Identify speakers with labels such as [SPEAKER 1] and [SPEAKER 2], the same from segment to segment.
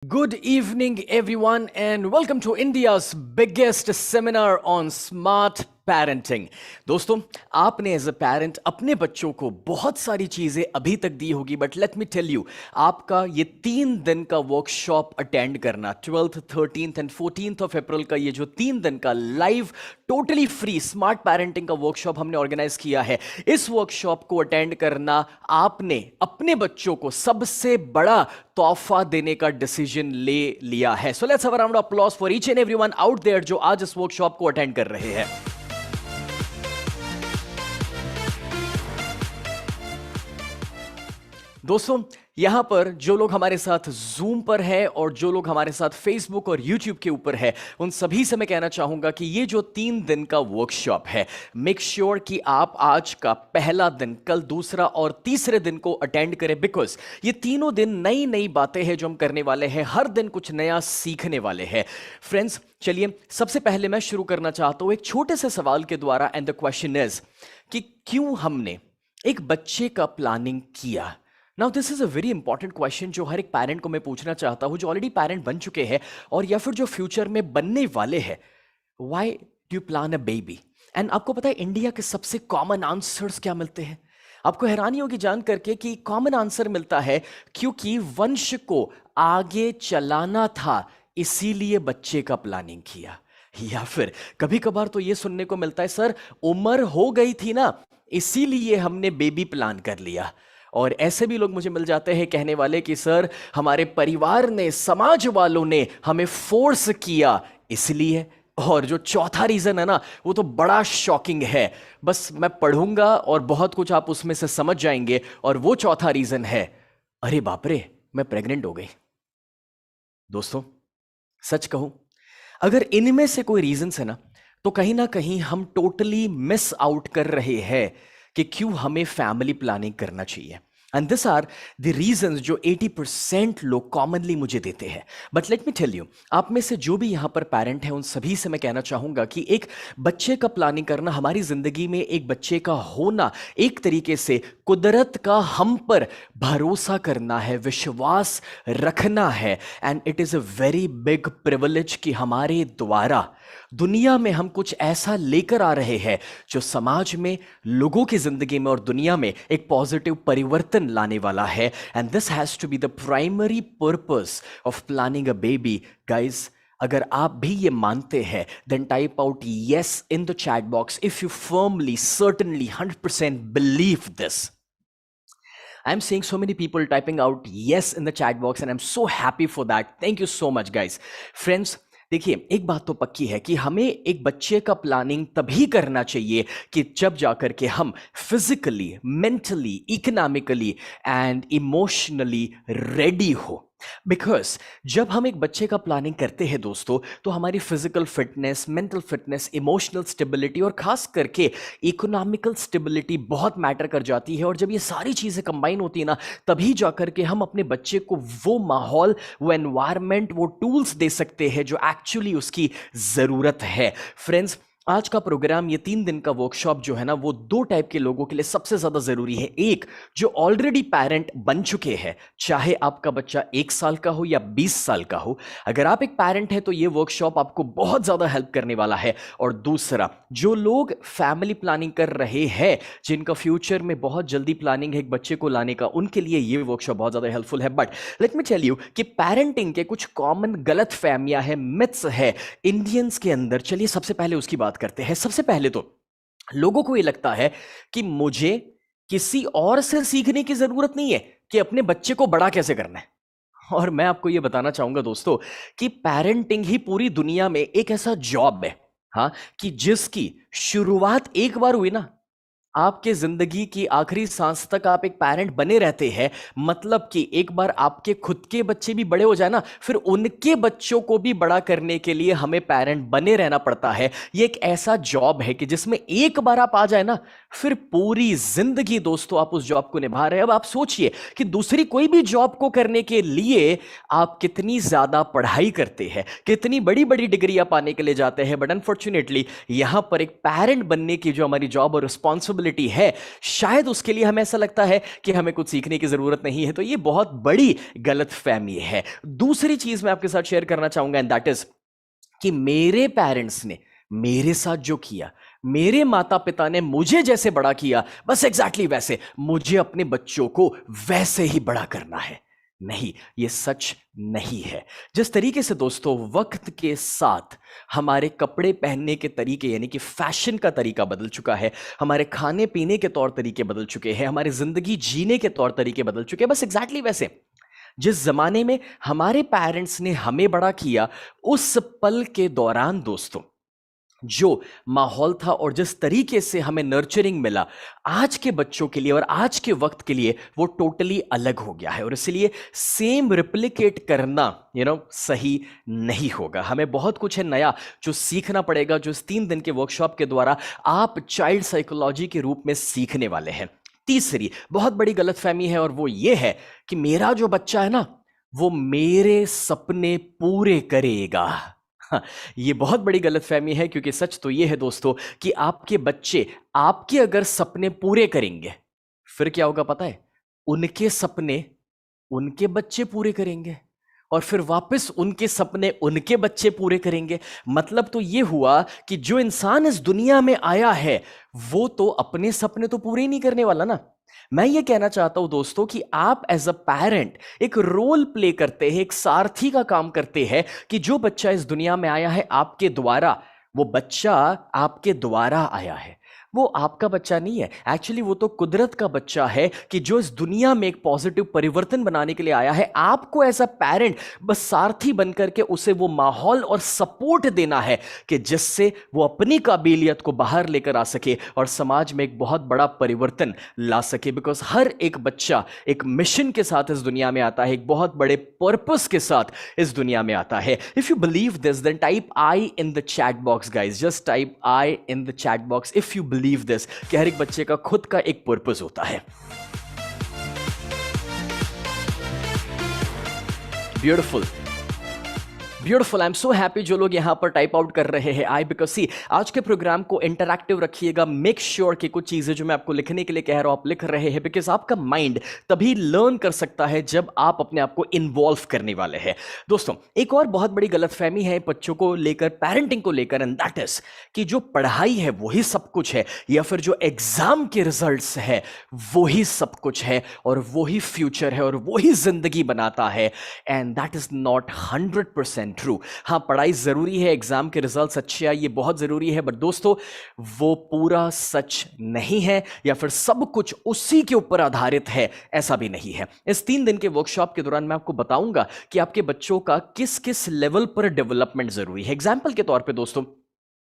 [SPEAKER 1] Good evening, everyone, and welcome to India's biggest seminar on smart parenting. दोस्तों, आपने as a parent अपने बच्चों को बहुत सारी चीजें अभी तक दी होगी, but let me tell you, आपका ये 3 दिन का वर्कशॉप अटेंड करना, 12th, 13th and 14th of April का ये जो 3 दिन का live totally free smart parenting का वर्कशॉप हमने ऑर्गेनाइज किया है, इस वर्कशॉप को अटेंड करना आपने अपने बच्चों को सबसे बड़ा तोहफा देने का डिसीजन ले लिया है. So let's have a round of applause for each and everyone out there जो आज इस वर्कशॉप को अटेंड कर रहे हैं. दोस्तों, यहां पर जो लोग हमारे साथ जूम पर है और जो लोग हमारे साथ फेसबुक और यूट्यूब के ऊपर है, उन सभी से मैं कहना चाहूंगा कि ये जो 3 दिन का वर्कशॉप है, मेक श्योर कि आप आज का पहला दिन, कल दूसरा और तीसरे दिन को अटेंड करें, बिकॉज ये तीनों दिन नई नई बातें हैं जो हम करने वाले हैं. हर दिन कुछ नया सीखने वाले हैं. फ्रेंड्स, चलिए सबसे पहले मैं शुरू करना चाहता हूं एक छोटे से सवाल के द्वारा. एंड द क्वेश्चन इज कि क्यों हमने एक बच्चे का प्लानिंग किया. Now this is a very important question जो हर एक पेरेंट को मैं पूछना चाहता हूं, जो ऑलरेडी पेरेंट बन चुके हैं और या फिर जो फ्यूचर में बनने वाले हैं. Why do you plan a baby? And आपको पता है इंडिया के सबसे कॉमन आंसर्स क्या मिलते हैं? आपको हैरानी होगी जान करके कि कॉमन आंसर मिलता है क्योंकि वंश को आगे चलाना था, इसीलिए बच्चे का प्लानिंग किया. या फिर कभी कभार तो यह सुनने को मिलता है, सर उम्र हो गई थी ना, इसीलिए हमने बेबी प्लान कर लिया. और ऐसे भी लोग मुझे मिल जाते हैं कहने वाले कि सर हमारे परिवार ने, समाज वालों ने हमें फोर्स किया इसलिए. और जो चौथा रीजन है ना, वो तो बड़ा शॉकिंग है, बस मैं पढ़ूंगा और बहुत कुछ आप उसमें से समझ जाएंगे. और वो चौथा रीजन है, अरे बाप रे, मैं प्रेग्नेंट हो गई. दोस्तों, सच कहूं, अगर इनमें से कोई रीजन है तो ना कहीं हम टोटली मिस आउट कर रहे हैं कि क्यों हमें फैमिली प्लानिंग करना चाहिए. And this are the reasons जो 80% लोग कॉमनली मुझे देते हैं. But let me tell you, आप में से जो भी यहां पर पेरेंट हैं, उन सभी से मैं कहना चाहूंगा कि एक बच्चे का प्लानिंग करना, हमारी जिंदगी में एक बच्चे का होना, एक तरीके से कुदरत का हम पर भरोसा करना है, विश्वास रखना है. And it is a very big privilege कि हमारे द्वारा दुनिया में हम कुछ ऐसा लेकर आ रहे हैं जो समाज में, लोगों की जिंदगी में और दुनिया में एक पॉजिटिव परिवर्तन लाने वाला है. And this has to be the primary purpose of planning a baby. Guys, अगर आप भी ये मानते हैं, then type out yes in the chat box if you firmly, certainly, 100% believe this. I am seeing so many people typing out yes in the chat box and I'm so happy for that. Thank you so much, guys. Friends, देखिए एक बात तो पक्की है कि हमें एक बच्चे का प्लानिंग तभी करना चाहिए कि जब जाकर के हम physically, mentally, economically and emotionally ready हो. बिकॉज जब हम एक बच्चे का प्लानिंग करते हैं दोस्तों, तो हमारी physical fitness, mental fitness, emotional stability और खास करके इकोनॉमिकल स्टेबिलिटी बहुत मैटर कर जाती है. और जब ये सारी चीजें कंबाइन होती है ना, तभी जाकर के हम अपने बच्चे को वो माहौल, वो एनवायरमेंट, वो टूल्स दे सकते हैं जो एक्चुअली उसकी जरूरत है. फ्रेंड्स, आज का प्रोग्राम, ये 3 दिन का वर्कशॉप जो है ना, वो 2 टाइप के लोगों के लिए सबसे ज्यादा जरूरी है. एक जो ऑलरेडी पेरेंट बन चुके हैं, चाहे आपका बच्चा 1 साल का हो या 20 साल का हो, अगर आप एक पेरेंट है तो ये वर्कशॉप आपको बहुत ज्यादा हेल्प करने वाला है. और दूसरा, जो लोग फैमिली प्लानिंग कर रहे हैं, जिनका फ्यूचर में बहुत जल्दी प्लानिंग है एक बच्चे को लाने का, उनके लिए ये वर्कशॉप बहुत ज्यादा हेल्पफुल है. But let me tell you कि पेरेंटिंग के कुछ कॉमन गलत फहमियां हैं, मिथ्स है इंडियंस के अंदर. चलिए सबसे पहले उसकी बात करते हैं. सबसे पहले तो लोगों को यह लगता है कि मुझे किसी और से सीखने की जरूरत नहीं है कि अपने बच्चे को बड़ा कैसे करना है. और मैं आपको यह बताना चाहूंगा दोस्तों कि पेरेंटिंग ही पूरी दुनिया में एक ऐसा जॉब है, हाँ, कि जिसकी शुरुआत एक बार हुई ना, आपके जिंदगी की आखिरी सांस तक आप एक पेरेंट बने रहते हैं. मतलब कि एक बार आपके खुद के बच्चे भी बड़े हो जाए ना, फिर उनके बच्चों को भी बड़ा करने के लिए हमें पेरेंट बने रहना पड़ता है. ये एक ऐसा जॉब है कि जिसमें एक बार आप आ जाए ना, फिर पूरी जिंदगी दोस्तों आप उस जॉब को निभा रहे हैं. अब आप सोचिए कि दूसरी कोई भी जॉब को करने के लिए आप कितनी ज्यादा पढ़ाई करते हैं, कितनी बड़ी बड़ी डिग्रियां पाने के लिए जाते हैं. बट अनफॉर्चुनेटली यहां पर एक पेरेंट बनने की जो हमारी जॉब और रिस्पॉन्सिबिलिटी रिस्पॉन्सिबिलिटी है, शायद उसके लिए हमें ऐसा लगता है कि हमें कुछ सीखने की जरूरत नहीं है। तो ये बहुत बड़ी गलतफहमी है। दूसरी चीज मैं आपके साथ शेयर करना चाहूंगा, एंड दैट इज कि मेरे पेरेंट्स ने मेरे साथ जो किया, मेरे माता पिता ने मुझे जैसे बड़ा किया, बस एग्जैक्टली वैसे मुझे अपने बच्चों को वैसे ही बड़ा करना है। नहीं, यह सच नहीं है। जिस तरीके से दोस्तों वक्त के साथ हमारे कपड़े पहनने के तरीके यानी कि फैशन का तरीका बदल चुका है, हमारे खाने पीने के तौर तरीके बदल चुके हैं, हमारी जिंदगी जीने के तौर तरीके बदल चुके हैं, बस एग्जैक्टली वैसे जिस जमाने में हमारे पेरेंट्स ने हमें बड़ा किया, उस पल के दौरान दोस्तों जो माहौल था और जिस तरीके से हमें नर्चरिंग मिला, आज के बच्चों के लिए और आज के वक्त के लिए वो टोटली अलग हो गया है। और इसलिए सेम रिप्लिकेट करना सही नहीं होगा। हमें बहुत कुछ है नया जो सीखना पड़ेगा, जो इस 3 दिन के वर्कशॉप के द्वारा आप चाइल्ड साइकोलॉजी के रूप में सीखने वाले हैं। तीसरी बहुत बड़ी गलतफहमी है और वो ये है कि मेरा जो बच्चा है ना, वो मेरे सपने पूरे करेगा। हाँ, ये बहुत बड़ी गलतफहमी है, क्योंकि सच तो ये है दोस्तों कि आपके बच्चे आपके अगर सपने पूरे करेंगे, फिर क्या होगा पता है? उनके सपने उनके बच्चे पूरे करेंगे और फिर वापस उनके सपने उनके बच्चे पूरे करेंगे। मतलब तो ये हुआ कि जो इंसान इस दुनिया में आया है वो तो अपने सपने तो पूरे ही नहीं करने वाला ना। मैं ये कहना चाहता हूं दोस्तों कि आप एज अ पेरेंट एक रोल प्ले करते हैं, एक सारथी का काम करते हैं कि जो बच्चा इस दुनिया में आया है आपके द्वारा, वो बच्चा आपके द्वारा आया है, वो आपका बच्चा नहीं है। एक्चुअली वो तो कुदरत का बच्चा है कि जो इस दुनिया में एक पॉजिटिव परिवर्तन बनाने के लिए आया है। आपको एज अ पेरेंट बस सारथी बनकर के उसे वो माहौल और सपोर्ट देना है कि जिससे वो अपनी काबिलियत को बाहर लेकर आ सके और समाज में एक बहुत बड़ा परिवर्तन ला सके। बिकॉज हर एक बच्चा एक मिशन के साथ इस दुनिया में आता है, एक बहुत बड़े पर्पस के साथ इस दुनिया में आता है। If you believe this then type I in the chat box guys, just type I in the chat box if you believe this कि हर एक बच्चे का खुद का एक पर्पस होता है। Beautiful beautiful, I am so happy जो लोग यहां पर टाइप आउट कर रहे हैं आई, बिकॉज सी आज के प्रोग्राम को इंटरैक्टिव रखिएगा। मेक श्योर कि कुछ चीजें जो मैं आपको लिखने के लिए कह रहा हूं आप लिख रहे हैं, बिकॉज आपका माइंड तभी लर्न कर सकता है जब आप अपने आप को इन्वॉल्व करने वाले हैं। दोस्तों एक और बहुत बड़ी गलतफहमी है बच्चों को लेकर, पेरेंटिंग को लेकर, एंड दैट इज कि जो पढ़ाई है वही सब कुछ है, या फिर जो एग्जाम के रिजल्ट्स है वही सब कुछ है और वही फ्यूचर है और वही जिंदगी बनाता है। And that is not 100% true. हाँ, पढ़ाई जरूरी है, एग्जाम के रिजल्ट्स अच्छे आए ये बहुत जरूरी है, बट दोस्तों वो पूरा सच नहीं है या फिर सब कुछ उसी के ऊपर आधारित है, ऐसा भी नहीं है। इस 3 दिन के वर्कशॉप के दौरान मैं आपको बताऊंगा कि आपके बच्चों का किस किस लेवल पर डेवलपमेंट जरूरी है। एग्जाम्पल के तौर पर दोस्तों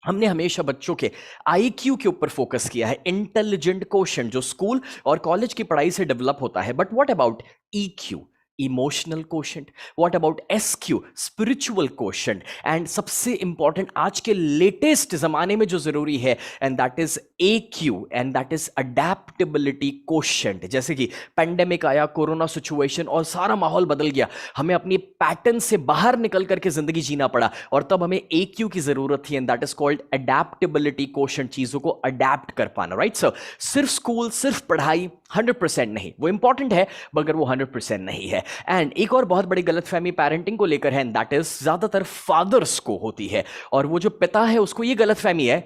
[SPEAKER 1] हमने हमेशा बच्चों के IQ के ऊपर फोकस किया है, इंटेलिजेंट क्वोशेंट जो स्कूल और कॉलेज की पढ़ाई से डेवलप होता है। But what about EQ, emotional quotient? What about SQ, spiritual quotient? And सबसे इंपॉर्टेंट आज के लेटेस्ट जमाने में जो जरूरी है, and that is AQ, and that is adaptability quotient. जैसे कि पेंडेमिक आया, कोरोना सिचुएशन और सारा माहौल बदल गया, हमें अपनी पैटर्न से बाहर निकल करके जिंदगी जीना पड़ा और तब हमें AQ की जरूरत थी, and that is called adaptability quotient, चीजों को अडेप्ट कर पाना, राइट? सो सिर्फ स्कूल, सिर्फ पढ़ाई 100% नहीं, वो इंपॉर्टेंट है मगर वो 100% नहीं है। एंड एक और बहुत बड़ी गलतफहमी पेरेंटिंग को लेकर है, एंड दैट इज ज्यादातर फादर्स को होती है, और वो जो पिता है उसको ये गलतफहमी है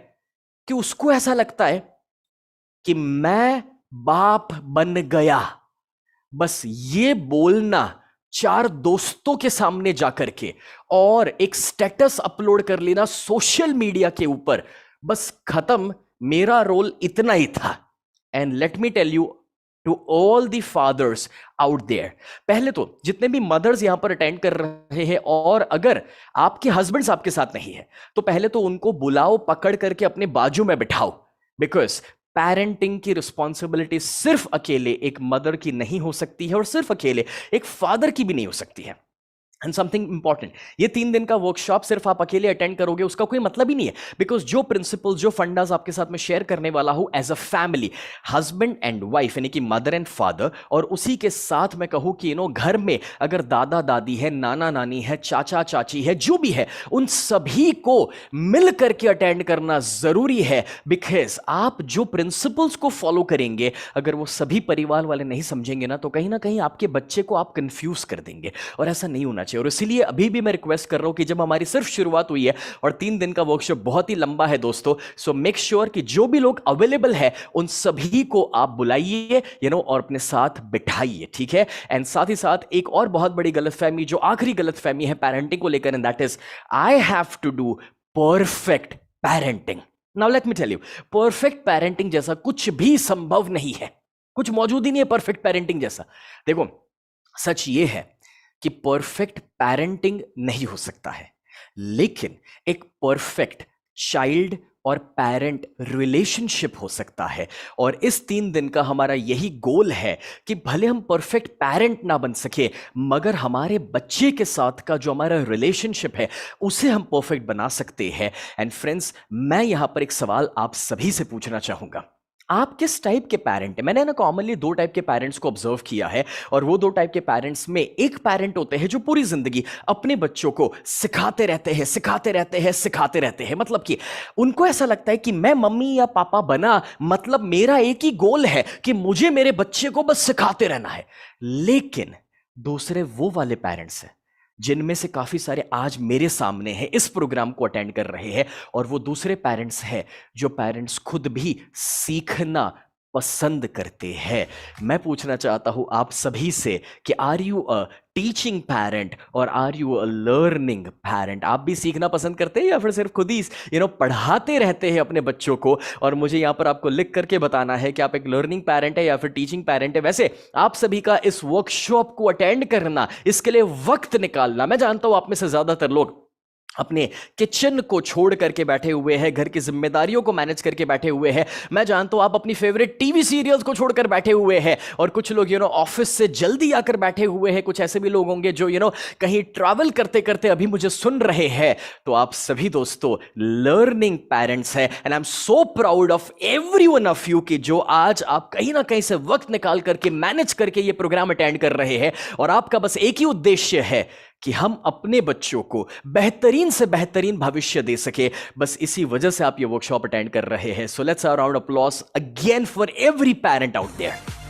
[SPEAKER 1] कि उसको ऐसा लगता है कि मैं बाप बन गया, बस ये बोलना 4 दोस्तों के सामने जाकर के और एक स्टेटस अपलोड कर लेना सोशल मीडिया के ऊपर, बस खत्म, मेरा रोल इतना ही था। And let me tell you to all the fathers out there, पहले तो जितने भी मदर्स यहां पर अटेंड कर रहे हैं, और अगर आपके हस्बैंड्स आपके साथ नहीं है तो पहले तो उनको बुलाओ, पकड़ करके अपने बाजू में बिठाओ, बिकॉज पेरेंटिंग की रिस्पॉन्सिबिलिटी सिर्फ अकेले एक मदर की नहीं हो सकती है और सिर्फ अकेले एक फादर की भी नहीं हो सकती है। एंड समथिंग इंपॉर्टेंट, ये 3 दिन का वर्कशॉप सिर्फ आप अकेले अटेंड करोगे उसका कोई मतलब ही नहीं है, बिकॉज जो प्रिंसिपल्स जो फंडास आपके साथ में शेयर करने वाला हूं as a family, husband and wife यानी कि मदर एंड फादर, और उसी के साथ मैं कहूं कि घर में अगर दादा दादी है, नाना नानी है, चाचा चाची है, जो भी है, उन सभी को मिल करके अटेंड करना जरूरी है। बिकॉज आप जो प्रिंसिपल्स को फॉलो करेंगे अगर वो सभी परिवार वाले नहीं समझेंगे ना कहीं आपके बच्चे को आप कंफ्यूज कर देंगे, और ऐसा नहीं होना चाहिए। और इसीलिए अभी भी मैं रिक्वेस्ट कर रहा हूं कि जब हमारी सिर्फ शुरुआत हुई है और 3 दिन का वर्कशॉप बहुत ही लंबा है दोस्तों, सो मेक श्योर कि जो भी लोग अवेलेबल है उन सभी को आप बुलाइए और अपने साथ बिठाइए, ठीक है। एंड साथ ही साथ एक और बहुत बड़ी गलतफहमी, जो आखिरी गलतफहमी है पेरेंटिंग को लेकर, and that is I have to do perfect parenting. Now let me tell you, perfect parenting जैसा कुछ भी संभव नहीं है, कुछ मौजूद ही नहीं है परफेक्ट पेरेंटिंग जैसा। देखो, सच ये है कि परफेक्ट पेरेंटिंग नहीं हो सकता है, लेकिन एक परफेक्ट चाइल्ड और पेरेंट रिलेशनशिप हो सकता है। और इस 3 दिन का हमारा यही गोल है कि भले हम परफेक्ट पेरेंट ना बन सके, मगर हमारे बच्चे के साथ का जो हमारा रिलेशनशिप है उसे हम परफेक्ट बना सकते हैं। एंड फ्रेंड्स, मैं यहां पर एक सवाल आप सभी से पूछना चाहूंगा, आप किस टाइप के पेरेंट हैं? मैंने कॉमनली 2 टाइप के पेरेंट्स को ऑब्जर्व किया है, और वो 2 टाइप के पेरेंट्स में एक पेरेंट होते हैं जो पूरी जिंदगी अपने बच्चों को सिखाते रहते हैं, सिखाते रहते हैं, सिखाते रहते हैं। मतलब कि उनको ऐसा लगता है कि मैं मम्मी या पापा बना, मतलब मेरा एक ही गोल है कि मुझे मेरे बच्चे को बस सिखाते रहना है। लेकिन दूसरे वो वाले पेरेंट्स हैं जिनमें से काफी सारे आज मेरे सामने हैं, इस प्रोग्राम को अटेंड कर रहे हैं, और वो दूसरे पेरेंट्स हैं जो पेरेंट्स खुद भी सीखना पसंद करते हैं। मैं पूछना चाहता हूं आप सभी से कि are you a teaching parent और are you a learning parent? आप भी सीखना पसंद करते हैं या फिर सिर्फ खुद ही पढ़ाते रहते हैं अपने बच्चों को? और मुझे यहां पर आपको लिख करके बताना है कि आप एक लर्निंग पेरेंट है या फिर टीचिंग पेरेंट है। वैसे आप सभी का इस वर्कशॉप को अटेंड करना, इसके लिए वक्त निकालना, मैं जानता हूं आप में से ज्यादातर लोग अपने किचन को छोड़ करके बैठे हुए हैं, घर की जिम्मेदारियों को मैनेज करके बैठे हुए हैं। मैं जानता हूं आप अपनी फेवरेट टीवी सीरियल्स को छोड़कर बैठे हुए हैं, और कुछ लोग ऑफिस से जल्दी आकर बैठे हुए हैं। कुछ ऐसे भी लोग होंगे जो कहीं ट्रैवल करते करते अभी मुझे सुन रहे हैं। तो आप सभी दोस्तों लर्निंग पेरेंट्स हैं, and I am so proud of every one of you कि जो आज आप कहीं ना कहीं से वक्त निकाल करके मैनेज करके ये प्रोग्राम अटेंड कर रहे हैं। और आपका बस एक ही उद्देश्य है कि हम अपने बच्चों को बेहतरीन से बेहतरीन भविष्य दे सके। बस इसी वजह से आप ये वर्कशॉप अटेंड कर रहे हैं। So let's a round applause again for every parent out there.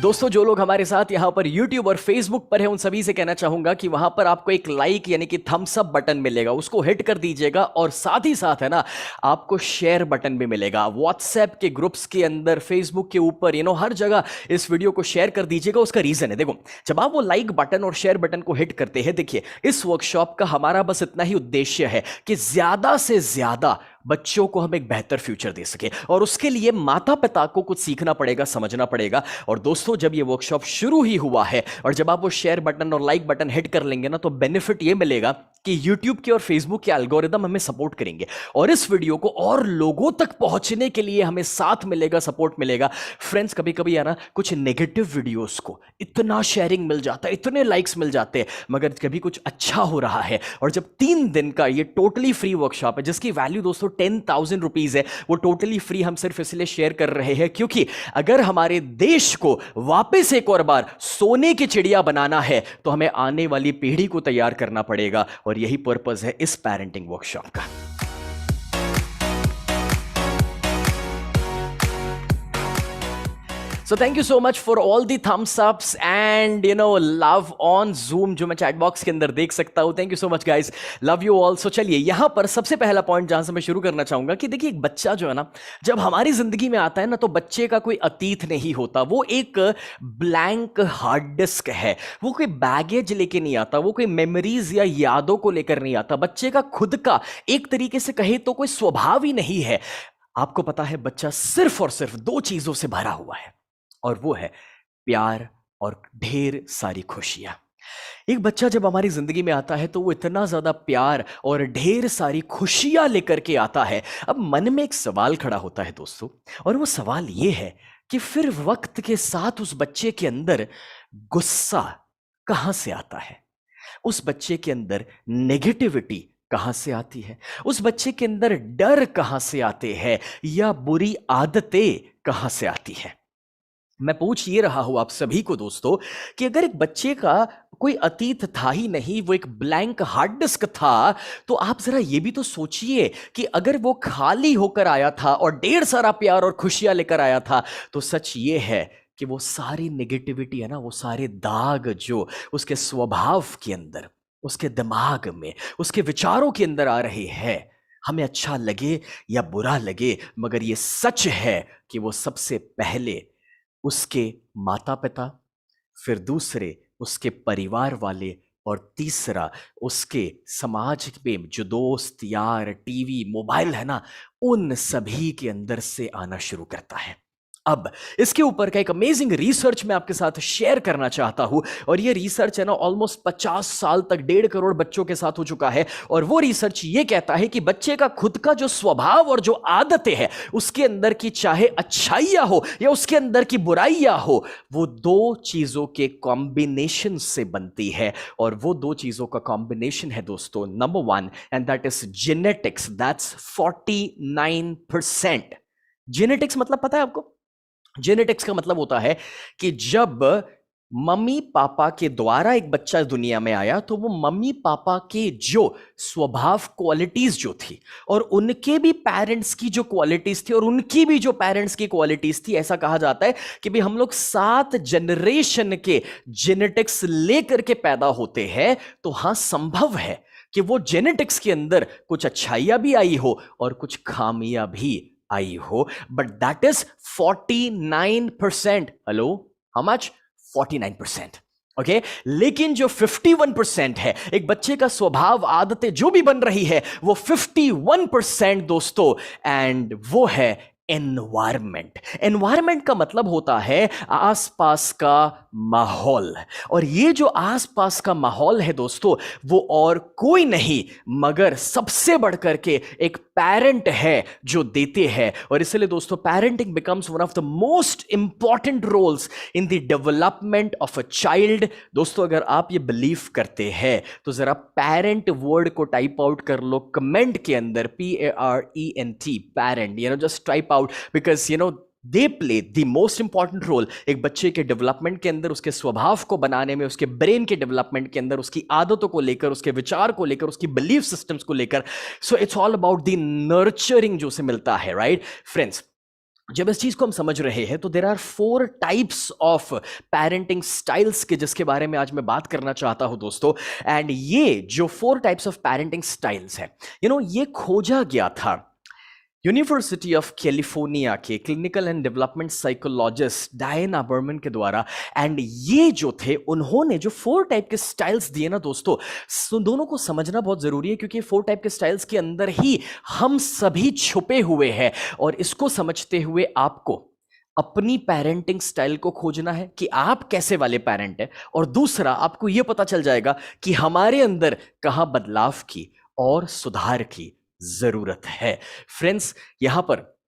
[SPEAKER 1] दोस्तों, जो लोग हमारे साथ यहां पर YouTube और Facebook पर हैं, उन सभी से कहना चाहूंगा कि वहां पर आपको एक लाइक यानी कि थम्स अप बटन मिलेगा, उसको हिट कर दीजिएगा। और साथ ही साथ है ना, आपको शेयर बटन भी मिलेगा। व्हाट्सएप के ग्रुप्स के अंदर, Facebook के ऊपर, हर जगह इस वीडियो को शेयर कर दीजिएगा। उसका रीजन है, देखो, जब आप वो लाइक बटन और शेयर बटन को हिट करते हैं, देखिए, इस वर्कशॉप का हमारा बस इतना ही उद्देश्य है कि ज्यादा से ज्यादा बच्चों को हम एक बेहतर फ्यूचर दे सके, और उसके लिए माता पिता को कुछ सीखना पड़ेगा, समझना पड़ेगा। और दोस्तों, जब ये वर्कशॉप शुरू ही हुआ है, और जब आप वो शेयर बटन और लाइक बटन हिट कर लेंगे ना, तो बेनिफिट ये मिलेगा कि YouTube के और Facebook के एल्गोरिदम हमें सपोर्ट करेंगे, और इस वीडियो को और लोगों तक पहुंचने के लिए हमें साथ मिलेगा, सपोर्ट मिलेगा। फ्रेंड्स, कभी कभी है ना, कुछ नेगेटिव वीडियोस को इतना शेयरिंग मिल जाता है, इतने लाइक्स मिल जाते हैं, मगर कभी कुछ अच्छा हो रहा है, और जब 3 दिन का ये टोटली फ्री वर्कशॉप है, जिसकी वैल्यू दोस्तों 10,000 रुपीज है, वो टोटली फ्री हम सिर्फ इसलिए शेयर कर रहे हैं क्योंकि अगर हमारे देश को वापस एक और बार सोने की चिड़िया बनाना है, तो हमें आने वाली पीढ़ी को तैयार करना पड़ेगा, और यही पर्पस है इस पेरेंटिंग वर्कशॉप का। So thank you so much for all the thumbs ups and love on Zoom जो मैं चैट बॉक्स के अंदर देख सकता हूं। Thank you so much guys, love you all। So चलिए, यहां पर सबसे पहला पॉइंट जहां से मैं शुरू करना चाहूंगा कि देखिए, एक बच्चा जो है ना, जब हमारी जिंदगी में आता है ना, तो बच्चे का कोई अतीत नहीं होता, वो एक ब्लैंक हार्ड डिस्क है। वो कोई बैगेज लेके नहीं आता, वो कोई मेमोरीज या यादों को लेकर नहीं आता। बच्चे का खुद का एक तरीके से कहे तो कोई स्वभाव ही नहीं है। आपको पता है, बच्चा सिर्फ और सिर्फ 2 चीजों से भरा हुआ है, और वो है प्यार और ढेर सारी खुशियां। एक बच्चा जब हमारी जिंदगी में आता है, तो वो इतना ज्यादा प्यार और ढेर सारी खुशियां लेकर के आता है। अब मन में एक सवाल खड़ा होता है दोस्तों, और वो सवाल ये है कि फिर वक्त के साथ उस बच्चे के अंदर गुस्सा कहां से आता है, उस बच्चे के अंदर नेगेटिविटी कहां से आती है, उस बच्चे के अंदर डर कहां से आते हैं, या बुरी आदतें कहां से आती है। मैं पूछ ये रहा हूं आप सभी को दोस्तों कि अगर एक बच्चे का कोई अतीत था ही नहीं, वो एक ब्लैंक हार्ड डिस्क था, तो आप जरा ये भी तो सोचिए कि अगर वो खाली होकर आया था और ढेर सारा प्यार और खुशियां लेकर आया था, तो सच ये है कि वो सारी नेगेटिविटी है ना, वो सारे दाग जो उसके स्वभाव के अंदर, उसके दिमाग में, उसके विचारों के अंदर आ रहे हैं, हमें अच्छा लगे या बुरा लगे, मगर ये सच है कि वो सबसे पहले उसके माता पिता, फिर दूसरे उसके परिवार वाले, और तीसरा उसके समाज में जो दोस्त यार टीवी मोबाइल है ना, उन सभी के अंदर से आना शुरू करता है। अब इसके ऊपर का एक अमेजिंग रिसर्च मैं आपके साथ शेयर करना चाहता हूं, और ये रिसर्च है ना ऑलमोस्ट 50 साल तक 1.5 करोड़ बच्चों के साथ हो चुका है। और वो रिसर्च ये कहता है कि बच्चे का खुद का जो स्वभाव और जो आदतें हैं, उसके अंदर की चाहे अच्छाइयां हो या उसके अंदर की बुराइयां हो, वो दो चीजों के कॉम्बिनेशन से बनती है। और वो दो चीजों का कॉम्बिनेशन है दोस्तों, number 1, and that is genetics. That's 49%। Genetics मतलब पता है आपको? जेनेटिक्स का मतलब होता है कि जब मम्मी पापा के द्वारा एक बच्चा दुनिया में आया, तो वो मम्मी पापा के जो स्वभाव क्वालिटीज जो थी, और उनके भी पेरेंट्स की जो क्वालिटीज थी, और उनकी भी जो पेरेंट्स की क्वालिटीज थी, ऐसा कहा जाता है कि भाई हम लोग 7 जनरेशन के जेनेटिक्स लेकर के पैदा होते हैं। तो हां, संभव है कि वो जेनेटिक्स के अंदर कुछ अच्छाइयां भी आई हो और कुछ खामियां भी आई हो, but that is 49%। Hello, how much? 49%। Okay, लेकिन जो 51% है, एक बच्चे का स्वभाव आदतें जो भी बन रही है, वो 51% दोस्तों, एंड वो है एनवायरमेंट। एनवायरमेंट का मतलब होता है आसपास का माहौल। और ये जो आसपास का माहौल है दोस्तों, वो और कोई नहीं मगर सबसे बढ़कर के एक पेरेंट है जो देते हैं। और इसलिए दोस्तों, parenting becomes one of the most important roles in the development of a child. दोस्तों, अगर आप ये बिलीव करते हैं तो जरा पेरेंट वर्ड को टाइप आउट कर लो कमेंट के अंदर, PARENT, parent, just type out, because they play the most important role एक बच्चे के डेवलपमेंट के अंदर, उसके स्वभाव को बनाने में, उसके ब्रेन के डेवलपमेंट के अंदर, उसकी आदतों को लेकर, उसके विचार को लेकर, उसकी बिलीफ सिस्टम्स को लेकर। So it's all about the nurturing जो से मिलता है, राइट फ्रेंड्स। जब इस चीज को हम समझ रहे हैं तो there are 4 types of parenting styles के जिसके बारे में आज मैं बात करना चाहता हूं दोस्तों। एंड ये जो 4 टाइप्स ऑफ पेरेंटिंग स्टाइल्स है, ये खोजा गया था यूनिवर्सिटी ऑफ कैलिफोर्निया के clinical and development psychologist Diana Berman के द्वारा। एंड ये जो थे, उन्होंने जो 4 टाइप के स्टाइल्स दिए ना दोस्तों, दोनों को समझना बहुत जरूरी है, क्योंकि 4 टाइप के स्टाइल्स के अंदर ही हम सभी छुपे हुए हैं। और इसको समझते हुए आपको अपनी पेरेंटिंग स्टाइल को खोजना है कि आप कैसे वाले पेरेंट हैं, और दूसरा आपको यह पता चल जाएगा कि हमारे अंदर कहां बदलाव की और सुधार की जरूरत है। फ्रेंड्स, यहां पर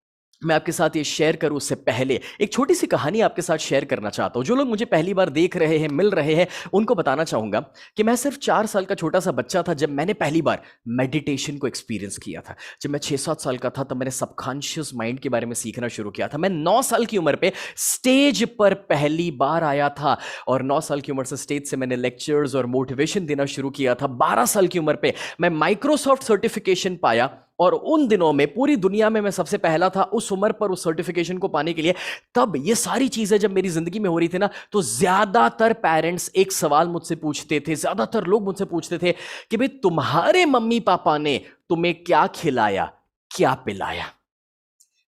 [SPEAKER 1] मैं आपके साथ ये शेयर करूं उससे पहले एक छोटी सी कहानी आपके साथ शेयर करना चाहता हूं। जो लोग मुझे पहली बार देख रहे हैं, मिल रहे हैं, उनको बताना चाहूंगा कि मैं सिर्फ 4 साल का छोटा सा बच्चा था जब मैंने पहली बार मेडिटेशन को एक्सपीरियंस किया था। जब मैं 6-7 साल का था तब मैंने सबकॉन्शियस माइंड के बारे में सीखना शुरू किया था। मैं 9 साल की उम्र पे स्टेज पर पहली बार आया था, और 9 साल की उम्र से स्टेज से मैंने लेक्चर्स और मोटिवेशन देना शुरू किया था। 12 साल की उम्र पे मैं माइक्रोसॉफ्ट सर्टिफिकेशन पाया, और उन दिनों में पूरी दुनिया में मैं सबसे पहला था उस उम्र पर उस सर्टिफिकेशन को पाने के लिए। तब ये सारी चीजें जब मेरी जिंदगी में हो रही थी ना, तो ज्यादातर पेरेंट्स एक सवाल मुझसे पूछते थे, ज्यादातर लोग मुझसे पूछते थे कि भाई तुम्हारे मम्मी पापा ने तुम्हें क्या खिलाया, क्या पिलाया।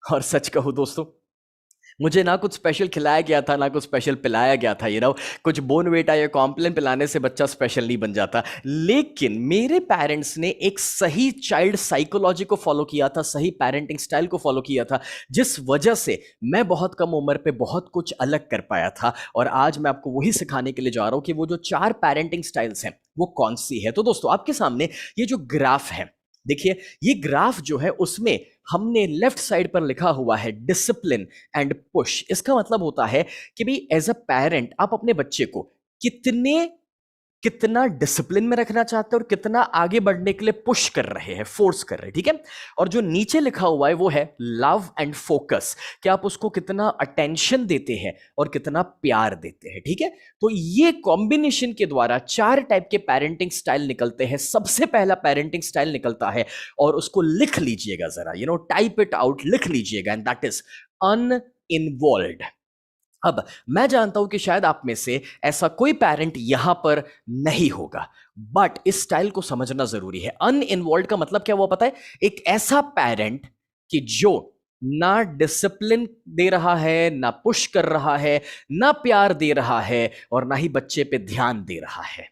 [SPEAKER 1] और सच कहूं दोस्तों, मुझे ना कुछ स्पेशल खिलाया गया था, ना कुछ स्पेशल पिलाया गया था। कुछ बोनवीटा या कॉम्प्लेन पिलाने से बच्चा स्पेशल नहीं बन जाता। लेकिन मेरे पेरेंट्स ने एक सही चाइल्ड साइकोलॉजी को फॉलो किया था, सही पेरेंटिंग स्टाइल को फॉलो किया था, जिस वजह से मैं बहुत कम उम्र पे बहुत कुछ अलग कर पाया था। और आज मैं आपको वही सिखाने के लिए जा रहा हूं कि वो जो 4 पेरेंटिंग स्टाइल्स हैं वो कौन सी है। तो दोस्तों, आपके सामने ये जो ग्राफ है, देखिए, ये ग्राफ जो है उसमें हमने लेफ्ट साइड पर लिखा हुआ है डिसिप्लिन एंड पुश। इसका मतलब होता है कि भाई एज अ पेरेंट आप अपने बच्चे को कितना डिसिप्लिन में रखना चाहते हैं और कितना आगे बढ़ने के लिए पुश कर रहे हैं, फोर्स कर रहे हैं, ठीक है। और जो नीचे लिखा हुआ है वो है लव एंड फोकस, कि आप उसको कितना अटेंशन देते हैं और कितना प्यार देते हैं, ठीक है। तो ये कॉम्बिनेशन के द्वारा 4 टाइप के पेरेंटिंग स्टाइल निकलते हैं। सबसे पहला पेरेंटिंग स्टाइल निकलता है, और उसको लिख लीजिएगा जरा, टाइप इट आउट, लिख लीजिएगा, एंड दैट इज अनइन्वॉल्व्ड। अब मैं जानता हूं कि शायद आप में से ऐसा कोई पेरेंट यहां पर नहीं होगा, बट इस स्टाइल को समझना जरूरी है। अनइन्वॉल्व का मतलब क्या हुआ पता है? एक ऐसा पेरेंट कि जो ना डिसिप्लिन दे रहा है, ना पुश कर रहा है, ना प्यार दे रहा है, और ना ही बच्चे पे ध्यान दे रहा है।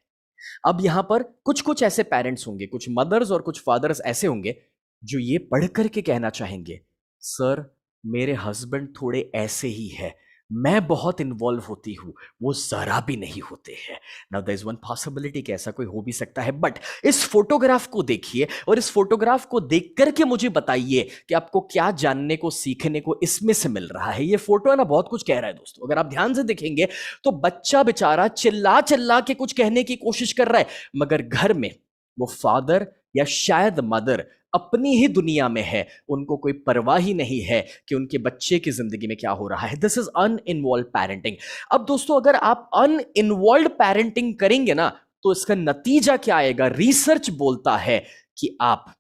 [SPEAKER 1] अब यहां पर कुछ कुछ ऐसे पेरेंट्स होंगे, कुछ मदर्स और कुछ फादर्स ऐसे होंगे जो ये पढ़ करके कहना चाहेंगे, सर मेरे हस्बैंड थोड़े ऐसे ही है, मैं बहुत इन्वॉल्व होती हूं, वो जरा भी नहीं होते हैं। Now there is one possibility कि ऐसा कोई हो भी सकता है, बट इस फोटोग्राफ को देखिए और इस फोटोग्राफ को देख करके मुझे बताइए कि आपको क्या जानने को, सीखने को इसमें से मिल रहा है। ये फोटो है ना, बहुत कुछ कह रहा है दोस्तों। अगर आप ध्यान से देखेंगे तो बच्चा बेचारा चिल्ला चिल्ला के कुछ कहने की कोशिश कर रहा है, मगर घर में वो फादर या शायद मदर अपनी ही दुनिया में है, उनको कोई परवाह ही नहीं है कि उनके बच्चे की जिंदगी में क्या हो रहा है। This is uninvolved parenting. अब दोस्तों अगर आप अनइन्वॉल्व पेरेंटिंग करेंगे ना, तो इसका नतीजा क्या आएगा? रिसर्च बोलता है कि आप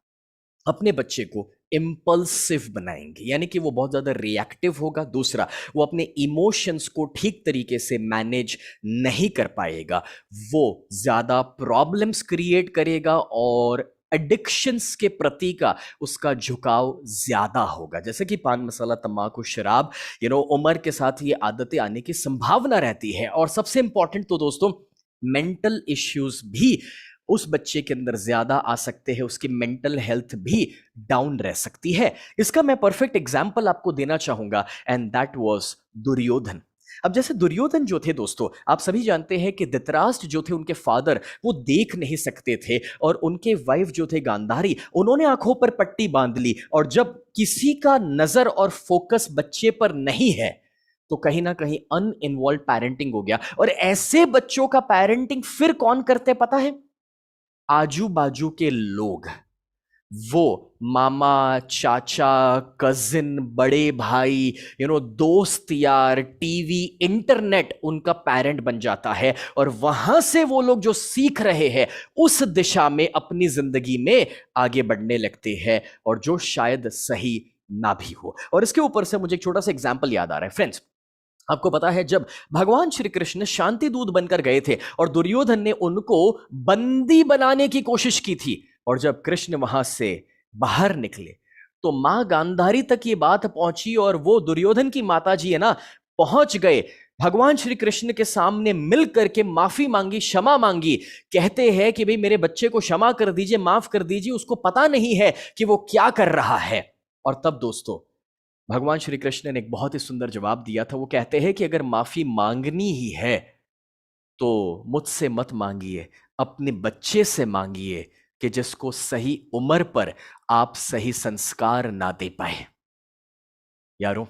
[SPEAKER 1] अपने बच्चे को इम्पल्सिव बनाएंगे, यानी कि वो बहुत ज्यादा रिएक्टिव होगा। दूसरा, वो अपने इमोशंस को ठीक तरीके से मैनेज नहीं कर पाएगा, वो ज्यादा प्रॉब्लम्स क्रिएट करेगा, और एडिक्शंस के प्रति का उसका झुकाव ज्यादा होगा, जैसे कि पान मसाला, तंबाकू, शराब, उम्र के साथ ये आदतें आने की संभावना रहती है। और सबसे इंपॉर्टेंट तो दोस्तों, मेंटल इश्यूज भी उस बच्चे के अंदर ज्यादा आ सकते हैं, उसकी मेंटल हेल्थ भी डाउन रह सकती है। इसका मैं परफेक्ट एग्जांपल आपको देना चाहूंगा, एंड दैट वाज दुर्योधन। अब जैसे दुर्योधन जो थे दोस्तों, आप सभी जानते हैं कि धृतराष्ट्र जो थे, उनके फादर, वो देख नहीं सकते थे, और उनके वाइफ जो थे गांधारी, उन्होंने आंखों पर पट्टी बांध ली, और जब किसी का नजर और फोकस बच्चे पर नहीं है तो कहीं ना कहीं अनइन्वॉल्व पेरेंटिंग हो गया। और ऐसे बच्चों का पेरेंटिंग फिर कौन करते पता है? आजू बाजू के लोग, वो मामा, चाचा, कजिन, बड़े भाई, दोस्त यार, टीवी, इंटरनेट उनका पेरेंट बन जाता है, और वहां से वो लोग जो सीख रहे हैं उस दिशा में अपनी जिंदगी में आगे बढ़ने लगते हैं, और जो शायद सही ना भी हो। और इसके ऊपर से मुझे एक छोटा सा एग्जाम्पल याद आ रहा है फ्रेंड्स। आपको पता है जब भगवान श्री कृष्ण शांति दूत बनकर गए थे और दुर्योधन ने उनको बंदी बनाने की कोशिश की थी, और जब कृष्ण वहां से बाहर निकले तो मां गांधारी तक ये बात पहुंची, और वो दुर्योधन की माता जी है ना, पहुंच गए भगवान श्री कृष्ण के सामने, मिल करके माफी मांगी, क्षमा मांगी। कहते हैं कि भाई मेरे बच्चे को क्षमा कर दीजिए, माफ कर दीजिए, उसको पता नहीं है कि वो क्या कर रहा है। और तब दोस्तों भगवान श्री कृष्ण ने एक बहुत ही सुंदर जवाब दिया था। वो कहते हैं कि अगर माफी मांगनी ही है तो मुझसे मत मांगिए, अपने बच्चे से मांगिए, कि जिसको सही उम्र पर आप सही संस्कार ना दे पाए। यारों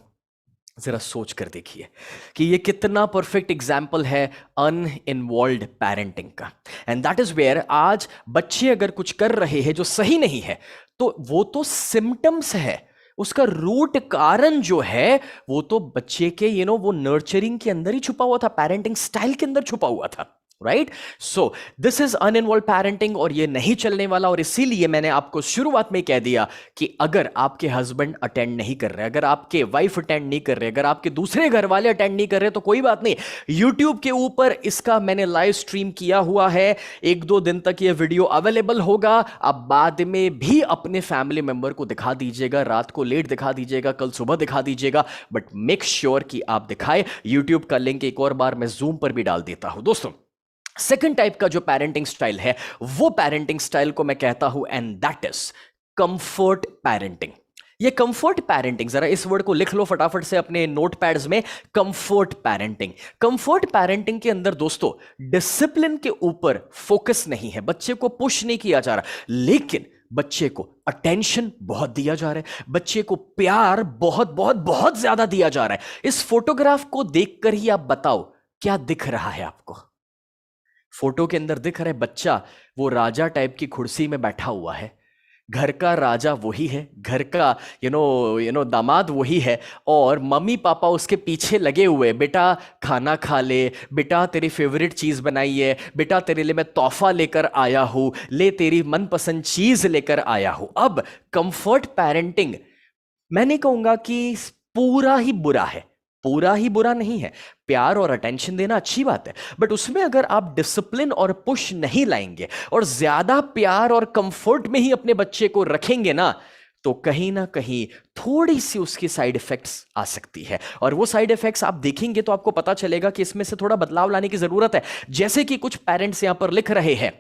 [SPEAKER 1] जरा सोच कर देखिए कि ये कितना परफेक्ट एग्जाम्पल है अनइन्वॉल्व्ड पेरेंटिंग का। एंड दैट इज वेयर आज बच्चे अगर कुछ कर रहे हैं जो सही नहीं है, तो वो तो सिम्टम्स है, उसका रूट कारण जो है वो तो बच्चे के वो नर्चरिंग के अंदर ही छुपा हुआ था, पेरेंटिंग स्टाइल के अंदर छुपा हुआ था, right. So this is uninvolved parenting, और ये नहीं चलने वाला। और इसीलिए मैंने आपको शुरुआत में कह दिया कि अगर आपके हस्बैंड अटेंड नहीं कर रहे, अगर आपके वाइफ अटेंड नहीं कर रहे, अगर आपके दूसरे घर वाले अटेंड नहीं कर रहे, तो कोई बात नहीं, यूट्यूब के ऊपर इसका मैंने लाइव स्ट्रीम किया हुआ है। 1-2 दिन तक ये वीडियो अवेलेबल होगा। आप बाद में भी अपने फैमिली मेंबर को दिखा दीजिएगा, रात को लेट दिखा दीजिएगा, कल सुबह दिखा दीजिएगा, बट मेक श्योर कि आप दिखाए। यूट्यूब का लिंक एक और बार मैं जूम पर भी डाल देता हूं दोस्तों। सेकंड टाइप का जो पेरेंटिंग स्टाइल है, वो पेरेंटिंग स्टाइल को मैं कहता हूं, and that is comfort parenting. ये कंफर्ट पेरेंटिंग, जरा इस वर्ड को लिख लो फटाफट से अपने नोटपैड्स में, कंफर्ट पेरेंटिंग। कंफर्ट पेरेंटिंग के अंदर दोस्तों डिसिप्लिन के ऊपर फोकस नहीं है, बच्चे को पुश नहीं किया जा रहा, लेकिन बच्चे को अटेंशन बहुत दिया जा रहा है, बच्चे को प्यार बहुत बहुत बहुत ज्यादा दिया जा रहा है। इस फोटोग्राफ को देखकर ही आप बताओ क्या दिख रहा है आपको। फोटो के अंदर दिख रहा है बच्चा वो राजा टाइप की कुर्सी में बैठा हुआ है, घर का राजा वही है, घर का दामाद वही है, और मम्मी पापा उसके पीछे लगे हुए, बेटा खाना खा ले, बेटा तेरी फेवरेट चीज बनाई है, बेटा तेरे लिए मैं तोहफा लेकर आया हूं, ले तेरी मनपसंद चीज लेकर आया हूं। अब कंफर्ट पेरेंटिंग मैं नहीं कहूंगा कि पूरा ही बुरा है, पूरा ही बुरा नहीं है। प्यार और अटेंशन देना अच्छी बात है, बट उसमें अगर आप डिसिप्लिन और पुश नहीं लाएंगे और ज्यादा प्यार और कंफर्ट में ही अपने बच्चे को रखेंगे तो कहीं ना कहीं थोड़ी सी उसकी साइड इफेक्ट्स आ सकती है। और वो साइड इफेक्ट्स आप देखेंगे तो आपको पता चलेगा कि इसमें से थोड़ा बदलाव लाने की जरूरत है। जैसे कि कुछ पेरेंट्स यहां पर लिख रहे हैं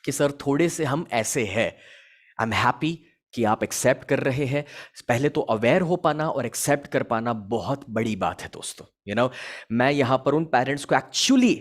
[SPEAKER 1] कि सर थोड़े से हम ऐसे हैं। आई एम हैप्पी कि आप एक्सेप्ट कर रहे हैं। पहले तो अवेयर हो पाना और एक्सेप्ट कर पाना बहुत बड़ी बात है दोस्तों। मैं यहां पर उन पेरेंट्स को एक्चुअली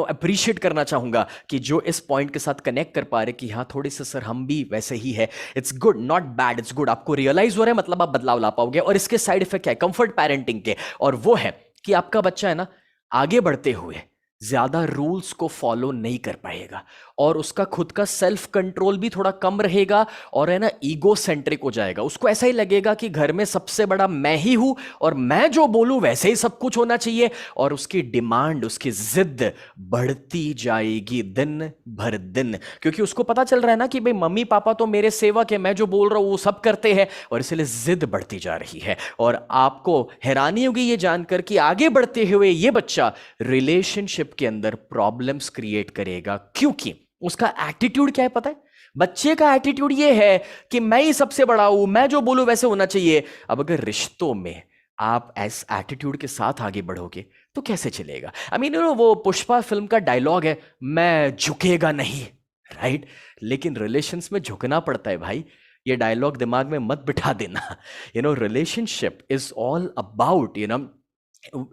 [SPEAKER 1] अप्रिशिएट करना चाहूंगा कि जो इस पॉइंट के साथ कनेक्ट कर पा रहे कि हाँ थोड़े से सर हम भी वैसे ही है। It's good, not bad, it's good. आपको रियलाइज हो रहा है, मतलब आप बदलाव ला पाओगे। और इसके साइड इफेक्ट क्या है कंफर्ट पेरेंटिंग के, और वो है कि आपका बच्चा है ना आगे बढ़ते हुए ज्यादा रूल्स को फॉलो नहीं कर पाएगा और उसका खुद का सेल्फ कंट्रोल भी थोड़ा कम रहेगा और है ना ईगो सेंट्रिक हो जाएगा। उसको ऐसा ही लगेगा कि घर में सबसे बड़ा मैं ही हूं और मैं जो बोलूं वैसे ही सब कुछ होना चाहिए, और उसकी डिमांड, उसकी जिद बढ़ती जाएगी दिन भर दिन, क्योंकि उसको पता चल रहा है ना कि भाई मम्मी पापा तो मेरे सेवक है, मैं जो बोल रहा हूं वो सब करते हैं, और इसलिए जिद बढ़ती जा रही है। और आपको हैरानी होगी ये जानकर कि आगे बढ़ते हुए ये बच्चा रिलेशनशिप के अंदर प्रॉब्लम्स क्रिएट करेगा, क्योंकि उसका एटीट्यूड क्या है पता है? बच्चे का एटीट्यूड ये है कि मैं ही सबसे बड़ा हूं, मैं जो बोलूं वैसे होना चाहिए। अब अगर रिश्तों में आप इस एटीट्यूड के साथ आगे बढ़ोगे तो कैसे चलेगा? आई मीन वो पुष्पा फिल्म का डायलॉग है, मैं झुकेगा नहीं, राइट? लेकिन रिलेशंस में झुकना पड़ता है भाई। ये डायलॉग दिमाग में मत बिठा देना। Relationship is all about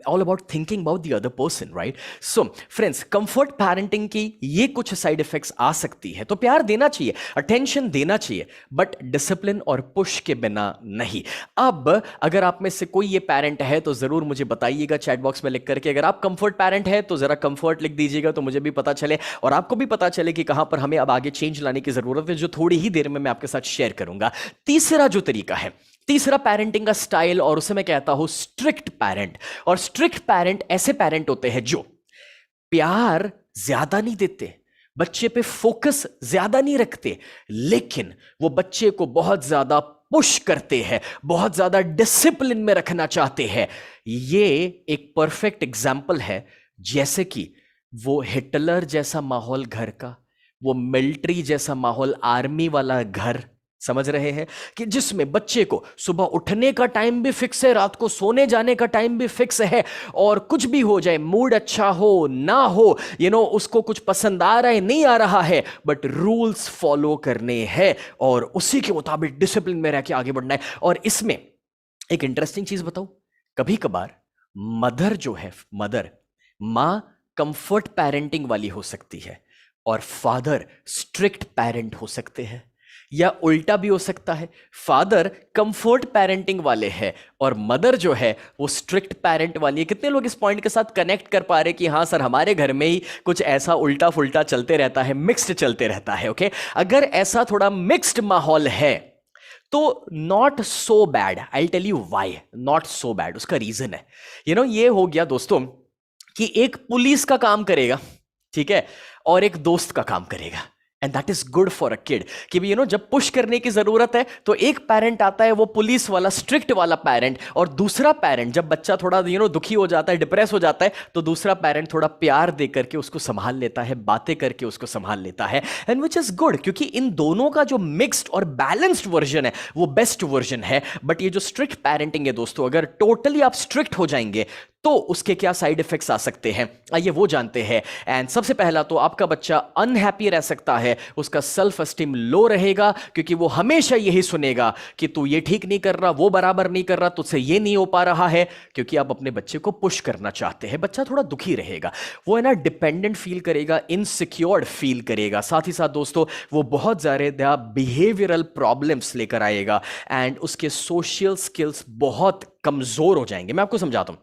[SPEAKER 1] all about thinking about the other person, right? So friends, comfort parenting की ये कुछ साइड इफेक्ट्स आ सकती है। तो प्यार देना चाहिए, अटेंशन देना चाहिए, बट डिसिप्लिन और पुश के बिना नहीं। अब अगर आप में से कोई ये पेरेंट है तो जरूर मुझे बताइएगा चैट बॉक्स में लिख करके। अगर आप कंफर्ट पेरेंट है तो जरा कंफर्ट लिख दीजिएगा तो मुझे भी पता चले और आपको भी पता चले कि कहां पर हमें अब आगे चेंज लाने की जरूरत है, जो थोड़ी ही देर में मैं आपके साथ शेयर करूंगा। तीसरा जो तरीका है, तीसरा पेरेंटिंग का स्टाइल, और उसे मैं कहता हूं स्ट्रिक्ट पेरेंट। और स्ट्रिक्ट पेरेंट ऐसे पेरेंट होते हैं जो प्यार ज्यादा नहीं देते, बच्चे पे फोकस ज्यादा नहीं रखते, लेकिन वो बच्चे को बहुत ज्यादा पुश करते हैं, बहुत ज्यादा डिसिप्लिन में रखना चाहते हैं। ये एक परफेक्ट एग्जाम्पल है, जैसे कि वो हिटलर जैसा माहौल घर का, वो मिलिट्री जैसा माहौल, आर्मी वाला घर, समझ रहे हैं? कि जिसमें बच्चे को सुबह उठने का टाइम भी फिक्स है, रात को सोने जाने का टाइम भी फिक्स है, और कुछ भी हो जाए, मूड अच्छा हो ना हो, उसको कुछ पसंद आ रहा है नहीं आ रहा है, बट रूल्स फॉलो करने हैं और उसी के मुताबिक डिसिप्लिन में रह के आगे बढ़ना है। और इसमें एक इंटरेस्टिंग चीज बताऊं, कभी कभार मदर जो है, मां कंफर्ट पेरेंटिंग वाली हो सकती है और फादर स्ट्रिक्ट पेरेंट हो सकते हैं, या उल्टा भी हो सकता है, फादर कंफर्ट पेरेंटिंग वाले हैं और मदर जो है वो स्ट्रिक्ट पेरेंट वाली है। कितने लोग इस पॉइंट के साथ कनेक्ट कर पा रहे कि हाँ सर हमारे घर में ही कुछ ऐसा उल्टा फुल्टा चलते रहता है, मिक्स्ड चलते रहता है। ओके, अगर ऐसा थोड़ा मिक्स्ड माहौल है तो not so bad. I tell you why not so bad. उसका रीजन है, ये हो गया दोस्तों कि एक पुलिस का काम करेगा, ठीक है, और एक दोस्त का काम करेगा, and that is good for a kid. कि भी जब पुश करने की जरूरत है तो एक पेरेंट आता है, वो पुलिस वाला स्ट्रिक्ट वाला पेरेंट, और दूसरा पेरेंट जब बच्चा थोड़ा दुखी हो जाता है, डिप्रेस हो जाता है, तो दूसरा पेरेंट थोड़ा प्यार दे करके उसको संभाल लेता है, बातें करके उसको संभाल लेता है, एंड विच इज गुड, क्योंकि इन दोनों का जो मिक्स्ड और बैलेंस्ड वर्जन है वो बेस्ट वर्जन है। बट ये जो स्ट्रिक्ट पेरेंटिंग है दोस्तों, अगर टोटली आप स्ट्रिक्ट हो जाएंगे तो उसके क्या साइड इफेक्ट्स आ सकते हैं, आइए वो जानते हैं। एंड सबसे पहला तो आपका बच्चा अनहैप्पी रह सकता है, उसका सेल्फ एस्टीम लो रहेगा, क्योंकि वो हमेशा यही सुनेगा कि तू ये ठीक नहीं कर रहा, वो बराबर नहीं कर रहा, तुझसे ये नहीं हो पा रहा है, क्योंकि आप अपने बच्चे को पुश करना चाहते हैं। बच्चा थोड़ा दुखी रहेगा, वो है ना डिपेंडेंट फील करेगा, इनसिक्योर्ड फील करेगा। साथ ही साथ दोस्तों वो बहुत ज्यादा बिहेवियरल प्रॉब्लम्स लेकर आएगा एंड उसके सोशल स्किल्स बहुत कमजोर हो जाएंगे। मैं आपको समझाता हूं।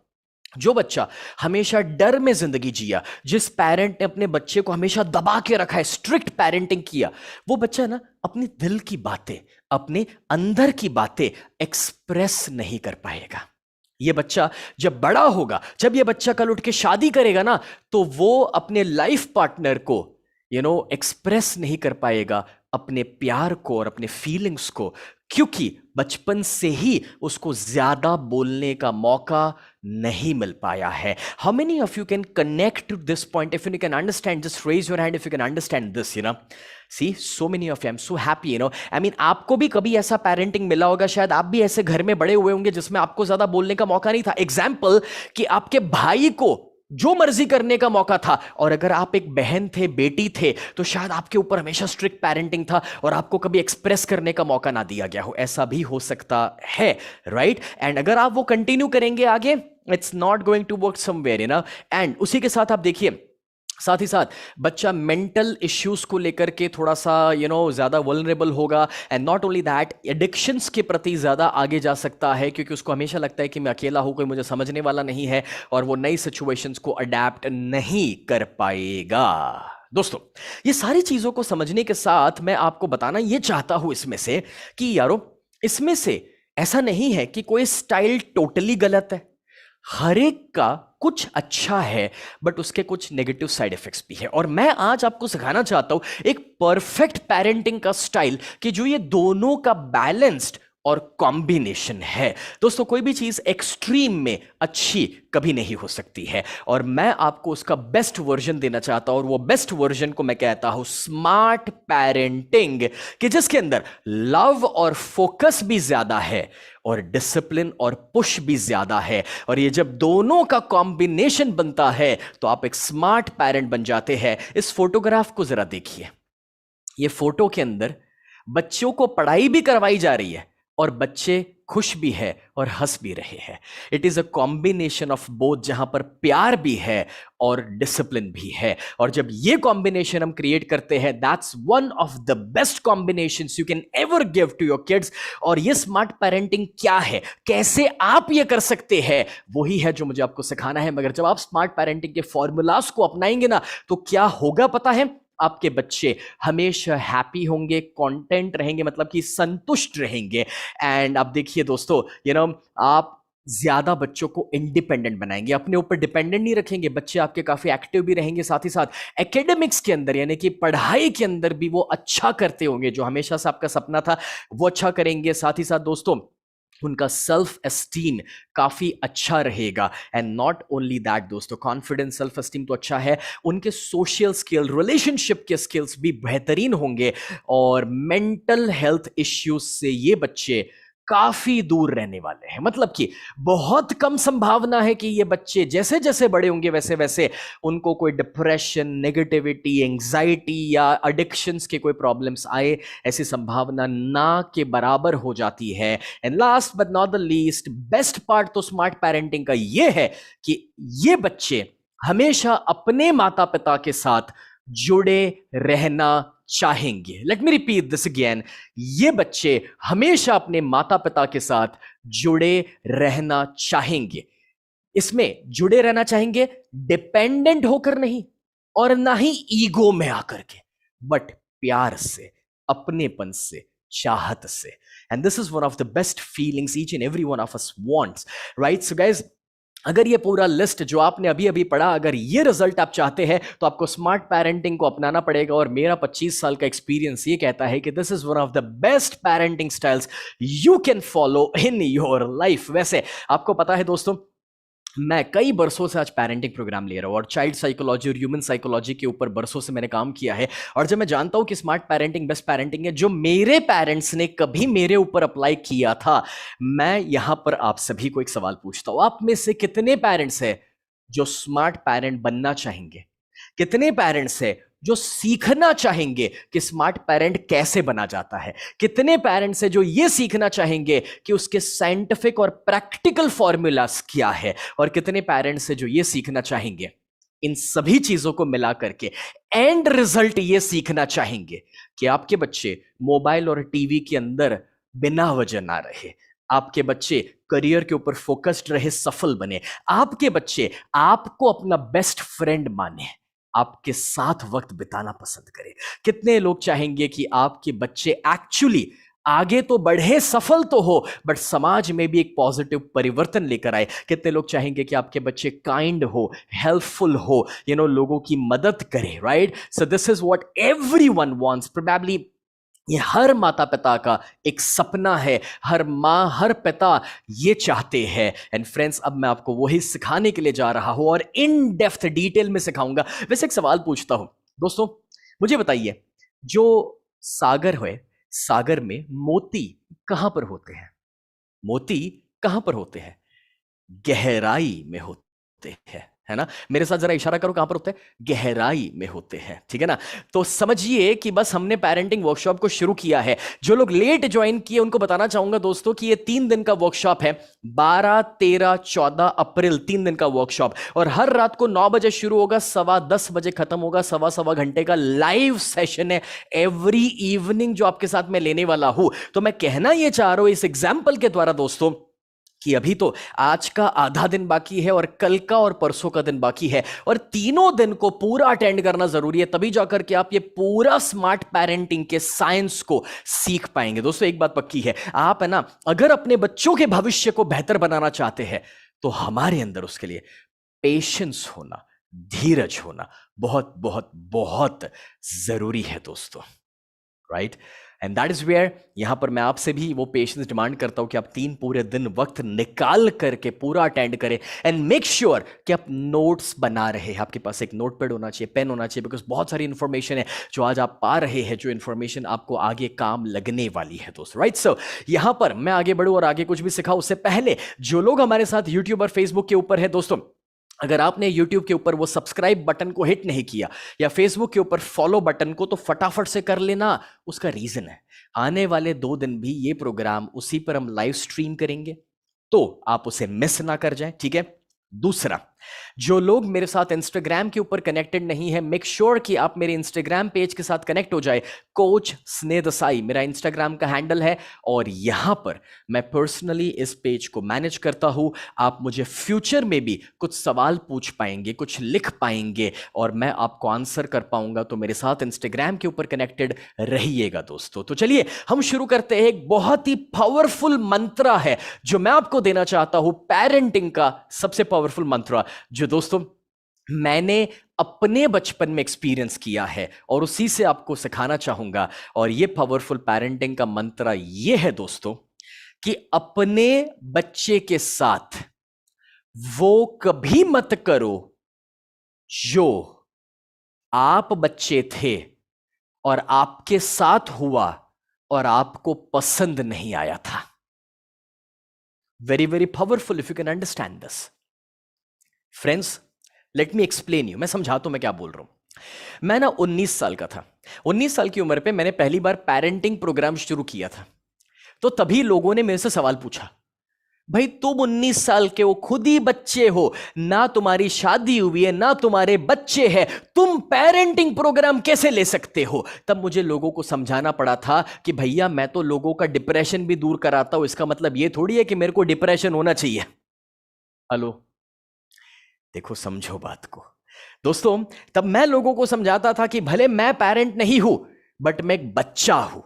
[SPEAKER 1] जो बच्चा हमेशा डर में जिंदगी जिया, जिस पेरेंट ने अपने बच्चे को हमेशा दबा के रखा है, स्ट्रिक्ट पेरेंटिंग किया, वो बच्चा ना अपने दिल की बातें, अपने अंदर की बातें एक्सप्रेस नहीं कर पाएगा। ये बच्चा जब बड़ा होगा, जब ये बच्चा कल उठ के शादी करेगा ना, तो वो अपने लाइफ पार्टनर को एक्सप्रेस नहीं कर पाएगा अपने प्यार को और अपने फीलिंग्स को, क्योंकि बचपन से ही उसको ज्यादा बोलने का मौका नहीं मिल पाया है। How many of you can connect to this point? If you can understand, just raise your hand if you can understand this. See so many of you, I am so happy. I mean आपको भी कभी ऐसा parenting मिला होगा, शायद आप भी ऐसे घर में बड़े हुए होंगे जिसमें आपको ज्यादा बोलने का मौका नहीं था। एग्जाम्पल कि आपके भाई को जो मर्जी करने का मौका था, और अगर आप एक बहन थे, बेटी थे, तो शायद आपके ऊपर हमेशा स्ट्रिक्ट पेरेंटिंग था और आपको कभी एक्सप्रेस करने का मौका ना दिया गया हो। ऐसा भी हो सकता है, राइट? एंड अगर आप वो कंटिन्यू करेंगे आगे, it's not going to work somewhere, and उसी के साथ आप देखिए, साथ ही साथ बच्चा मेंटल इश्यूज को लेकर के थोड़ा सा ज्यादा वल्नरेबल होगा। And not only that, addictions के प्रति ज्यादा आगे जा सकता है, क्योंकि उसको हमेशा लगता है कि मैं अकेला हूं, कोई मुझे समझने वाला नहीं है, और वो नई सिचुएशंस को अडेप्ट नहीं कर पाएगा। दोस्तों ये सारी चीजों को समझने के साथ मैं आपको बताना ये चाहता हूं इसमें से कि यारो, इसमें से ऐसा नहीं है कि कोई स्टाइल टोटली गलत है। हर एक का कुछ अच्छा है, बट उसके कुछ नेगेटिव साइड इफेक्ट्स भी है। और मैं आज आपको सिखाना चाहता हूं एक परफेक्ट पेरेंटिंग का स्टाइल, कि जो ये दोनों का बैलेंस्ड और कॉम्बिनेशन है। दोस्तों कोई भी चीज एक्सट्रीम में अच्छी कभी नहीं हो सकती है, और मैं आपको उसका बेस्ट वर्जन देना चाहता हूं, और वो बेस्ट वर्जन को मैं कहता हूं स्मार्ट पेरेंटिंग, कि जिसके अंदर लव और फोकस भी ज्यादा है और डिसिप्लिन और पुश भी ज्यादा है। और ये जब दोनों का कॉम्बिनेशन बनता है तो आप एक स्मार्ट पेरेंट बन जाते हैं। इस फोटोग्राफ को जरा देखिए। ये फोटो के अंदर बच्चों को पढ़ाई भी करवाई जा रही है और बच्चे खुश भी है और हंस भी रहे हैं। It is a combination of both, जहां पर प्यार भी है और डिसिप्लिन भी है। और जब ये कॉम्बिनेशन हम क्रिएट करते हैं, that's one of the best combinations you can ever give to your kids. और ये स्मार्ट पेरेंटिंग क्या है, कैसे आप ये कर सकते हैं, वही है जो मुझे आपको सिखाना है। मगर जब आप स्मार्ट पेरेंटिंग के फॉर्मूलाज को अपनाएंगे ना, तो क्या होगा पता है? आपके बच्चे हमेशा हैप्पी होंगे, कंटेंट रहेंगे, मतलब कि संतुष्ट रहेंगे। एंड आप देखिए दोस्तों, आप ज्यादा बच्चों को इंडिपेंडेंट बनाएंगे, अपने ऊपर डिपेंडेंट नहीं रखेंगे। बच्चे आपके काफी एक्टिव भी रहेंगे, साथ ही साथ एकेडमिक्स के अंदर, यानी कि पढ़ाई के अंदर भी वो अच्छा करते होंगे, जो हमेशा से आपका सपना था वो अच्छा करेंगे। साथ ही साथ दोस्तों उनका सेल्फ एस्टीम काफी अच्छा रहेगा। एंड नॉट ओनली दैट दोस्तों, कॉन्फिडेंस, सेल्फ एस्टीम तो अच्छा है, उनके सोशल स्किल, रिलेशनशिप के स्किल्स भी बेहतरीन होंगे। और मेंटल हेल्थ इश्यूज से ये बच्चे काफी दूर रहने वाले हैं। मतलब कि बहुत कम संभावना है कि ये बच्चे जैसे जैसे बड़े होंगे वैसे वैसे उनको कोई डिप्रेशन, नेगेटिविटी, एंजाइटी या एडिक्शंस के कोई प्रॉब्लम्स आए। ऐसी संभावना ना के बराबर हो जाती है। And last but not the least, best part तो स्मार्ट पेरेंटिंग का ये है कि ये बच्चे हमेशा अपने माता पिता के साथ जुड़े रहना चाहेंगे। Let me repeat this again, ये बच्चे हमेशा अपने माता पिता के साथ जुड़े रहना चाहेंगे। इसमें जुड़े रहना चाहेंगे डिपेंडेंट होकर नहीं, और ना ही ईगो में आकर के, बट प्यार से, अपनेपन से, चाहत से। And this is one of the best feelings each and every one of us wants, right? So guys, अगर ये पूरा लिस्ट जो आपने अभी अभी पढ़ा, अगर ये रिजल्ट आप चाहते हैं, तो आपको स्मार्ट पेरेंटिंग को अपनाना पड़ेगा। और मेरा 25 साल का एक्सपीरियंस ये कहता है कि this is one of the best parenting styles you can follow in your life. वैसे आपको पता है दोस्तों, मैं कई बरसों से आज पेरेंटिंग प्रोग्राम ले रहा हूँ और चाइल्ड साइकोलॉजी और ह्यूमन साइकोलॉजी के ऊपर बरसों से मैंने काम किया है। और जब मैं जानता हूँ कि स्मार्ट पेरेंटिंग बेस्ट पेरेंटिंग है, जो मेरे पेरेंट्स ने कभी मेरे ऊपर अप्लाई किया था, मैं यहां पर आप सभी को एक सवाल पूछता हूं। आप में से कितने पेरेंट्स हैं जो स्मार्ट पेरेंट बनना चाहेंगे? कितने पेरेंट्स हैं जो सीखना चाहेंगे कि स्मार्ट पेरेंट कैसे बना जाता है? कितने पेरेंट्स हैं जो ये सीखना चाहेंगे कि उसके साइंटिफिक और प्रैक्टिकल फॉर्मूलास क्या है? और कितने पेरेंट्स हैं जो ये सीखना चाहेंगे, इन सभी चीजों को मिला करके एंड रिजल्ट ये सीखना चाहेंगे कि आपके बच्चे मोबाइल और टीवी के अंदर बिना वजह ना रहे, आपके बच्चे करियर के ऊपर फोकस्ड रहे, सफल बने, आपके बच्चे आपको अपना बेस्ट फ्रेंड माने, आपके साथ वक्त बिताना पसंद करें? कितने लोग चाहेंगे कि आपके बच्चे एक्चुअली आगे तो बढ़े, सफल तो हो, बट समाज में भी एक पॉजिटिव परिवर्तन लेकर आए? कितने लोग चाहेंगे कि आपके बच्चे काइंड हो, हेल्पफुल हो, लोगों की मदद करे? Right? So this is what everyone wants probably. ये हर माता पिता का एक सपना है, हर माँ हर पिता ये चाहते हैं। एंड फ्रेंड्स, अब मैं आपको वही सिखाने के लिए जा रहा हूं और इन डेप्थ डिटेल में सिखाऊंगा। वैसे एक सवाल पूछता हूं दोस्तों, मुझे बताइए, जो सागर है, सागर में मोती कहां पर होते हैं? मोती कहां पर होते हैं? गहराई में होते हैं, है ना? मेरे साथ जरा इशारा करो, कहां पर होते हैं? गहराई में होते हैं, ठीक है ना? तो समझिए कि बस हमने पेरेंटिंग वर्कशॉप को शुरू किया है। जो लोग लेट ज्वाइन किए उनको बताना चाहूंगा दोस्तों कि ये 3 दिन का वर्कशॉप है, 12, 13, 14 अप्रैल, 3 दिन का वर्कशॉप। और हर रात को 9 बजे शुरू होगा, 10:15 बजे खत्म होगा। सवा सवा घंटे का लाइव सेशन है एवरी इवनिंग, जो आपके साथ मैं लेने वाला हूं। तो मैं कहना यह चाह रहा हूं इस एग्जाम्पल के द्वारा दोस्तों कि अभी तो आज का आधा दिन बाकी है और कल का और परसों का दिन बाकी है, और तीनों दिन को पूरा अटेंड करना जरूरी है, तभी जाकर के आप ये पूरा स्मार्ट पेरेंटिंग के साइंस को सीख पाएंगे। दोस्तों एक बात पक्की है, आप है ना, अगर अपने बच्चों के भविष्य को बेहतर बनाना चाहते हैं तो हमारे अंदर उसके लिए पेशेंस होना, धीरज होना बहुत बहुत बहुत जरूरी है दोस्तों। Right? And that is where यहां पर मैं आपसे भी वो पेशेंस डिमांड करता हूं कि आप 3 पूरे दिन वक्त निकाल करके पूरा अटेंड करें एंड मेक श्योर कि आप नोट्स बना रहे हैं। आपके पास एक नोटपैड होना चाहिए, पेन होना चाहिए, बिकॉज बहुत सारी इंफॉर्मेशन है जो आज आप पा रहे हैं, जो इंफॉर्मेशन आपको आगे काम लगने वाली है दोस्तों। राइट? सो यहां पर मैं आगे बढ़ूं और आगे कुछ भी सिखाऊं उससे पहले जो लोग हमारे साथ यूट्यूब और फेसबुक के ऊपर है दोस्तों, अगर आपने YouTube के ऊपर वो सब्सक्राइब बटन को हिट नहीं किया या Facebook के ऊपर फॉलो बटन को, तो फटाफट से कर लेना। उसका रीजन है, आने वाले 2 दिन भी ये प्रोग्राम उसी पर हम लाइव स्ट्रीम करेंगे, तो आप उसे मिस ना कर जाएं, ठीक है? दूसरा, जो लोग मेरे साथ इंस्टाग्राम के ऊपर कनेक्टेड नहीं है, मेक श्योर कि आप मेरे इंस्टाग्राम पेज के साथ कनेक्ट हो जाए। कोच स्नेह देसाई मेरा इंस्टाग्राम का हैंडल है और यहां पर मैं पर्सनली इस पेज को मैनेज करता हूं। आप मुझे फ्यूचर में भी कुछ सवाल पूछ पाएंगे, कुछ लिख पाएंगे और मैं आपको आंसर कर पाऊंगा, तो मेरे साथ इंस्टाग्राम के ऊपर कनेक्टेड रहिएगा दोस्तों। तो चलिए हम शुरू करते हैं। एक बहुत ही पावरफुल मंत्र है जो मैं आपको देना चाहता हूं, पेरेंटिंग का सबसे पावरफुल मंत्र, जो दोस्तों मैंने अपने बचपन में एक्सपीरियंस किया है और उसी से आपको सिखाना चाहूंगा। और यह पावरफुल पेरेंटिंग का मंत्र यह है दोस्तों कि अपने बच्चे के साथ वो कभी मत करो जो आप बच्चे थे और आपके साथ हुआ और आपको पसंद नहीं आया था। Very very powerful if you can understand this. Friends, let me explain you, मैं समझाता हूं मैं क्या बोल रहा हूं। मैं ना 19 साल का था। 19 साल की उम्र पे मैंने पहली बार पेरेंटिंग प्रोग्राम शुरू किया था। तो तभी लोगों ने मेरे से सवाल पूछा, भाई तुम 19 साल के हो, खुद ही बच्चे हो, ना तुम्हारी शादी हुई है ना तुम्हारे बच्चे हैं, तुम पेरेंटिंग प्रोग्राम कैसे ले सकते हो? तब मुझे लोगों को समझाना पड़ा था कि भैया मैं तो लोगों का डिप्रेशन भी दूर कराता हूं, इसका मतलब यह थोड़ी है कि मेरे को डिप्रेशन होना चाहिए। हेलो, देखो समझो बात को दोस्तों। तब मैं लोगों को समझाता था कि भले मैं पेरेंट नहीं हूं, बट मैं एक बच्चा हूं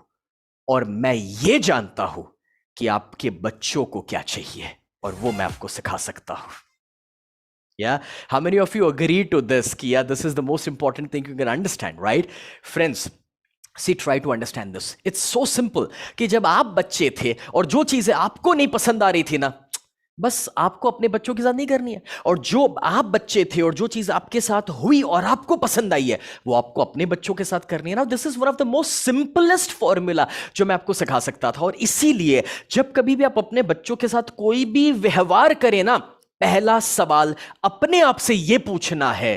[SPEAKER 1] और मैं ये जानता हूं कि आपके बच्चों को क्या चाहिए और वो मैं आपको सिखा सकता हूं। या how many of you agree to this कि या this is the most important thing you can understand, right? Friends, see try to understand this, it's so simple कि जब आप बच्चे थे और जो चीजें आपको नहीं पसंद आ रही थी ना, बस आपको अपने बच्चों के साथ नहीं करनी है, और जो आप बच्चे थे और जो चीज आपके साथ हुई और आपको पसंद आई है वो आपको अपने बच्चों के साथ करनी है ना। This is one of the most simplest formula जो मैं आपको सिखा सकता था। और इसीलिए जब कभी भी आप अपने बच्चों के साथ कोई भी व्यवहार करें ना, पहला सवाल अपने आप से यह पूछना है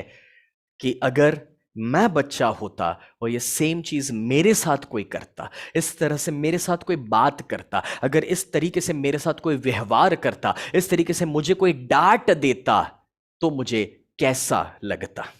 [SPEAKER 1] कि अगर मैं बच्चा होता और ये सेम चीज मेरे साथ कोई करता, इस तरह से मेरे साथ कोई बात करता, अगर इस तरीके से मेरे साथ कोई व्यवहार करता, इस तरीके से मुझे कोई डांट देता, तो मुझे कैसा लगता।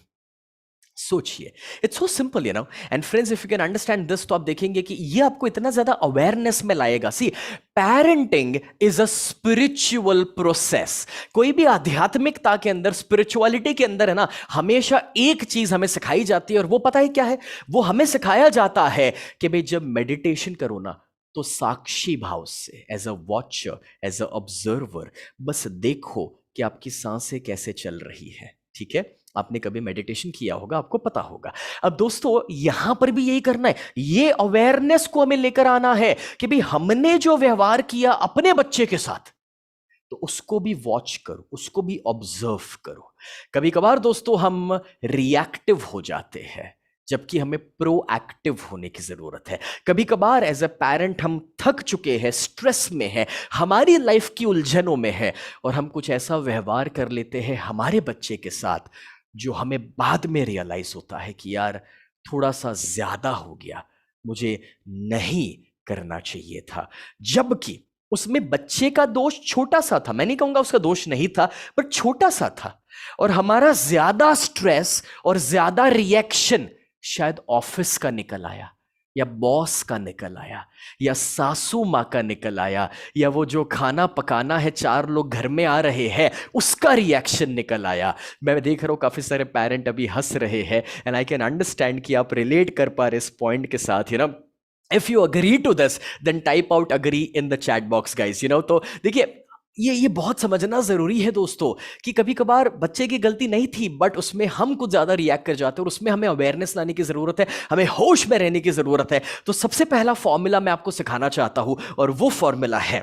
[SPEAKER 1] सोचिए, it's so simple you know. And friends, if you can understand this, तो आप देखेंगे कि ये आपको इतना ज्यादा अवेयरनेस में लाएगा। See, parenting is a spiritual process. कोई भी आध्यात्मिकता के अंदर, स्पिरिचुअलिटी के अंदर है ना, हमेशा एक चीज हमें सिखाई जाती है, और वो पता है क्या है? वो हमें सिखाया जाता है कि भाई जब मेडिटेशन करो ना, तो साक्षी भाव से, as a watcher, as a observer, बस देखो कि आपकी सांसें कैसे चल रही है। ठीक है, आपने कभी मेडिटेशन किया होगा, आपको पता होगा। अब दोस्तों, यहां पर भी यही करना है, ये अवेयरनेस को हमें लेकर आना है कि भाई हमने जो व्यवहार किया अपने बच्चे के साथ, तो उसको भी वॉच करो, उसको भी ऑब्जर्व करो। कभी कभार दोस्तों हम रिएक्टिव हो जाते हैं, जबकि हमें प्रोएक्टिव होने की जरूरत है। कभी कभार एज अ पेरेंट हम थक चुके हैं, स्ट्रेस में है, हमारी लाइफ की उलझनों में है, और हम कुछ ऐसा व्यवहार कर लेते हैं हमारे बच्चे के साथ जो हमें बाद में रियलाइज होता है कि यार थोड़ा सा ज्यादा हो गया, मुझे नहीं करना चाहिए था। जबकि उसमें बच्चे का दोष छोटा सा था, मैं नहीं कहूंगा उसका दोष नहीं था, पर छोटा सा था। और हमारा ज्यादा स्ट्रेस और ज्यादा रिएक्शन शायद ऑफिस का निकल आया, या बॉस का निकल आया, या सासू माँ का निकल आया, या वो जो खाना पकाना है, 4 लोग घर में आ रहे हैं, उसका रिएक्शन निकल आया। मैं देख रहा हूं काफी सारे पेरेंट अभी हंस रहे हैं, एंड आई कैन अंडरस्टैंड कि आप रिलेट कर पा रहे इस पॉइंट के साथ, you know. If you agree to this, then type out agree in the chat box guys, you know. तो देखिए, ये बहुत समझना जरूरी है दोस्तों कि कभी कभार बच्चे की गलती नहीं थी, बट उसमें हम कुछ ज्यादा रिएक्ट कर जाते हैं, और उसमें हमें अवेयरनेस लाने की जरूरत है, हमें होश में रहने की जरूरत है। तो सबसे पहला फॉर्मूला मैं आपको सिखाना चाहता हूं, और वो फॉर्मूला है,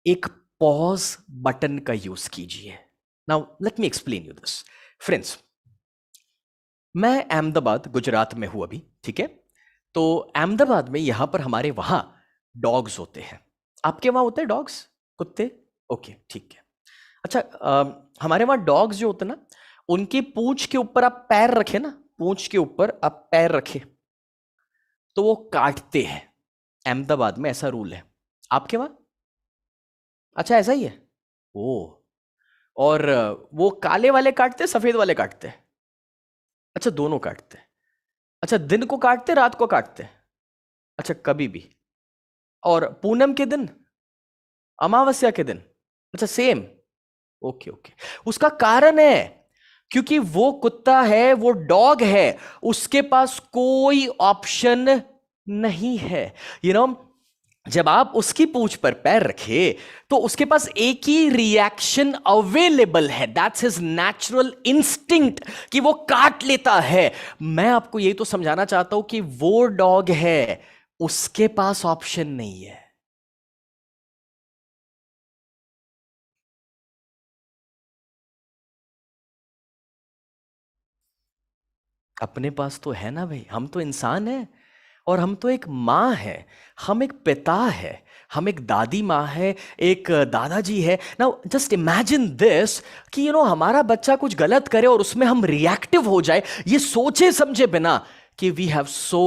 [SPEAKER 1] एक पॉज बटन का यूज कीजिए। Now let me explain you this. Friends, मैं अहमदाबाद गुजरात में हूं अभी, ठीक है। तो अहमदाबाद में यहां पर हमारे वहां डॉग्स होते हैं। आपके वहां होते हैं डॉग्स, कुत्ते? ओके, ठीक है। अच्छा, हमारे वहां डॉग्स जो होते हैं ना, उनकी पूंछ के ऊपर आप पैर रखे ना, पूंछ के ऊपर आप पैर रखे, तो वो काटते हैं। अहमदाबाद में ऐसा रूल है। आपके वहां? अच्छा, ऐसा ही है। ओ, और वो काले वाले काटते, सफेद वाले काटते? अच्छा, दोनों काटते। अच्छा, दिन को काटते, रात को काटते? अच्छा, कभी भी? और पूनम के दिन, अमावस्या के दिन? अच्छा, सेम। Okay okay. उसका कारण है, क्योंकि वो कुत्ता है, वो डॉग है, उसके पास कोई ऑप्शन नहीं है। यू नो, जब आप उसकी पूंछ पर पैर रखे, तो उसके पास एक ही रिएक्शन अवेलेबल है, दैट्स हिज नेचुरल इंस्टिंक्ट, कि वो काट लेता है। मैं आपको यही तो समझाना चाहता हूं कि वो डॉग है, उसके पास ऑप्शन नहीं है। अपने पास तो है ना भाई, हम तो इंसान हैं, और हम तो एक माँ है, हम एक पिता है, हम एक दादी माँ है, एक दादाजी है। नाउ जस्ट इमेजिन दिस कि हमारा बच्चा कुछ गलत करे और उसमें हम रिएक्टिव हो जाए, ये सोचे समझे बिना कि we have so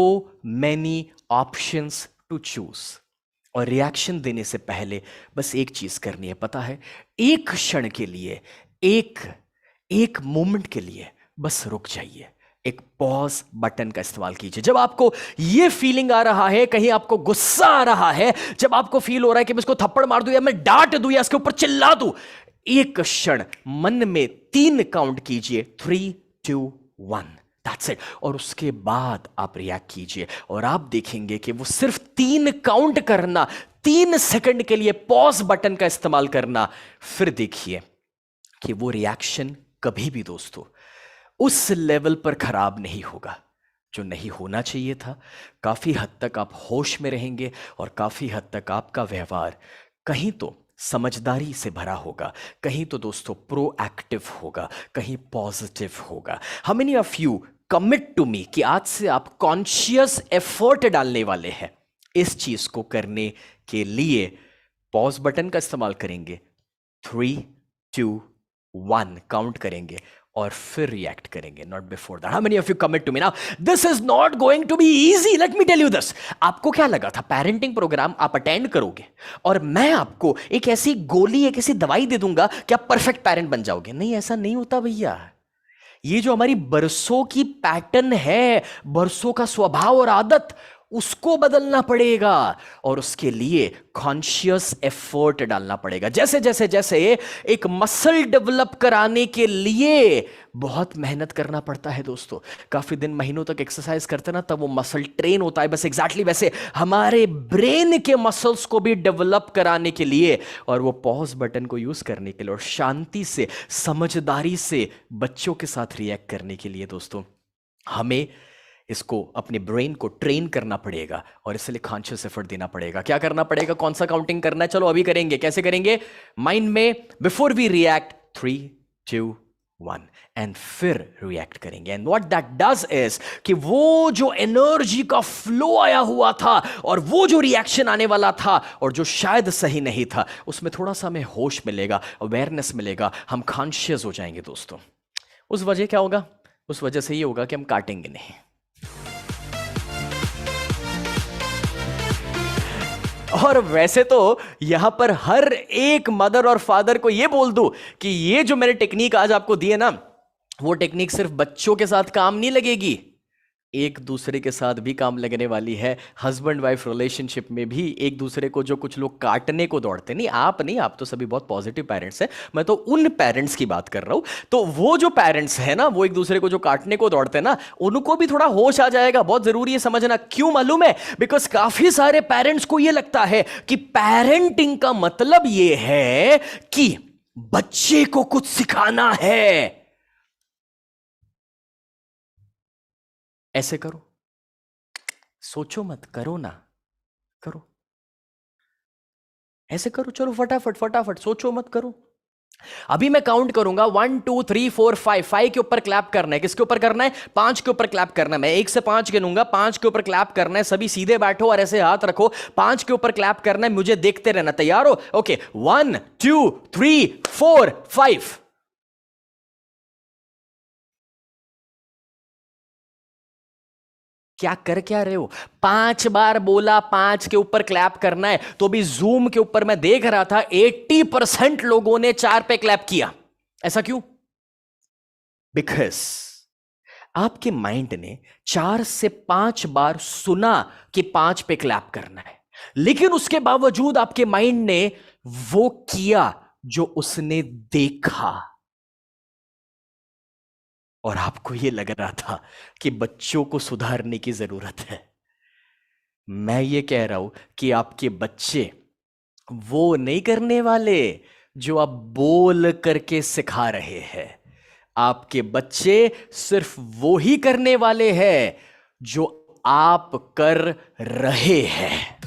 [SPEAKER 1] many options to choose. और रिएक्शन देने से पहले बस एक चीज करनी है, पता है? एक क्षण के लिए, एक एक मोमेंट के लिए बस रुक जाइए, एक पॉज बटन का इस्तेमाल कीजिए। जब आपको यह फीलिंग आ रहा है, कहीं आपको गुस्सा आ रहा है, जब आपको फील हो रहा है कि मैं इसको थप्पड़ मार दूं, या मैं डांट दूं, या इसके ऊपर चिल्ला दूं, एक क्षण मन में 3 काउंट कीजिए, 3, 2, 1, दैट्स इट। और उसके बाद आप रिएक्ट कीजिए, और आप देखेंगे कि वो सिर्फ 3 काउंट करना, 3 सेकंड के लिए पॉज बटन का इस्तेमाल करना, फिर देखिए कि वो रिएक्शन कभी भी दोस्तों उस लेवल पर खराब नहीं होगा जो नहीं होना चाहिए था। काफी हद तक आप होश में रहेंगे, और काफी हद तक आपका व्यवहार कहीं तो समझदारी से भरा होगा, कहीं तो दोस्तों प्रोएक्टिव होगा, कहीं पॉजिटिव होगा। How many of you commit to me कि आज से आप कॉन्शियस एफर्ट डालने वाले हैं इस चीज को करने के लिए? पॉज बटन का इस्तेमाल करेंगे, 3 2 1 काउंट करेंगे और फिर रिएक्ट करेंगे, not before that. How many of you commit to me now? This is not going to be easy, let me tell you this. आपको क्या लगा था पेरेंटिंग प्रोग्राम आप अटेंड करोगे और मैं आपको एक ऐसी गोली, एक ऐसी दवाई दे दूंगा कि आप परफेक्ट पेरेंट बन जाओगे? नहीं, ऐसा नहीं होता भैया। ये जो हमारी बरसों की पैटर्न है, बरसों का स्वभाव और आदत, उसको बदलना पड़ेगा और उसके लिए कॉन्शियस एफर्ट डालना पड़ेगा। जैसे जैसे जैसे एक मसल डेवलप कराने के लिए बहुत मेहनत करना पड़ता है दोस्तों, काफी दिन महीनों तक एक्सरसाइज करते ना, तब वो मसल ट्रेन होता है। बस एग्जैक्टली वैसे हमारे ब्रेन के मसल्स को भी डेवलप कराने के लिए और वो पॉज बटन को यूज करने के लिए और शांति से, समझदारी से बच्चों के साथ रिएक्ट करने के लिए दोस्तों हमें इसको अपने ब्रेन को ट्रेन करना पड़ेगा और इसलिए कॉन्शियस एफर्ट देना पड़ेगा। क्या करना पड़ेगा? कौन सा काउंटिंग करना है? चलो अभी करेंगे। कैसे करेंगे? माइंड में बिफोर वी रिएक्ट 3 2 1 एंड फिर रिएक्ट करेंगे। And what that does is कि वो जो एनर्जी का फ्लो आया हुआ था और वो जो रिएक्शन आने वाला था और जो शायद सही नहीं था, उसमें थोड़ा सा हमें होश मिलेगा, अवेयरनेस मिलेगा, हम कॉन्शियस हो जाएंगे दोस्तों। उस वजह क्या होगा? उस वजह से ये होगा कि हम काटेंगे नहीं। और वैसे तो यहां पर हर एक मदर और फादर को यह बोल दूं कि ये जो मैंने टेक्निक आज आपको दी है ना, वो टेक्निक सिर्फ बच्चों के साथ काम नहीं लगेगी, एक दूसरे के साथ भी काम लगने वाली है। हस्बैंड वाइफ रिलेशनशिप में भी एक दूसरे को जो कुछ लोग काटने को दौड़ते, नहीं आप तो सभी बहुत पॉजिटिव पेरेंट्स हैं, मैं तो उन पेरेंट्स की बात कर रहा हूं। तो वो जो पेरेंट्स हैं ना, वो एक दूसरे को जो काटने को दौड़ते हैं ना, उनको भी थोड़ा होश आ जाएगा। बहुत जरूरी है समझना। क्यों मालूम है? बिकॉज काफी सारे पेरेंट्स को यह लगता है कि पेरेंटिंग का मतलब यह है कि बच्चे को कुछ सिखाना है। ऐसे करो, सोचो मत, करो ना, करो, ऐसे करो, चलो फटाफट फटाफट, सोचो मत, करो। अभी मैं काउंट करूंगा 1 2 3 4 5। 5 के ऊपर क्लैप करना है। किसके ऊपर करना है? 5 के ऊपर क्लैप करना है। मैं 1 से 5 गिनूंगा, 5 के ऊपर क्लैप करना है। सभी सीधे बैठो और ऐसे हाथ रखो। 5 के ऊपर क्लैप करना है, मुझे देखते रहना। तैयार हो? ओके, 1 2 3 4 5। क्या रहे हो? 5 बार बोला 5 के ऊपर क्लैप करना है। तो भी जूम के ऊपर मैं देख रहा था 80% लोगों ने 4 पे क्लैप किया। ऐसा क्यों? बिकॉज आपके माइंड ने 4 से 5 बार सुना कि 5 पे क्लैप करना है, लेकिन उसके बावजूद आपके माइंड ने वो किया जो उसने देखा और आपको यह लग रहा था कि बच्चों को सुधारने की जरूरत है। मैं ये कह रहा हूं कि आपके बच्चे वो नहीं करने वाले जो आप बोल करके सिखा रहे हैं। आपके बच्चे सिर्फ वो ही करने वाले हैं जो आप कर रहे हैं।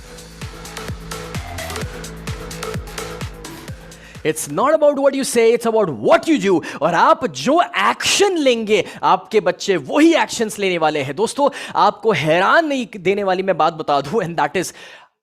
[SPEAKER 1] It's not about what you say, it's about what you do. और आप जो एक्शन लेंगे, आपके बच्चे वही एक्शंस लेने वाले हैं। दोस्तों, आपको हैरान नहीं देने वाली मैं बात बता दूं, एंड दैट इज,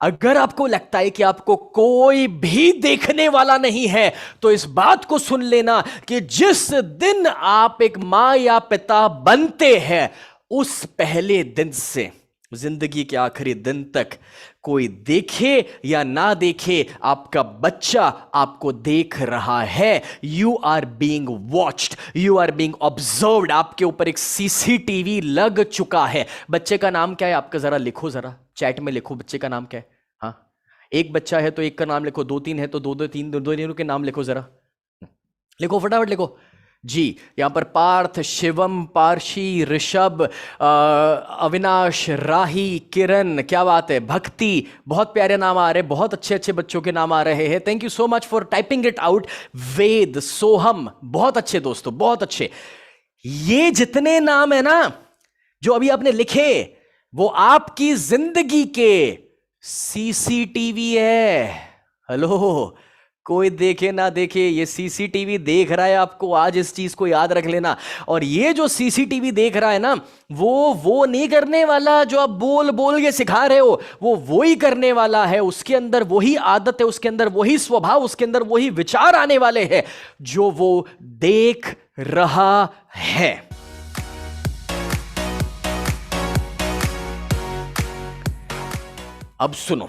[SPEAKER 1] अगर आपको लगता है कि आपको कोई भी देखने वाला नहीं है, तो इस बात को सुन लेना कि जिस दिन आप एक मां या पिता बनते हैं, उस पहले दिन से जिंदगी के आखिरी दिन तक कोई देखे या ना देखे, आपका बच्चा आपको देख रहा है। You are being watched, you are being observed. आपके ऊपर एक सीसीटीवी लग चुका है। बच्चे का नाम क्या है आपका? जरा लिखो, जरा चैट में लिखो, बच्चे का नाम क्या है? हाँ, एक बच्चा है तो एक का नाम लिखो, 2 3 है तो 2 2 3 2 2 के नाम लिखो, जरा लिखो, फटाफट लिखो जी। यहां पर पार्थ, शिवम, पारशी, ऋषभ, अविनाश, राही, किरण, क्या बात है, भक्ति, बहुत प्यारे नाम आ रहे हैं, बहुत अच्छे अच्छे बच्चों के नाम आ रहे हैं। Thank you so much for typing it out. Ved, Soham, बहुत अच्छे दोस्तों, बहुत अच्छे। ये जितने नाम है ना जो अभी आपने लिखे, वो आपकी जिंदगी के सीसीटीवी है। हेलो, कोई देखे ना देखे, ये सीसीटीवी देख रहा है आपको, आज इस चीज को याद रख लेना। और ये जो सीसीटीवी देख रहा है ना, वो नहीं करने वाला जो आप बोल बोल के सिखा रहे हो, वो ही करने वाला है। उसके अंदर वही आदत है, उसके अंदर वही स्वभाव, उसके अंदर वही विचार आने वाले हैं जो वो देख रहा है। अब सुनो,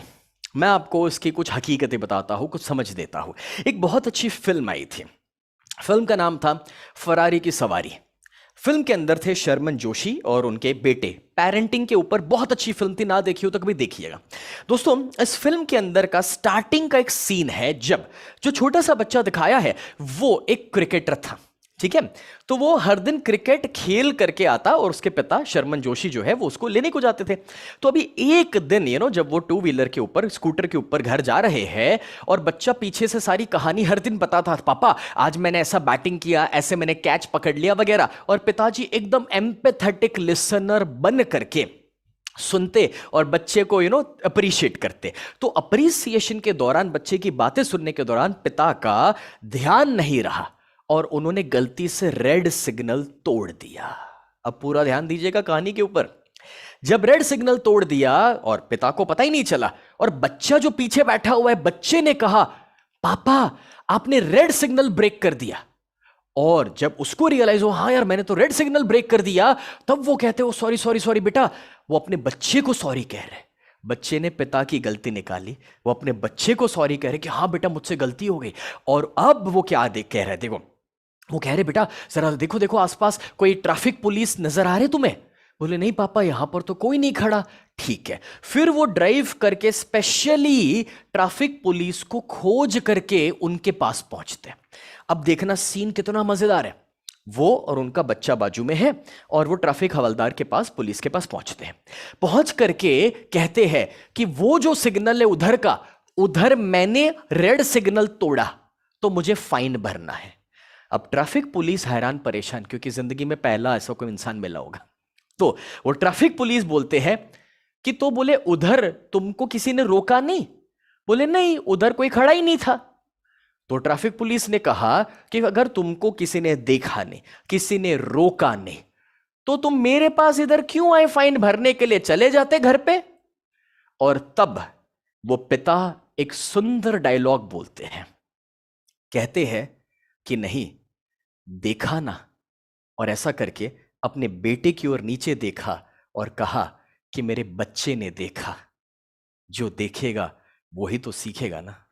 [SPEAKER 1] मैं आपको इसकी कुछ हकीकतें बताता हूं, कुछ समझ देता हूं। एक बहुत अच्छी फिल्म आई थी, फिल्म का नाम था फरारी की सवारी। फिल्म के अंदर थे शर्मन जोशी और उनके बेटे। पेरेंटिंग के ऊपर बहुत अच्छी फिल्म थी, ना देखी हो तो कभी देखिएगा। दोस्तों, इस फिल्म के अंदर का स्टार्टिंग का एक सीन है जब जो छोटा सा बच्चा दिखाया है वो एक क्रिकेटर था, ठीक है। तो वो हर दिन क्रिकेट खेल करके आता और उसके पिता शर्मन जोशी जो है वो उसको लेने को जाते थे। तो अभी एक दिन जब वो टू व्हीलर के ऊपर, स्कूटर के ऊपर घर जा रहे हैं और बच्चा पीछे से सारी कहानी हर दिन बताता था, पापा आज मैंने ऐसा बैटिंग किया, ऐसे मैंने कैच पकड़ लिया वगैरह। और पिताजी एकदम एम्पैथेटिक लिसनर बन करके सुनते और बच्चे को अप्रिशिएट करते। तो अप्रिसिएशन के दौरान, बच्चे की बातें सुनने के दौरान पिता का ध्यान नहीं रहा और उन्होंने गलती से रेड सिग्नल तोड़ दिया। अब पूरा ध्यान दीजिएगा कहानी के ऊपर। जब रेड सिग्नल तोड़ दिया और पिता को पता ही नहीं चला, और बच्चा जो पीछे बैठा हुआ है, बच्चे ने कहा, पापा आपने रेड सिग्नल ब्रेक कर दिया। और जब उसको रियलाइज हो, हाँ यार मैंने तो रेड सिग्नल ब्रेक कर दिया, तब वो कहते हो सॉरी सॉरी सॉरी बेटा। वो अपने बच्चे को सॉरी कह रहे। बच्चे ने पिता की गलती निकाली, वो अपने बच्चे को सॉरी कह रहे कि हाँ बेटा मुझसे गलती हो गई। और अब वो क्या कह रहे, देखो वो कह रहे, बेटा जरा देखो देखो आसपास कोई ट्रैफिक पुलिस नजर आ रहे तुम्हें? बोले नहीं पापा यहां पर तो कोई नहीं खड़ा। ठीक है, फिर वो ड्राइव करके स्पेशली ट्रैफिक पुलिस को खोज करके उनके पास पहुंचते। अब देखना सीन कितना मजेदार है। वो और उनका बच्चा बाजू में है और वो ट्रैफिक हवलदार के पास, पुलिस के पास पहुंचते हैं। पहुंच करके कहते हैं कि वो जो सिग्नल है उधर का, उधर मैंने रेड सिग्नल तोड़ा तो मुझे फाइन भरना है। अब ट्रैफिक पुलिस हैरान परेशान, क्योंकि जिंदगी में पहला ऐसा कोई इंसान मिला होगा। तो वो ट्रैफिक पुलिस बोलते हैं कि, तो बोले उधर तुमको किसी ने रोका नहीं? बोले नहीं, उधर कोई खड़ा ही नहीं था। तो ट्रैफिक पुलिस ने कहा कि अगर तुमको किसी ने देखा नहीं, किसी ने रोका नहीं, तो तुम मेरे पास इधर क्यों आए फाइन भरने के लिए? चले जाते घर पे। और तब वो पिता एक सुंदर डायलॉग बोलते हैं, कहते हैं कि नहीं देखा ना, और ऐसा करके अपने बेटे की ओर नीचे देखा और कहा कि मेरे बच्चे ने देखा, जो देखेगा वही तो सीखेगा ना।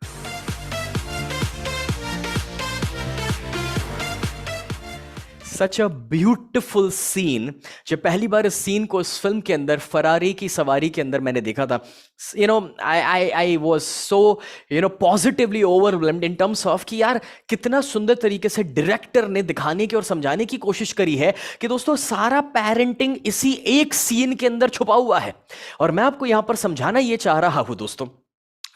[SPEAKER 1] सच अ ब्यूटिफुल सीन। जब पहली बार इस सीन को इस फिल्म के अंदर, फरारी की सवारी के अंदर मैंने देखा था, I was so positively overwhelmed in terms of कि यार कितना सुंदर तरीके से डायरेक्टर ने दिखाने की और समझाने की कोशिश करी है कि दोस्तों सारा पेरेंटिंग इसी एक सीन के अंदर छुपा हुआ है। और मैं आपको यहां पर समझाना यह चाह रहा हूं दोस्तों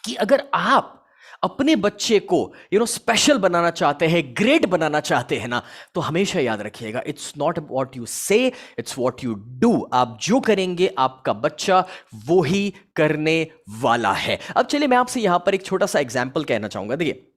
[SPEAKER 1] कि अगर आप अपने बच्चे को स्पेशल बनाना चाहते हैं, ग्रेट बनाना चाहते हैं ना, तो हमेशा याद रखिएगा, it's not what you say, it's what you do. आप जो करेंगे आपका बच्चा वो ही करने वाला है। अब चलिए मैं आपसे यहां पर एक छोटा सा एग्जाम्पल कहना चाहूंगा। देखिए,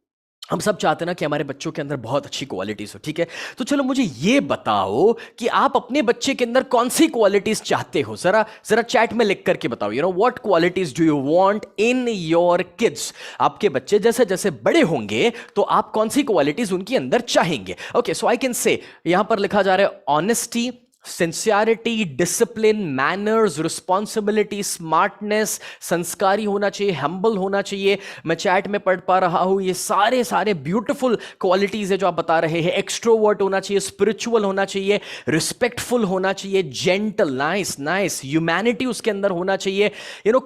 [SPEAKER 1] हम सब चाहते हैं ना कि हमारे बच्चों के अंदर बहुत अच्छी क्वालिटीज हो, ठीक है। तो चलो मुझे ये बताओ कि आप अपने बच्चे के अंदर कौन सी क्वालिटीज चाहते हो। जरा जरा चैट में लिख करके बताओ, what qualities do you want in your kids. आपके बच्चे जैसे जैसे बड़े होंगे तो आप कौन सी क्वालिटीज उनके अंदर चाहेंगे। Okay, so I can say, यहां पर लिखा जा रहा है honesty, sincerity, discipline, manners, responsibility, smartness, संस्कारी होना चाहिए, हम्बल होना चाहिए। मैं चैट में पढ़ पा रहा हूं ये सारे सारे ब्यूटीफुल क्वालिटीज है जो आप बता रहे हैं। एक्सट्रोवर्ट होना चाहिए, स्पिरिचुअल होना चाहिए, रिस्पेक्टफुल होना चाहिए, जेंटल, नाइस नाइस, ह्यूमैनिटी उसके अंदर होना चाहिए,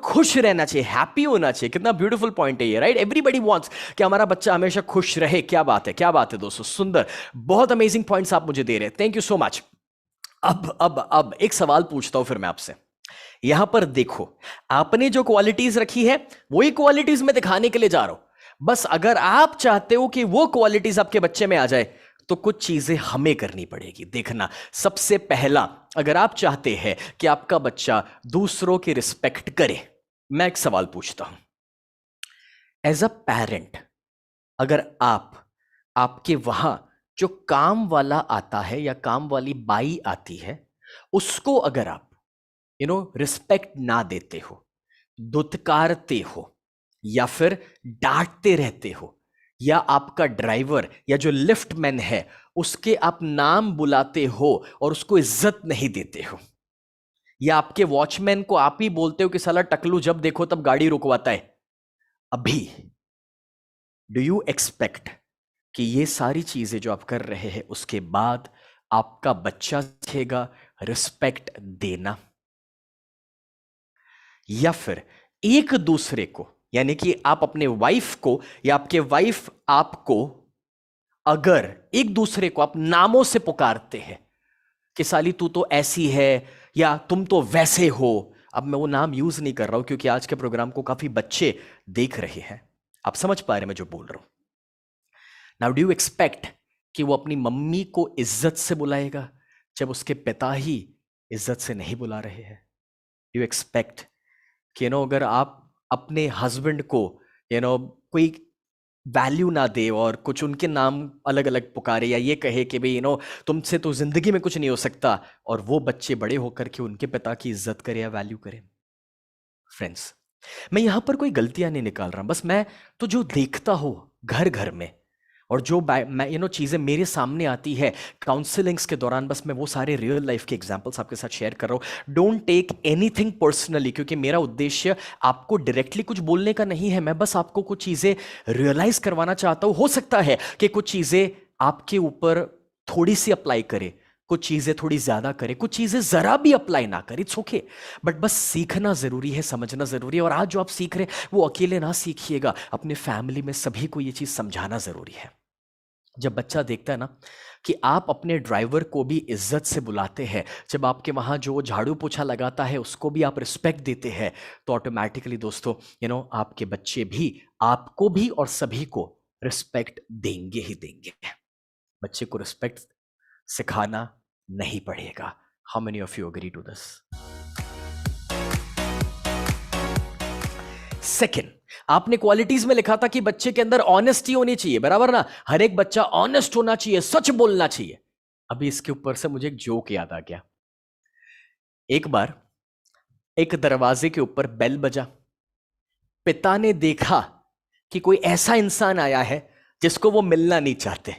[SPEAKER 1] खुश रहना चाहिए, हैप्पी होना चाहिए। कितना ब्यूटीफुल पॉइंट है ये, राइट। एवरीबडी वांट्स कि हमारा बच्चा हमेशा खुश रहे। क्या बात है, क्या बात है दोस्तों, सुंदर, बहुत अमेजिंग पॉइंट्स आप मुझे दे रहे हैं, थैंक यू सो मच। अब एक सवाल पूछता हूं फिर मैं आपसे। यहां पर देखो, आपने जो क्वालिटीज रखी है वही क्वालिटीज मैं दिखाने के लिए जा रहा हूं। बस अगर आप चाहते हो कि वो क्वालिटीज आपके बच्चे में आ जाए तो कुछ चीजें हमें करनी पड़ेगी। देखना, सबसे पहला, अगर आप चाहते हैं कि आपका बच्चा दूसरों की रिस्पेक्ट करे, मैं एक सवाल पूछता हूं। एज अ पेरेंट अगर आपके वहां जो काम वाला आता है या काम वाली बाई आती है, उसको अगर आप रिस्पेक्ट ना देते हो, दुत्कारते हो, या फिर डांटते रहते हो, या आपका ड्राइवर या जो लिफ्ट मैन है उसके आप नाम बुलाते हो और उसको इज्जत नहीं देते हो, या आपके वॉचमैन को आप ही बोलते हो कि साला टकलू जब देखो तब गाड़ी रुकवाता है, अभी डू यू एक्सपेक्ट कि ये सारी चीजें जो आप कर रहे हैं उसके बाद आपका बच्चा सीखेगा रिस्पेक्ट देना? या फिर एक दूसरे को, यानी कि आप अपने वाइफ को या आपके वाइफ आपको, अगर एक दूसरे को आप नामों से पुकारते हैं कि साली तू तो ऐसी है या तुम तो वैसे हो, अब मैं वो नाम यूज नहीं कर रहा हूं क्योंकि आज के प्रोग्राम को काफी बच्चे देख रहे हैं, आप समझ पा रहे हैं मैं जो बोल रहा हूं। नाउ डू यू एक्सपेक्ट कि वो अपनी मम्मी को इज्जत से बुलाएगा जब उसके पिता ही इज्जत से नहीं बुला रहे हैं? यू एक्सपेक्ट कि अगर आप अपने हस्बैंड को कोई वैल्यू ना दे और कुछ उनके नाम अलग अलग पुकारे, या ये कहे कि भाई तुमसे तो जिंदगी में कुछ नहीं हो सकता, और वो बच्चे बड़े होकर के उनके पिता की इज्जत करे या वैल्यू करे? फ्रेंड्स, मैं यहां पर कोई गलतियां नहीं निकाल रहा, बस मैं तो जो देखता हूं घर घर में और जो मैं चीजें मेरे सामने आती है काउंसलिंग्स के दौरान, बस मैं वो सारे रियल लाइफ के एग्जांपल्स आपके साथ शेयर कर रहा हूं। डोंट टेक एनीथिंग पर्सनली, क्योंकि मेरा उद्देश्य आपको डायरेक्टली कुछ बोलने का नहीं है, मैं बस आपको कुछ चीजें रियलाइज करवाना चाहता हूं। हो सकता है कि कुछ चीजें आपके ऊपर थोड़ी सी अप्लाई करे, कुछ चीजें थोड़ी ज्यादा करे, कुछ चीजें जरा भी अप्लाई ना करे, इट्स ओके, बट बस सीखना जरूरी है, समझना जरूरी है। और आज जो आप सीख रहे हैं वो अकेले ना सीखिएगा, अपने फैमिली में सभी को ये चीज समझाना जरूरी है। जब बच्चा देखता है ना कि आप अपने ड्राइवर को भी इज्जत से बुलाते हैं, जब आपके वहां जो झाड़ू पोछा लगाता है उसको भी आप रिस्पेक्ट देते हैं, तो ऑटोमेटिकली दोस्तों आपके बच्चे भी आपको भी और सभी को रिस्पेक्ट देंगे ही देंगे। बच्चे को रिस्पेक्ट सिखाना नहीं पड़ेगा। How many of you agree to this? Second, आपने क्वालिटीज में लिखा था कि बच्चे के अंदर ऑनेस्टी होनी चाहिए, बराबर ना? हर एक बच्चा ऑनेस्ट होना चाहिए, सच बोलना चाहिए। अभी इसके ऊपर से मुझे एक जोक याद आ गया। एक बार एक दरवाजे के ऊपर बेल बजा, पिता ने देखा कि कोई ऐसा इंसान आया है जिसको वो मिलना नहीं चाहते,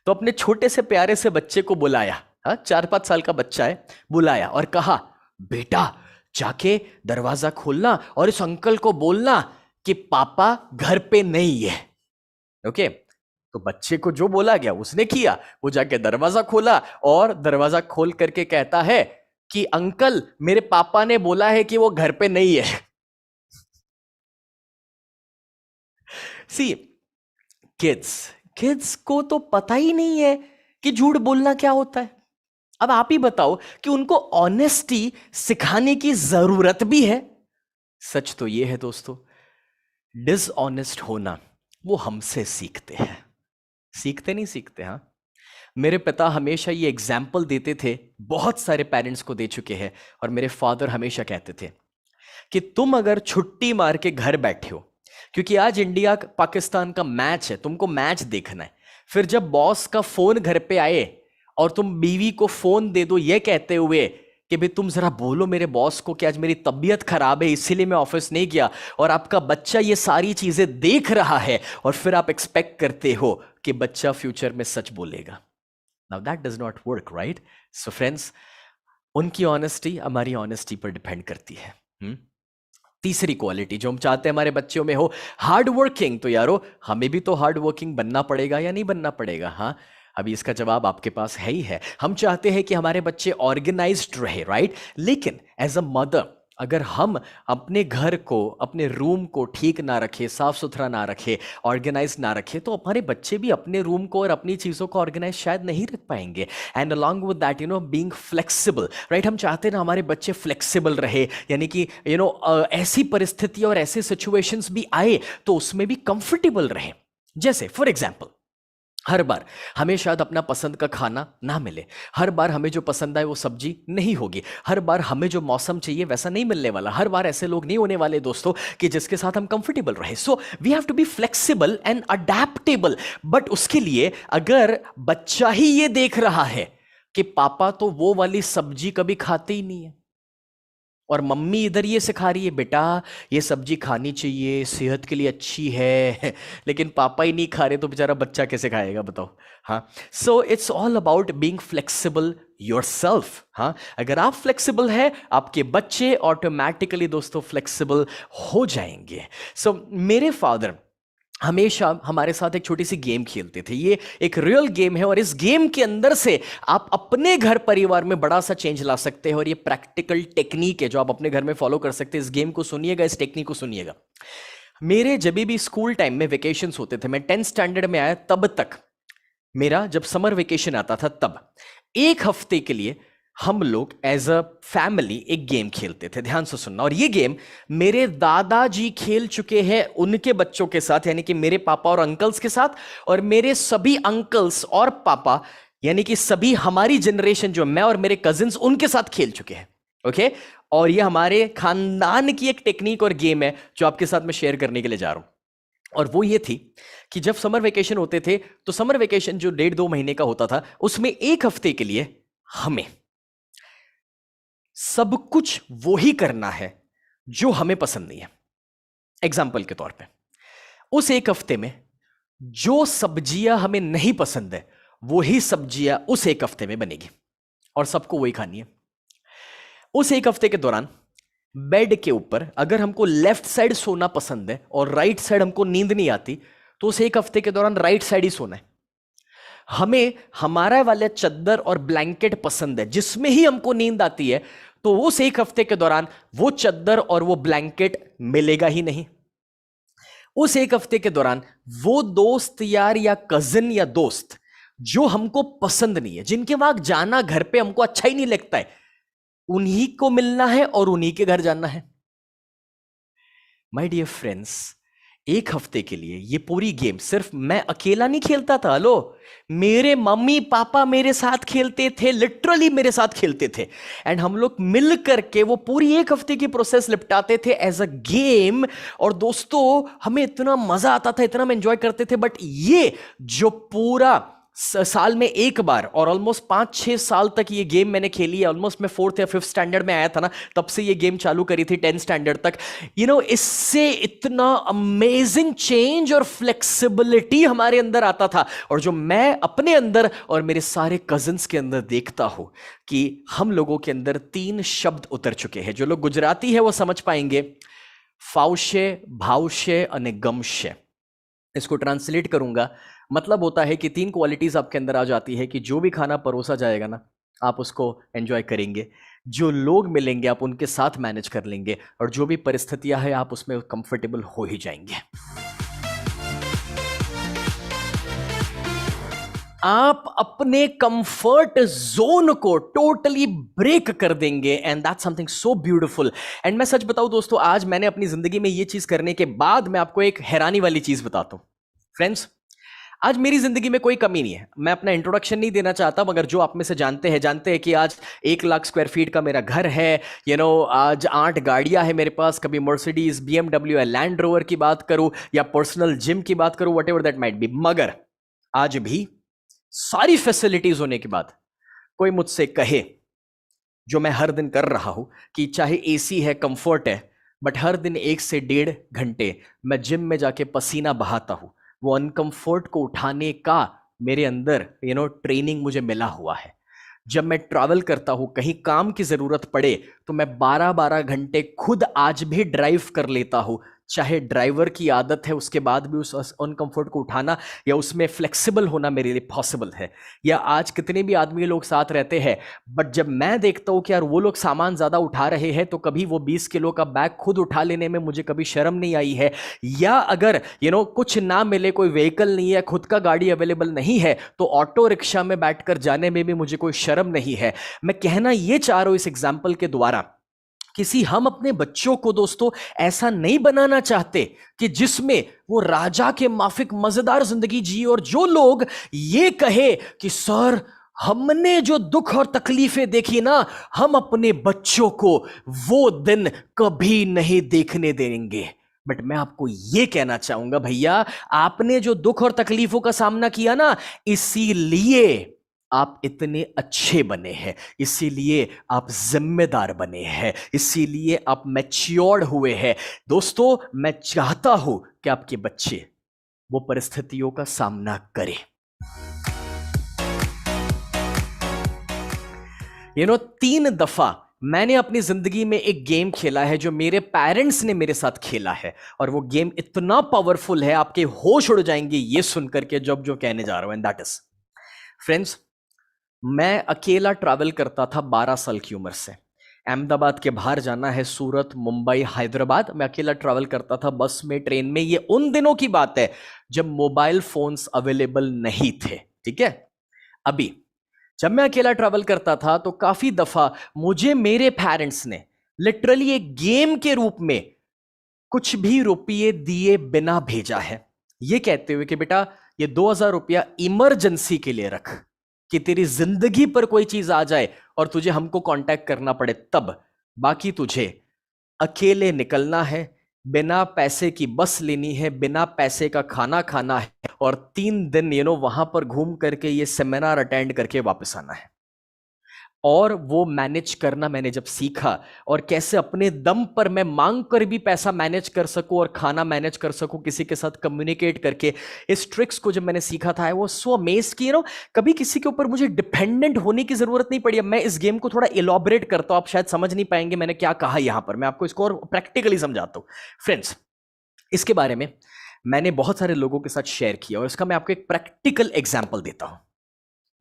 [SPEAKER 1] तो अपने छोटे से प्यारे से बच्चे को बुलाया, 4-5 साल का बच्चा है, बुलाया और कहा, बेटा जाके दरवाजा खोलना और इस अंकल को बोलना कि पापा घर पे नहीं है। ओके, तो बच्चे को जो बोला गया उसने किया, वो जाके दरवाजा खोला और दरवाजा खोल करके कहता है कि अंकल मेरे पापा ने बोला है कि वो घर पे नहीं है। सी, किड्स को तो पता ही नहीं है कि झूठ बोलना क्या होता है। अब आप ही बताओ कि उनको ऑनेस्टी सिखाने की जरूरत भी है? सच तो यह है दोस्तों, डिसऑनेस्ट होना वो हमसे सीखते हैं, सीखते नहीं सीखते। हाँ, मेरे पिता हमेशा ये एग्जाम्पल देते थे, बहुत सारे पेरेंट्स को दे चुके हैं, और मेरे फादर हमेशा कहते थे कि तुम अगर छुट्टी मार के घर बैठे हो, क्योंकि आज इंडिया पाकिस्तान का मैच है, तुमको मैच देखना है, फिर जब बॉस का फोन घर पे आए और तुम बीवी को फोन दे दो ये कहते हुए कि भाई तुम जरा बोलो मेरे बॉस को कि आज मेरी तबीयत खराब है इसीलिए मैं ऑफिस नहीं गया, और आपका बच्चा ये सारी चीजें देख रहा है, और फिर आप एक्सपेक्ट करते हो कि बच्चा फ्यूचर में सच बोलेगा। Now that does not work, right? So friends, उनकी ऑनेस्टी हमारी ऑनेस्टी पर डिपेंड करती है। तीसरी क्वालिटी जो हम चाहते हैं हमारे बच्चों में हो, हार्ड वर्किंग। तो यारो हमें भी तो हार्ड वर्किंग बनना पड़ेगा या नहीं बनना पड़ेगा? हाँ, अभी इसका जवाब आपके पास है ही है। हम चाहते हैं कि हमारे बच्चे ऑर्गेनाइज्ड रहे, राइट? लेकिन एज अ मदर, अगर हम अपने घर को, अपने रूम को ठीक ना रखे, साफ सुथरा ना रखे, ऑर्गेनाइज ना रखे, तो हमारे बच्चे भी अपने रूम को और अपनी चीज़ों को ऑर्गेनाइज शायद नहीं रख पाएंगे। And along with that being flexible, right? हम चाहते हैं ना हमारे बच्चे फ्लेक्सिबल रहे, यानी कि ऐसी परिस्थिति और ऐसे सिचुएशंस भी आए तो उसमें भी कंफर्टेबल रहे। जैसे फॉर एग्जाम्पल, हर बार हमें शायद अपना पसंद का खाना ना मिले, हर बार हमें जो पसंद आए वो सब्जी नहीं होगी, हर बार हमें जो मौसम चाहिए वैसा नहीं मिलने वाला, हर बार ऐसे लोग नहीं होने वाले दोस्तों कि जिसके साथ हम कंफर्टेबल रहे। So we have to be flexible and adaptable. But उसके लिए अगर बच्चा ही ये देख रहा है कि पापा तो वो वाली सब्जी कभी खाते ही नहीं है और मम्मी इधर ये सिखा रही है बेटा ये सब्जी खानी चाहिए, सेहत के लिए अच्छी है, लेकिन पापा ही नहीं खा रहे, तो बेचारा बच्चा कैसे खाएगा बताओ। हाँ, so it's all about being flexible yourself. हाँ, अगर आप फ्लेक्सिबल है आपके बच्चे ऑटोमेटिकली दोस्तों फ्लेक्सिबल हो जाएंगे। सो मेरे फादर हमेशा हमारे साथ एक छोटी सी गेम खेलते थे। ये एक रियल गेम है और इस गेम के अंदर से आप अपने घर परिवार में बड़ा सा चेंज ला सकते हैं और ये प्रैक्टिकल टेक्निक है जो आप अपने घर में फॉलो कर सकते हैं। इस गेम को सुनिएगा, इस टेक्निक को सुनिएगा। मेरे जब भी स्कूल टाइम में वेकेशंस होते थे, मैं 10th स्टैंडर्ड में आया तब तक, मेरा जब समर वेकेशन आता था तब एक हफ्ते के लिए हम लोग एज अ फैमिली एक गेम खेलते थे। ध्यान से सुनना। और ये गेम मेरे दादाजी खेल चुके हैं उनके बच्चों के साथ, यानी कि मेरे पापा और अंकल्स के साथ, और मेरे सभी अंकल्स और पापा यानी कि सभी हमारी जनरेशन जो मैं और मेरे कजिन्स उनके साथ खेल चुके हैं। ओके, और ये हमारे खानदान की एक टेक्निक और गेम है जो आपके साथ मैं शेयर करने के लिए जा रहा हूं। और वो ये थी कि जब समर वेकेशन होते थे तो समर वेकेशन जो 1.5-2 महीने का होता था उसमें एक हफ्ते के लिए हमें सब कुछ वो ही करना है जो हमें पसंद नहीं है। एग्जाम्पल के तौर पे उस एक हफ्ते में जो सब्जियां हमें नहीं पसंद है वही सब्जियां उस एक हफ्ते में बनेगी और सबको वही खानी है। उस एक हफ्ते के दौरान बेड के ऊपर अगर हमको लेफ्ट साइड सोना पसंद है और राइट साइड हमको नींद नहीं आती तो उस एक हफ्ते के दौरान राइट साइड ही सोना है। हमें हमारा वाला चद्दर और ब्लैंकेट पसंद है जिसमें ही हमको नींद आती है, तो उस एक हफ्ते के दौरान वो चद्दर और वो ब्लैंकेट मिलेगा ही नहीं। उस एक हफ्ते के दौरान वो दोस्त यार या कजिन या दोस्त जो हमको पसंद नहीं है, जिनके वहां जाना घर पे हमको अच्छा ही नहीं लगता है, उन्हीं को मिलना है और उन्हीं के घर जाना है। माय डियर फ्रेंड्स, एक हफ्ते के लिए ये पूरी गेम सिर्फ मैं अकेला नहीं खेलता था। हेलो, मेरे मम्मी पापा मेरे साथ खेलते थे, लिटरली मेरे साथ खेलते थे, एंड हम लोग मिल करके वो पूरी एक हफ्ते की प्रोसेस निपटाते थे एज अ गेम। और दोस्तों हमें इतना मजा आता था, इतना हम एंजॉय करते थे। बट ये जो पूरा साल में एक बार और ऑलमोस्ट 5-6 साल तक ये गेम मैंने खेली है, ऑलमोस्ट मैं 4th या 5th स्टैंडर्ड में आया था ना, तब से ये गेम चालू करी थी 10th स्टैंडर्ड तक। इससे इतना अमेजिंग चेंज और फ्लेक्सिबिलिटी हमारे अंदर आता था, और जो मैं अपने अंदर और मेरे सारे कजिन्स के अंदर देखता हूं कि हम लोगों के अंदर 3 शब्द उतर चुके हैं। जो लोग गुजराती है वो समझ पाएंगे, फावशे, भावशे और गमशे। इसको ट्रांसलेट करूंगा, मतलब होता है कि 3 क्वालिटीज आपके अंदर आ जाती है कि जो भी खाना परोसा जाएगा ना आप उसको एंजॉय करेंगे, जो लोग मिलेंगे आप उनके साथ मैनेज कर लेंगे, और जो भी परिस्थितियां हैं आप उसमें कंफर्टेबल हो ही जाएंगे। आप अपने कंफर्ट जोन को टोटली ब्रेक कर देंगे, and that's something so beautiful. And मैं सच बताऊं दोस्तों, आज मैंने अपनी जिंदगी में ये चीज करने के बाद मैं आपको एक हैरानी वाली चीज बताता हूं। फ्रेंड्स, आज मेरी जिंदगी में कोई कमी नहीं है। मैं अपना इंट्रोडक्शन नहीं देना चाहता, मगर जो आप में से जानते हैं कि आज 1 लाख स्क्वायर फीट का मेरा घर है। आज 8 गाड़ियां हैं मेरे पास, कभी मर्सिडीज, BMW या लैंड रोवर की बात करूं या पर्सनल जिम की बात करूं, व्हाटएवर दैट माइट बी। मगर आज भी सारी फैसिलिटीज होने के बाद कोई मुझसे कहे, जो मैं हर दिन कर रहा हूं, कि चाहे AC है, कंफर्ट है, बट हर दिन 1 से 1.5 घंटे मैं जिम में जाके पसीना बहाता हूं, वो अनकंफर्ट को उठाने का मेरे अंदर ट्रेनिंग मुझे मिला हुआ है। जब मैं ट्रैवल करता हूं, कहीं काम की जरूरत पड़े, तो मैं 12-12 घंटे खुद आज भी ड्राइव कर लेता हूं, चाहे ड्राइवर की आदत है, उसके बाद भी उस अनकंफर्ट को उठाना या उसमें फ्लेक्सिबल होना मेरे लिए पॉसिबल है। या आज कितने भी आदमी लोग साथ रहते हैं, बट जब मैं देखता हूं कि यार वो लोग सामान ज़्यादा उठा रहे हैं, तो कभी वो 20 किलो का बैग खुद उठा लेने में मुझे कभी शर्म नहीं आई है। या अगर कुछ ना मिले, कोई व्हीकल नहीं है, खुद का गाड़ी अवेलेबल नहीं है, तो ऑटो रिक्शा में बैठकर जाने में भी मुझे कोई शर्म नहीं है। मैं कहना ये चाह रहा हूं इस एग्जाम्पल के द्वारा किसी हम अपने बच्चों को दोस्तों ऐसा नहीं बनाना चाहते कि जिसमें वो राजा के माफिक मजेदार जिंदगी जी, और जो लोग ये कहे कि सर हमने जो दुख और तकलीफें देखी ना, हम अपने बच्चों को वो दिन कभी नहीं देखने देंगे। बट मैं आपको यह कहना चाहूंगा भैया, आपने जो दुख और तकलीफों का सामना किया ना, इसीलिए आप इतने अच्छे बने हैं, इसीलिए आप जिम्मेदार बने हैं, इसीलिए आप मैच्योर्ड हुए हैं। दोस्तों, मैं चाहता हूं कि आपके बच्चे वो परिस्थितियों का सामना करें। तीन दफा मैंने अपनी जिंदगी में एक गेम खेला है जो मेरे पेरेंट्स ने मेरे साथ खेला है, और वो गेम इतना पावरफुल है, आपके होश उड़ जाएंगे ये सुनकर के जब जो कहने जा रहा हूं। एंड दैट इज, फ्रेंड्स, मैं अकेला ट्रैवल करता था 12 साल की उम्र से। अहमदाबाद के बाहर जाना है, सूरत, मुंबई, हैदराबाद, मैं अकेला ट्रैवल करता था बस में, ट्रेन में। ये उन दिनों की बात है जब मोबाइल फोन्स अवेलेबल नहीं थे, ठीक है। अभी जब मैं अकेला ट्रैवल करता था तो काफी दफा मुझे मेरे पेरेंट्स ने लिटरली एक गेम के रूप में कुछ भी रुपये दिए बिना भेजा है, ये कहते हुए कि बेटा ये 2000 रुपया इमरजेंसी के लिए रख, कि तेरी जिंदगी पर कोई चीज आ जाए और तुझे हमको कांटेक्ट करना पड़े तब, बाकी तुझे अकेले निकलना है, बिना पैसे की बस लेनी है, बिना पैसे का खाना खाना है, और 3 दिन वहां पर घूम करके ये सेमिनार अटेंड करके वापस आना है। और वो मैनेज करना मैंने जब सीखा, और कैसे अपने दम पर मैं मांग कर भी पैसा मैनेज कर सकूं और खाना मैनेज कर सकूं किसी के साथ कम्युनिकेट करके, इस ट्रिक्स को जब मैंने सीखा था, वो सो अमेज की कभी किसी के ऊपर मुझे डिपेंडेंट होने की जरूरत नहीं पड़ी। अब मैं इस गेम को थोड़ा इलॉबरेट करता हूं, आप शायद समझ नहीं पाएंगे मैंने क्या कहा यहां पर, मैं आपको इसको और प्रैक्टिकली समझाता हूं। फ्रेंड्स, इसके बारे में मैंने बहुत सारे लोगों के साथ शेयर किया, और इसका मैं आपको एक प्रैक्टिकल एग्जाम्पल देता हूं।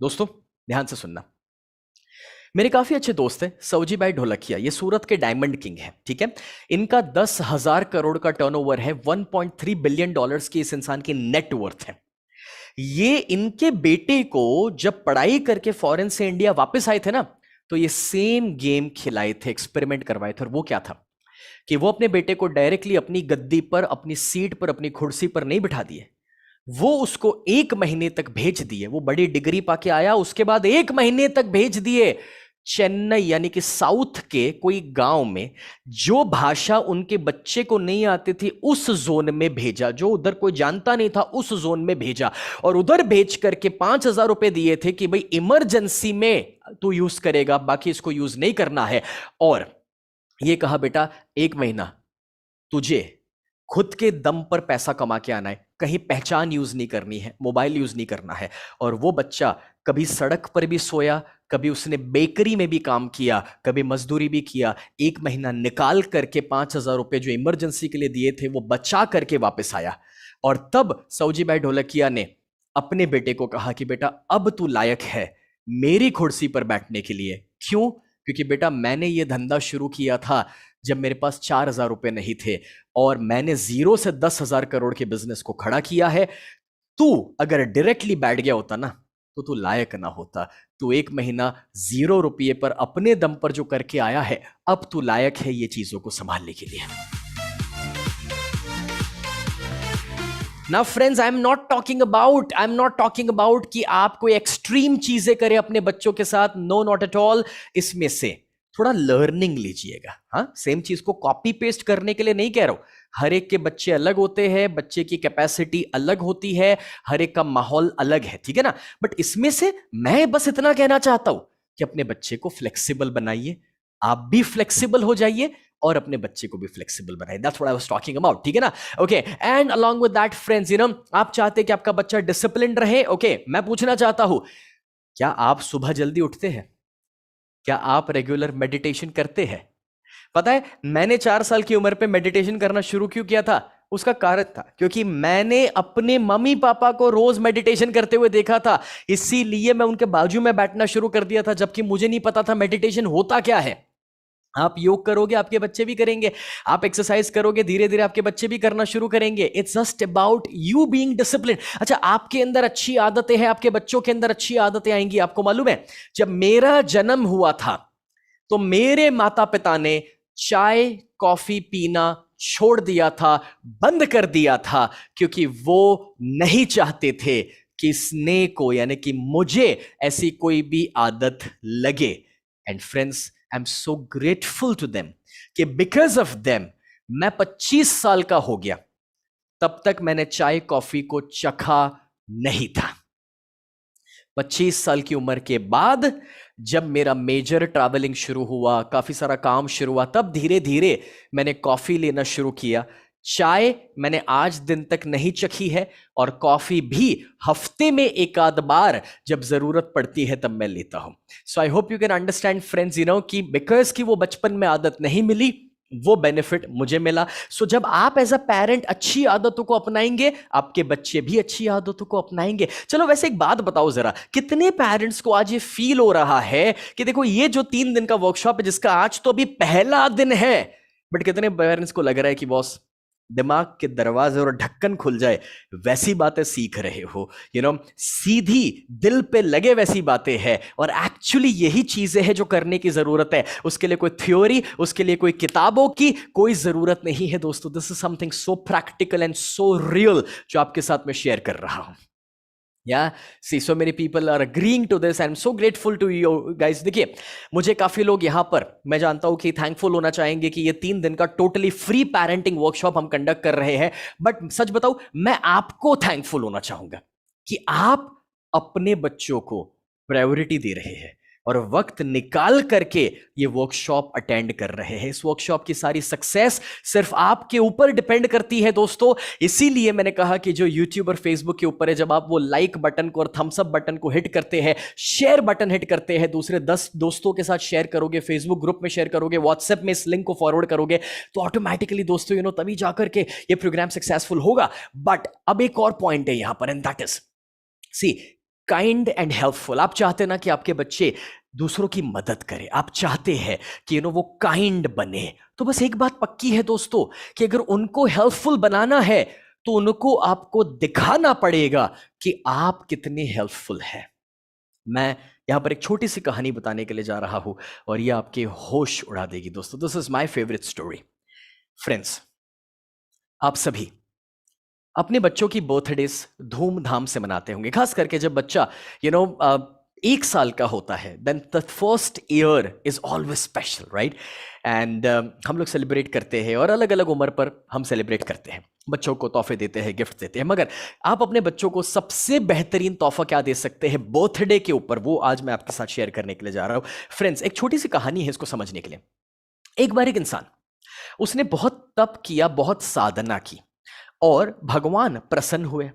[SPEAKER 1] दोस्तों ध्यान से सुनना, मेरे काफी अच्छे दोस्त हैं सौजी भाई ढोलकिया, ये सूरत के डायमंड किंग है, ठीक है। इनका 10,000 करोड़ का टर्नओवर है, 1.3 बिलियन डॉलर्स की इस इंसान की नेटवर्थ है। ये इनके बेटे को जब पढ़ाई करके फॉरेन से इंडिया वापस आए थे ना, तो ये सेम गेम खिलाए थे, एक्सपेरिमेंट करवाए थे। और वो क्या था कि वो अपने बेटे को डायरेक्टली अपनी गद्दी पर, अपनी सीट पर, अपनी कुर्सी पर नहीं बिठा दिए, वो उसको 1 महीने तक भेज दिए। वो बड़ी डिग्री पाके आया, उसके बाद 1 महीने तक भेज दिए चेन्नई यानी कि साउथ के कोई गांव में, जो भाषा उनके बच्चे को नहीं आती थी उस जोन में भेजा, जो उधर कोई जानता नहीं था उस जोन में भेजा, और उधर भेज करके 5,000 रुपए दिए थे कि भाई इमरजेंसी में तू यूज करेगा, बाकी इसको यूज नहीं करना है। और ये कहा बेटा 1 महीना तुझे खुद के दम पर पैसा कमा के आना है, कहीं पहचान यूज नहीं करनी है, मोबाइल यूज नहीं करना है। और वो बच्चा कभी सड़क पर भी सोया, कभी उसने बेकरी में भी काम किया, कभी मजदूरी भी किया। 1 महीना निकाल करके 5,000 रुपए जो इमरजेंसी के लिए दिए थे वो बचा करके वापस आया। और तब सौजी भाई ढोलकिया ने अपने बेटे को कहा कि बेटा अब तू लायक है मेरी कुर्सी पर बैठने के लिए। क्यों? क्योंकि बेटा मैंने ये धंधा शुरू किया था जब मेरे पास 4,000 रुपए नहीं थे, और मैंने 0 से 10,000 करोड़ के बिजनेस को खड़ा किया है। तू अगर डायरेक्टली बैठ गया होता ना तो तू लायक ना होता। तू 1 महीना 0 रुपये पर अपने दम पर जो करके आया है, अब तू लायक है ये चीजों को संभालने के लिए। Now friends, I'm not talking about कि आप कोई एक्सट्रीम चीजें करें अपने बच्चों के साथ, नो नॉट एट ऑल। इसमें से थोड़ा लर्निंग लीजिएगा। हाँ, सेम चीज को कॉपी पेस्ट करने के लिए नहीं कह रहा हूं। हर एक के बच्चे अलग होते हैं, बच्चे की कैपेसिटी अलग होती है, हर एक का माहौल अलग है, ठीक है ना। बट इसमें से मैं बस इतना कहना चाहता हूं कि अपने बच्चे को फ्लेक्सिबल बनाइए, आप भी फ्लेक्सिबल हो जाइए और अपने बच्चे को भी फ्लेक्सिबल बनाइए। That's what I was talking about, ठीक है ना। Okay, and along with that friends, आप चाहते हैं कि आपका बच्चा डिसिप्लिन रहे। ओके, मैं पूछना चाहता हूं, क्या आप सुबह जल्दी उठते हैं? क्या आप रेगुलर मेडिटेशन करते हैं? पता है मैंने 4 साल की उम्र पे मेडिटेशन करना शुरू क्यों किया था? उसका कारण था क्योंकि मैंने अपने मम्मी पापा को रोज मेडिटेशन करते हुए देखा था, इसीलिए मैं उनके बाजू में बैठना शुरू कर दिया था, जबकि मुझे नहीं पता था मेडिटेशन होता क्या है। आप योग करोगे आपके बच्चे भी करेंगे, आप एक्सरसाइज करोगे धीरे धीरे आपके बच्चे भी करना शुरू करेंगे। It's just about you being discipline. अच्छा, आपके अंदर अच्छी आदतें हैं, आपके बच्चों के अंदर अच्छी आदतें आएंगी। आपको मालूम है, जब मेरा जन्म हुआ था तो मेरे माता पिता ने चाय कॉफी पीना छोड़ दिया था, बंद कर दिया था, क्योंकि वो नहीं चाहते थे कि स्नेह को यानी कि मुझे ऐसी कोई भी आदत लगे। And friends, I am so grateful to them कि बिकॉज ऑफ देम मैं 25 साल का हो गया, तब तक मैंने चाय कॉफी को चखा नहीं था। 25 साल की उम्र के बाद जब मेरा मेजर ट्रैवलिंग शुरू हुआ, काफी सारा काम शुरू हुआ, तब धीरे धीरे मैंने कॉफी लेना शुरू किया। चाय मैंने आज दिन तक नहीं चखी है, और कॉफी भी हफ्ते में एक आध बार जब जरूरत पड़ती है तब मैं लेता हूं। So I hope you can understand friends, कि बिकॉज की वो बचपन में आदत नहीं मिली, वो बेनिफिट मुझे मिला। सो जब आप एज अ पेरेंट अच्छी आदतों को अपनाएंगे, आपके बच्चे भी अच्छी आदतों को अपनाएंगे। चलो वैसे एक बात बताओ जरा, कितने पेरेंट्स को आज ये फील हो रहा है कि देखो ये जो 3 दिन का वर्कशॉप है, जिसका आज तो अभी पहला दिन है, बट कितने पेरेंट्स को लग रहा है कि बॉस दिमाग के दरवाजे और ढक्कन खुल जाए वैसी बातें सीख रहे हो, सीधी दिल पे लगे वैसी बातें हैं, और एक्चुअली यही चीजें हैं जो करने की जरूरत है। उसके लिए कोई थ्योरी, उसके लिए कोई किताबों की कोई जरूरत नहीं है दोस्तों। This is something so practical and so real जो आपके साथ में शेयर कर रहा हूं। See, so many people are agreeing to this. I'm so grateful to you guys. देखिए, मुझे काफी लोग यहां पर, मैं जानता हूं कि थैंकफुल होना चाहेंगे कि ये 3 दिन का टोटली फ्री पेरेंटिंग वर्कशॉप हम कंडक्ट कर रहे हैं। बट सच बताऊं, मैं आपको थैंकफुल होना चाहूंगा कि आप अपने बच्चों को प्रायोरिटी दे रहे हैं और वक्त निकाल करके ये वर्कशॉप अटेंड कर रहे हैं। इस वर्कशॉप की सारी सक्सेस सिर्फ आपके ऊपर डिपेंड करती है दोस्तों। इसीलिए मैंने कहा कि जो यूट्यूब और फेसबुक के ऊपर है, जब आप वो लाइक बटन को और थम्स अप बटन को हिट करते हैं, शेयर बटन हिट करते हैं, दूसरे 10 दोस्तों के साथ शेयर करोगे, फेसबुक ग्रुप में शेयर करोगे, व्हाट्सएप में इस लिंक को फॉरवर्ड करोगे, तो ऑटोमेटिकली दोस्तों तभी जाकर के ये प्रोग्राम सक्सेसफुल होगा। बट अब एक और पॉइंट है यहां पर, and that is see kind and helpful. आप चाहते ना कि आपके बच्चे दूसरों की मदद करें, आप चाहते हैं कि वो काइंड बने, तो बस एक बात पक्की है दोस्तों कि अगर उनको हेल्पफुल बनाना है तो उनको आपको दिखाना पड़ेगा कि आप कितने हेल्पफुल हैं। मैं यहां पर एक छोटी सी कहानी बताने के लिए जा रहा हूं और ये आपके होश उड़ा देगी दोस्तों। This is my favourite story. Friends, आप सभी अपने बच्चों की बर्थडेज धूमधाम से मनाते होंगे, खास करके जब बच्चा 1 साल का होता है, then the first year is always special, right? एंड हम लोग सेलिब्रेट करते हैं और अलग अलग उम्र पर हम सेलिब्रेट करते हैं, बच्चों को तोहफे देते हैं, गिफ्ट देते हैं। मगर आप अपने बच्चों को सबसे बेहतरीन तोहफा क्या दे सकते हैं बर्थडे के ऊपर, वो आज मैं आपके साथ शेयर करने के लिए जा रहा हूं। फ्रेंड्स, एक छोटी सी कहानी है इसको समझने के लिए। एक बार एक इंसान, उसने बहुत तप किया, बहुत साधना की, और भगवान प्रसन्न हुए।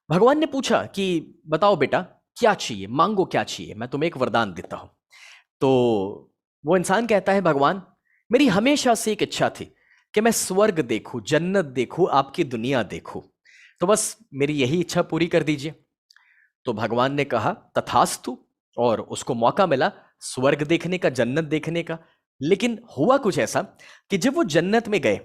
[SPEAKER 1] भगवान ने पूछा कि बताओ बेटा क्या चाहिए, मांगो क्या चाहिए, मैं तुम्हें एक वरदान देता हूं। तो वो इंसान कहता है, भगवान मेरी हमेशा से एक इच्छा थी कि मैं स्वर्ग देखूं, जन्नत देखूं, आपकी दुनिया देखूं, तो बस मेरी यही इच्छा पूरी कर दीजिए। तो भगवान ने कहा तथास्तु, और उसको मौका मिला स्वर्ग देखने का, जन्नत देखने का। लेकिन हुआ कुछ ऐसा कि जब वो जन्नत में गए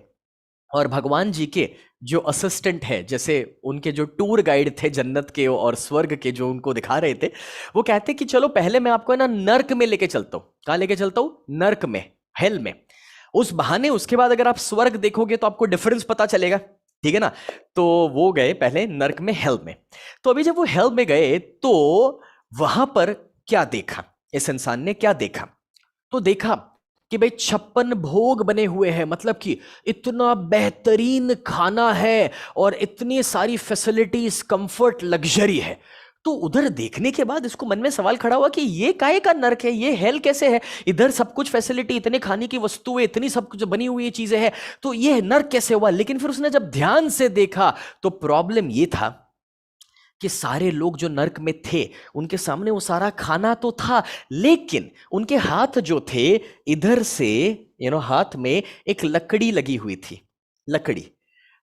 [SPEAKER 1] और भगवान जी के जो असिस्टेंट है, जैसे उनके जो टूर गाइड थे जन्नत के और स्वर्ग के, जो उनको दिखा रहे थे, वो कहते कि चलो पहले मैं आपको ना नर्क में लेके चलता हूं। कहां लेके चलता हूं? नर्क में, हेल में। उस बहाने उसके बाद अगर आप स्वर्ग देखोगे तो आपको डिफरेंस पता चलेगा, ठीक है ना? तो वो गए पहले नर्क में, हेल में। तो अभी जब वो हेल में गए तो वहां पर क्या देखा, इस इंसान ने क्या देखा? तो देखा कि भाई 56 भोग बने हुए हैं, मतलब कि इतना बेहतरीन खाना है और इतनी सारी फैसिलिटीज, कंफर्ट, लग्जरी है। तो उधर देखने के बाद इसको मन में सवाल खड़ा हुआ कि ये काहे का नर्क है, ये हेल कैसे है? इधर सब कुछ फैसिलिटी, इतने खाने की वस्तुएं, इतनी सब कुछ बनी हुई चीजें हैं, तो ये नर्क कैसे हुआ? लेकिन फिर उसने जब ध्यान से देखा तो प्रॉब्लम ये था कि सारे लोग जो नर्क में थे उनके सामने वो सारा खाना तो था, लेकिन उनके हाथ जो थे, इधर से हाथ में एक लकड़ी लगी हुई थी, लकड़ी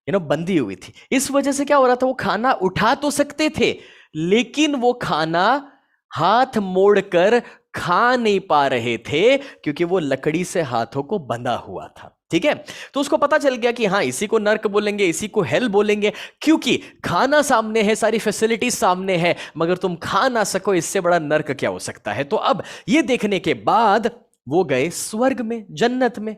[SPEAKER 1] बंधी हुई थी। इस वजह से क्या हो रहा था, वो खाना उठा तो सकते थे लेकिन वो खाना हाथ मोड़कर खा नहीं पा रहे थे, क्योंकि वो लकड़ी से हाथों को बंधा हुआ था। ठीक है, तो उसको पता चल गया कि हाँ, इसी को नर्क बोलेंगे, इसी को हेल बोलेंगे, क्योंकि खाना सामने है, सारी फैसिलिटीज सामने है, मगर तुम खा ना सको, इससे बड़ा नर्क क्या हो सकता है? तो अब ये देखने के बाद वो गए स्वर्ग में, जन्नत में।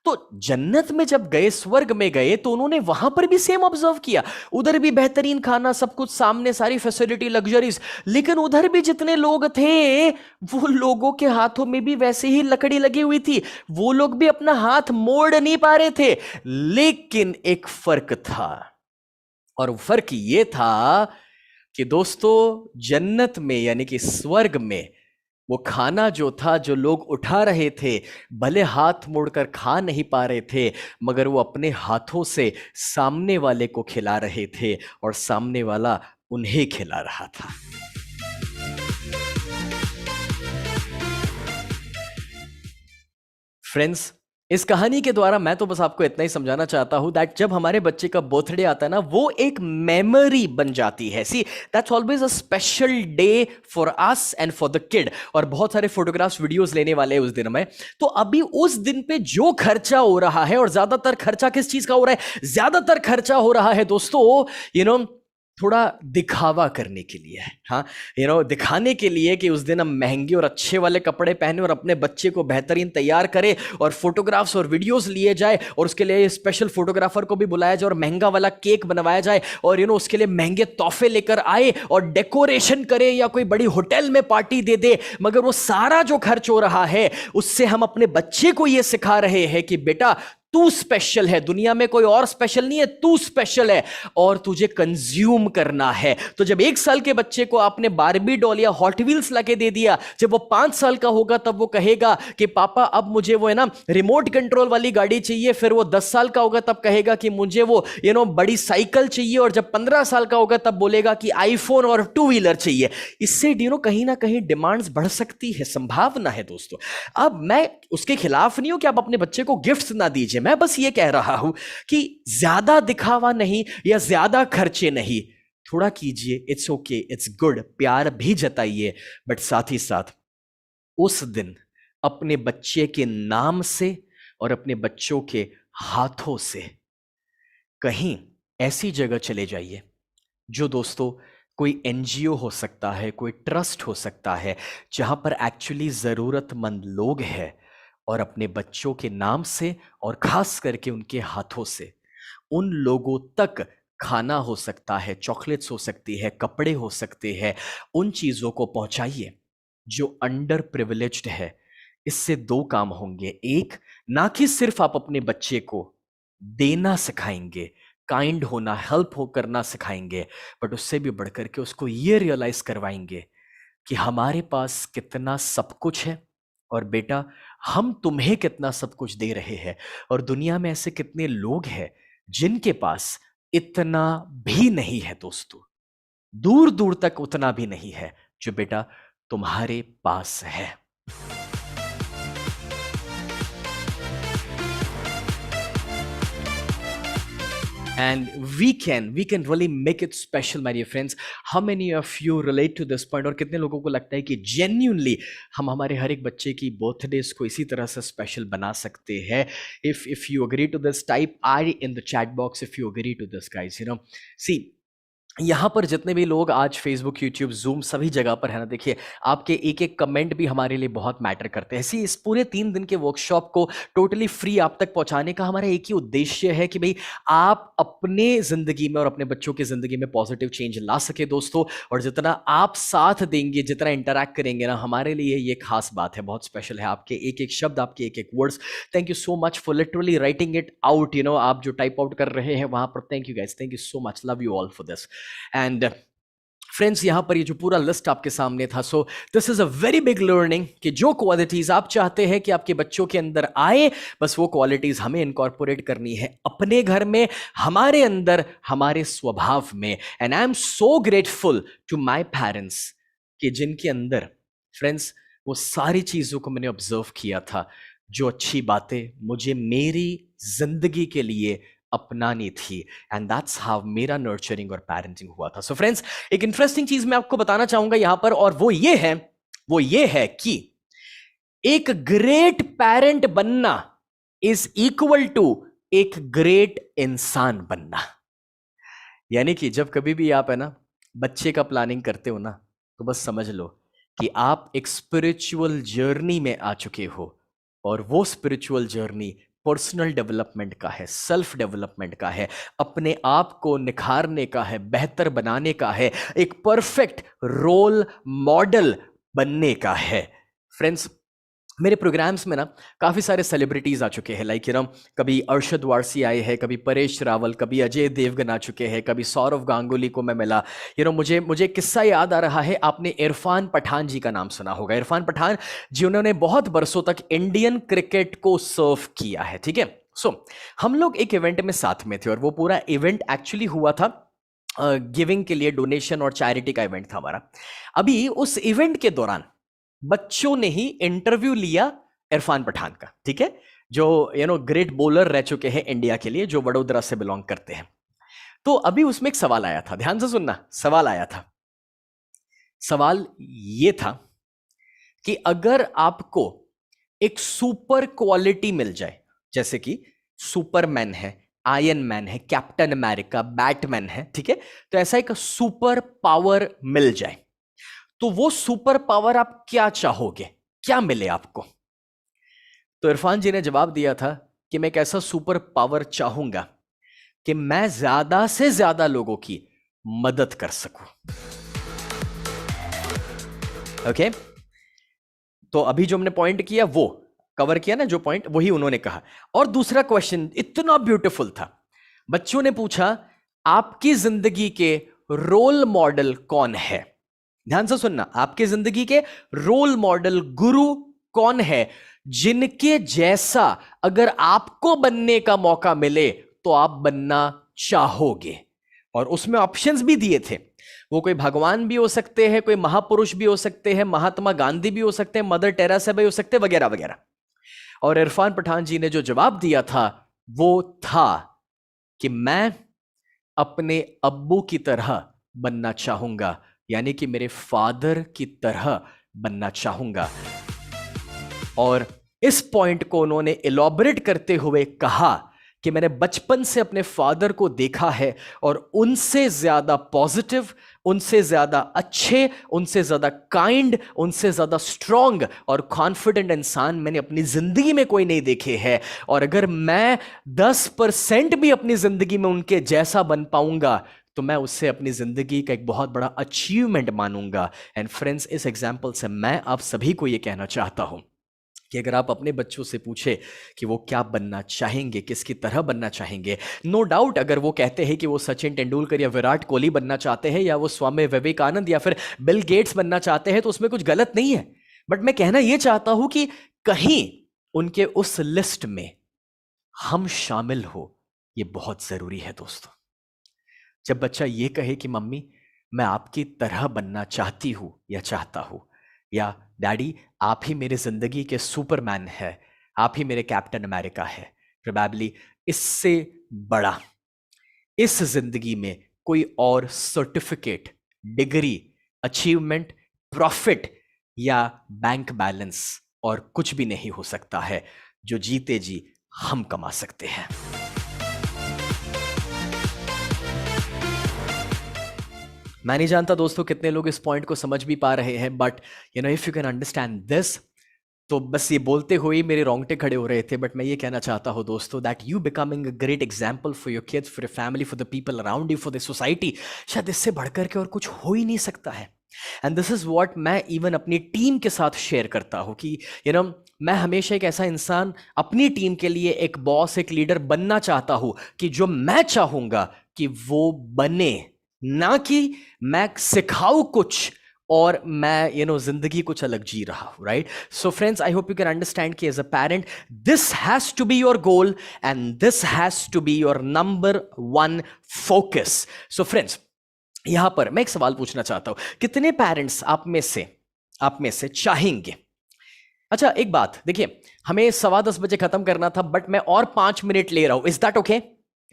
[SPEAKER 1] तो जन्नत में जब गए, स्वर्ग में गए, तो उन्होंने वहां पर भी सेम ऑब्जर्व किया। उधर भी बेहतरीन खाना, सब कुछ सामने, सारी फैसिलिटी, लग्जरीज, लेकिन उधर भी जितने लोग थे वो लोगों के हाथों में भी वैसे ही लकड़ी लगी हुई थी। वो लोग भी अपना हाथ मोड़ नहीं पा रहे थे। लेकिन एक फर्क था, और वो फर्क ये था कि दोस्तों, जन्नत में यानी कि स्वर्ग में वो खाना जो था, जो लोग उठा रहे थे, भले हाथ मोड़कर खा नहीं पा रहे थे, मगर वो अपने हाथों से सामने वाले को खिला रहे थे, और सामने वाला उन्हें खिला रहा था। फ्रेंड्स, इस कहानी के द्वारा मैं तो बस आपको इतना ही समझाना चाहता हूं दैट जब हमारे बच्चे का बर्थडे आता है ना, वो एक मेमोरी बन जाती है। See, that's always a special day for us and for the kid. और बहुत सारे फोटोग्राफ्स, वीडियोस लेने वाले हैं उस दिन में। तो अभी उस दिन पे जो खर्चा हो रहा है, और ज्यादातर खर्चा किस चीज का हो रहा है? ज्यादातर खर्चा हो रहा है दोस्तों, थोड़ा दिखावा करने के लिए। हाँ, दिखाने के लिए कि उस दिन हम महंगे और अच्छे वाले कपड़े पहने और अपने बच्चे को बेहतरीन तैयार करें, और फोटोग्राफ्स और वीडियोस लिए जाए, और उसके लिए स्पेशल फोटोग्राफर को भी बुलाया जाए, और महंगा वाला केक बनवाया जाए, और उसके लिए महंगे तोहफे लेकर आए, और डेकोरेशन करे, या कोई बड़ी होटल में पार्टी दे दे। मगर वो सारा जो खर्च हो रहा है, उससे हम अपने बच्चे को यह सिखा रहे हैं कि बेटा, तू स्पेशल है, दुनिया में कोई और स्पेशल नहीं है, तू स्पेशल है, और तुझे कंज्यूम करना है। तो जब 1 साल के बच्चे को आपने बारबी डॉल या हॉट व्हील्स लाके दे दिया, जब वो 5 साल का होगा तब वो कहेगा कि पापा अब मुझे वो रिमोट कंट्रोल वाली गाड़ी चाहिए। फिर वो 10 साल का होगा तब कहेगा कि मुझे वो बड़ी साइकिल चाहिए। और जब 15 साल का होगा तब बोलेगा कि आईफोन और 2 व्हीलर चाहिए। इससे कहीं ना कहीं डिमांड्स बढ़ सकती है, संभावना है दोस्तों। अब मैं उसके खिलाफ नहीं हूं कि आप अपने बच्चे को गिफ्ट्स ना दीजिए, मैं बस ये कह रहा हूं कि ज्यादा दिखावा नहीं या ज्यादा खर्चे नहीं, थोड़ा कीजिए, इट्स ओके, इट्स गुड, प्यार भी जताइए, बट साथ ही साथ उस दिन अपने बच्चे के नाम से और अपने बच्चों के हाथों से कहीं ऐसी जगह चले जाइए जो दोस्तों कोई एनजीओ हो सकता है, कोई ट्रस्ट हो सकता है, जहां पर एक्चुअली जरूरतमंद लोग हैं, और अपने बच्चों के नाम से और खास करके उनके हाथों से उन लोगों तक खाना हो सकता है, चॉकलेट्स हो सकती है, कपड़े हो सकते हैं, उन चीजों को पहुंचाइए जो अंडर प्रिविलेज्ड है। इससे 2 काम होंगे। एक, ना कि सिर्फ आप अपने बच्चे को देना सिखाएंगे, काइंड होना, हेल्प हो करना सिखाएंगे, बट उससे भी बढ़कर के उसको ये रियलाइज करवाएंगे कि हमारे पास कितना सब कुछ है, और बेटा, हम तुम्हें कितना सब कुछ दे रहे हैं, और दुनिया में ऐसे कितने लोग हैं जिनके पास इतना भी नहीं है दोस्तों, दूर दूर तक उतना भी नहीं है जो बेटा तुम्हारे पास है। And we can really make it special, my dear friends. How many of you relate to this point? और कितने लोगों को लगता है कि genuinely हम हमारे हर एक बच्चे की बर्थडेज को इसी तरह से स्पेशल बना सकते हैं? If you agree to this, type I in the chat box if you agree to this, guys. See, यहाँ पर जितने भी लोग आज फेसबुक, यूट्यूब, जूम सभी जगह पर है ना, देखिए, आपके एक एक कमेंट भी हमारे लिए बहुत मैटर करते हैं। ऐसी इस पूरे 3 दिन के वर्कशॉप को टोटली फ्री आप तक पहुंचाने का हमारा एक ही उद्देश्य है कि भाई आप अपने जिंदगी में और अपने बच्चों की जिंदगी में पॉजिटिव चेंज ला सके दोस्तों। और जितना आप साथ देंगे, जितना इंटरैक्ट करेंगे ना, हमारे लिए ये खास बात है, बहुत स्पेशल है। आपके एक एक शब्द, आपके एक एक words, thank you so much for literally writing it out. आप जो टाइप आउट कर रहे हैं वहां पर, thank you guys, thank you so much, love you all for this. And friends, यहां पर ये जो पूरा लिस्ट आपके सामने था, so this is a very big learning कि जो क्वालिटीज आप चाहते हैं कि आपके बच्चों के अंदर आए, बस वो क्वालिटीज हमें इनकॉर्पोरेट करनी है अपने घर में, हमारे अंदर, हमारे स्वभाव में। And I am so grateful to my parents कि जिनके अंदर, फ्रेंड्स, वो सारी चीजों को मैंने ऑब्जर्व किया था, जो अच्छी बातें मुझे मेरी जिंदगी के लिए अपनानी थी। एंड दैट्स हाउ मेरा नर्चरिंग और पेरेंटिंग हुआ था। सो फ्रेंड्स, एक इंटरेस्टिंग चीज मैं आपको बताना चाहूंगा यहां पर, और वो ये है कि एक ग्रेट पेरेंट बनना इज इक्वल टू एक ग्रेट इंसान बनना। यानी कि जब कभी भी आप है ना बच्चे का प्लानिंग करते हो ना, तो बस समझ लो कि आप एक स्पिरिचुअल जर्नी में आ चुके हो, और वो स्पिरिचुअल जर्नी पर्सनल डेवलपमेंट का है, सेल्फ डेवलपमेंट का है, अपने आप को निखारने का है, बेहतर बनाने का है, एक परफेक्ट रोल मॉडल बनने का है। फ्रेंड्स, मेरे प्रोग्राम्स में ना काफ़ी सारे सेलिब्रिटीज़ आ चुके हैं, लाइक कभी अरशद वारसी आए हैं, कभी परेश रावल, कभी अजय देवगन आ चुके हैं, कभी सौरव गांगुली को मैं मिला। मुझे एक किस्सा याद आ रहा है। आपने इरफान पठान जी का नाम सुना होगा। इरफान पठान जी, उन्होंने बहुत बरसों तक इंडियन क्रिकेट को सर्व किया है, ठीक है। हम लोग एक इवेंट में साथ में थे और वो पूरा इवेंट एक्चुअली हुआ था गिविंग के लिए, डोनेशन और चैरिटी का इवेंट था हमारा। अभी उस इवेंट के दौरान बच्चों ने ही इंटरव्यू लिया इरफान पठान का, ठीक है, जो ग्रेट बॉलर रह चुके हैं इंडिया के लिए, जो वडोदरा से बिलोंग करते हैं। तो अभी उसमें एक सवाल आया था, ध्यान से सुनना। सवाल आया था, सवाल ये था कि अगर आपको एक सुपर क्वालिटी मिल जाए, जैसे कि सुपरमैन है, आयरन मैन है, कैप्टन अमेरिका, बैटमैन है, ठीक है, तो ऐसा एक सुपर पावर मिल जाए, तो वो सुपर पावर आप क्या चाहोगे, क्या मिले आपको? तो इरफान जी ने जवाब दिया था कि मैं एक ऐसा सुपर पावर चाहूंगा कि मैं ज्यादा से ज्यादा लोगों की मदद कर सकूं। ओके, तो अभी जो हमने पॉइंट किया वो कवर किया ना, जो पॉइंट वही उन्होंने कहा। और दूसरा क्वेश्चन इतना ब्यूटीफुल था, बच्चों ने पूछा आपकी जिंदगी के रोल मॉडल कौन है? ध्यान से सुनना, आपकी जिंदगी के रोल मॉडल, गुरु कौन है, जिनके जैसा अगर आपको बनने का मौका मिले तो आप बनना चाहोगे? और उसमें ऑप्शंस भी दिए थे। वो कोई भगवान भी हो सकते हैं, कोई महापुरुष भी हो सकते हैं, महात्मा गांधी भी हो सकते हैं, मदर टेरेसा भी हो सकते हैं, वगैरह वगैरह। और इरफान पठान जी ने जो जवाब दिया था वो था कि मैं अपने अब्बू की तरह बनना चाहूंगा, यानी कि मेरे फादर की तरह बनना चाहूंगा। और इस पॉइंट को उन्होंने इलॉबरेट करते हुए कहा कि मैंने बचपन से अपने फादर को देखा है और उनसे ज्यादा पॉजिटिव, उनसे ज्यादा अच्छे, उनसे ज्यादा काइंड, उनसे ज्यादा स्ट्रांग और कॉन्फिडेंट इंसान मैंने अपनी जिंदगी में कोई नहीं देखे हैं। और अगर मैं 10% भी अपनी जिंदगी में उनके जैसा बन पाऊंगा तो मैं उससे अपनी जिंदगी का एक बहुत बड़ा अचीवमेंट मानूंगा। एंड फ्रेंड्स, इस एग्जाम्पल से मैं आप सभी को यह कहना चाहता हूं कि अगर आप अपने बच्चों से पूछे कि वो क्या बनना चाहेंगे, किसकी तरह बनना चाहेंगे, नो डाउट अगर वो कहते हैं कि वो सचिन तेंदुलकर या विराट कोहली बनना चाहते हैं, या वो स्वामी विवेकानंद या फिर बिल गेट्स बनना चाहते हैं, तो उसमें कुछ गलत नहीं है। बट मैं कहना यह चाहता हूं कि कहीं उनके उस लिस्ट में हम शामिल हो, ये बहुत जरूरी है दोस्तों। जब बच्चा ये कहे कि मम्मी मैं आपकी तरह बनना चाहती हूं या चाहता हूं, या डैडी आप ही मेरी जिंदगी के सुपरमैन है, आप ही मेरे कैप्टन अमेरिका है, प्रोबेबली इससे बड़ा इस जिंदगी में कोई और सर्टिफिकेट, डिग्री, अचीवमेंट, प्रॉफिट या बैंक बैलेंस और कुछ भी नहीं हो सकता है जो जीते जी हम कमा सकते हैं। मैं नहीं जानता दोस्तों कितने लोग इस पॉइंट को समझ भी पा रहे हैं, but if you can understand this, तो बस ये बोलते हुए मेरे रोंगटे खड़े हो रहे थे। बट मैं ये कहना चाहता हूं दोस्तों, that you becoming a great example for your kids, for your family, for the people around you, for the society, शायद इससे बढ़कर के और कुछ हो ही नहीं सकता है। एंड दिस इज वॉट मैं इवन अपनी टीम के साथ शेयर करता हूं कि मैं हमेशा एक ऐसा इंसान अपनी टीम के लिए, एक बॉस, एक लीडर बनना चाहता हूं कि जो मैं चाहूंगा कि वो बने, ना कि मैं सिखाऊं कुछ और मैं जिंदगी कुछ अलग जी रहा हूं, right? So friends, I hope you can understand कि as a parent this has to be your goal and this has to be your number 1 focus. So friends, यहां पर मैं एक सवाल पूछना चाहता हूं, कितने पेरेंट्स आप में से चाहेंगे? अच्छा एक बात देखिए, हमें 10:15 बजे खत्म करना था, बट मैं और 5 मिनट ले रहा हूं। Is that okay?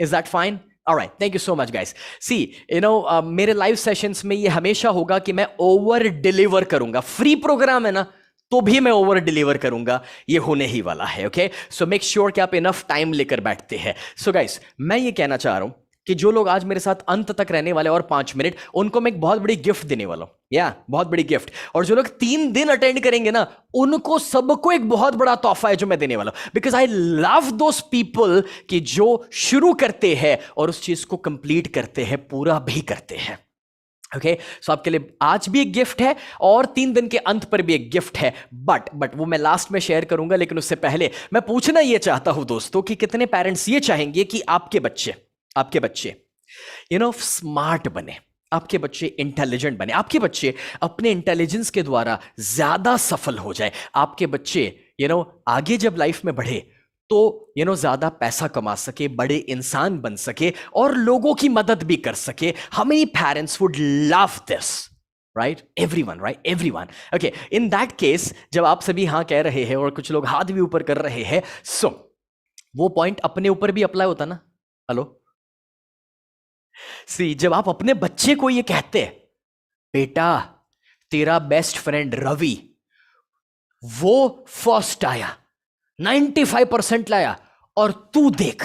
[SPEAKER 1] Is that fine? Alright, thank you so much guys. See मेरे लाइव सेशंस में ये हमेशा होगा कि मैं ओवर डिलीवर करूंगा। फ्री प्रोग्राम है ना, तो भी मैं ओवर डिलीवर करूंगा, ये होने ही वाला है। ओके, सो मेक श्योर कि आप इनफ टाइम लेकर बैठते हैं। सो गाइस, मैं ये कहना चाह रहा हूं कि जो लोग आज मेरे साथ अंत तक रहने वाले और 5 मिनट, उनको मैं एक बहुत बड़ी गिफ्ट देने वाला हूं, या बहुत बड़ी गिफ्ट। और जो लोग 3 दिन अटेंड करेंगे ना, उनको सबको एक बहुत बड़ा तोहफा है जो मैं देने वाला हूं, because I love those people कि जो शुरू करते हैं और उस चीज को कंप्लीट करते हैं, पूरा भी करते हैं। ओके, सो आपके लिए आज भी एक गिफ्ट है और 3 दिन के अंत पर भी एक गिफ्ट है, बट वो मैं लास्ट में शेयर करूंगा। लेकिन उससे पहले मैं पूछना यह चाहता हूं दोस्तों कि कितने पेरेंट्स ये चाहेंगे कि आपके बच्चे स्मार्ट बने, आपके बच्चे इंटेलिजेंट बने, आपके बच्चे अपने इंटेलिजेंस के द्वारा ज्यादा सफल हो जाए, आपके बच्चे आगे जब लाइफ में बढ़े तो ज्यादा पैसा कमा सके, बड़े इंसान बन सके और लोगों की मदद भी कर सके। How many parents would love this? Right, everyone. Okay, in that case जब आप सभी हां कह रहे हैं और कुछ लोग हाथ भी ऊपर कर रहे हैं, सो वो पॉइंट अपने ऊपर भी अप्लाई होता ना। हेलो, सी, जब आप अपने बच्चे को ये कहते हैं, बेटा तेरा बेस्ट फ्रेंड रवि वो फर्स्ट आया, 95% लाया, और तू देख,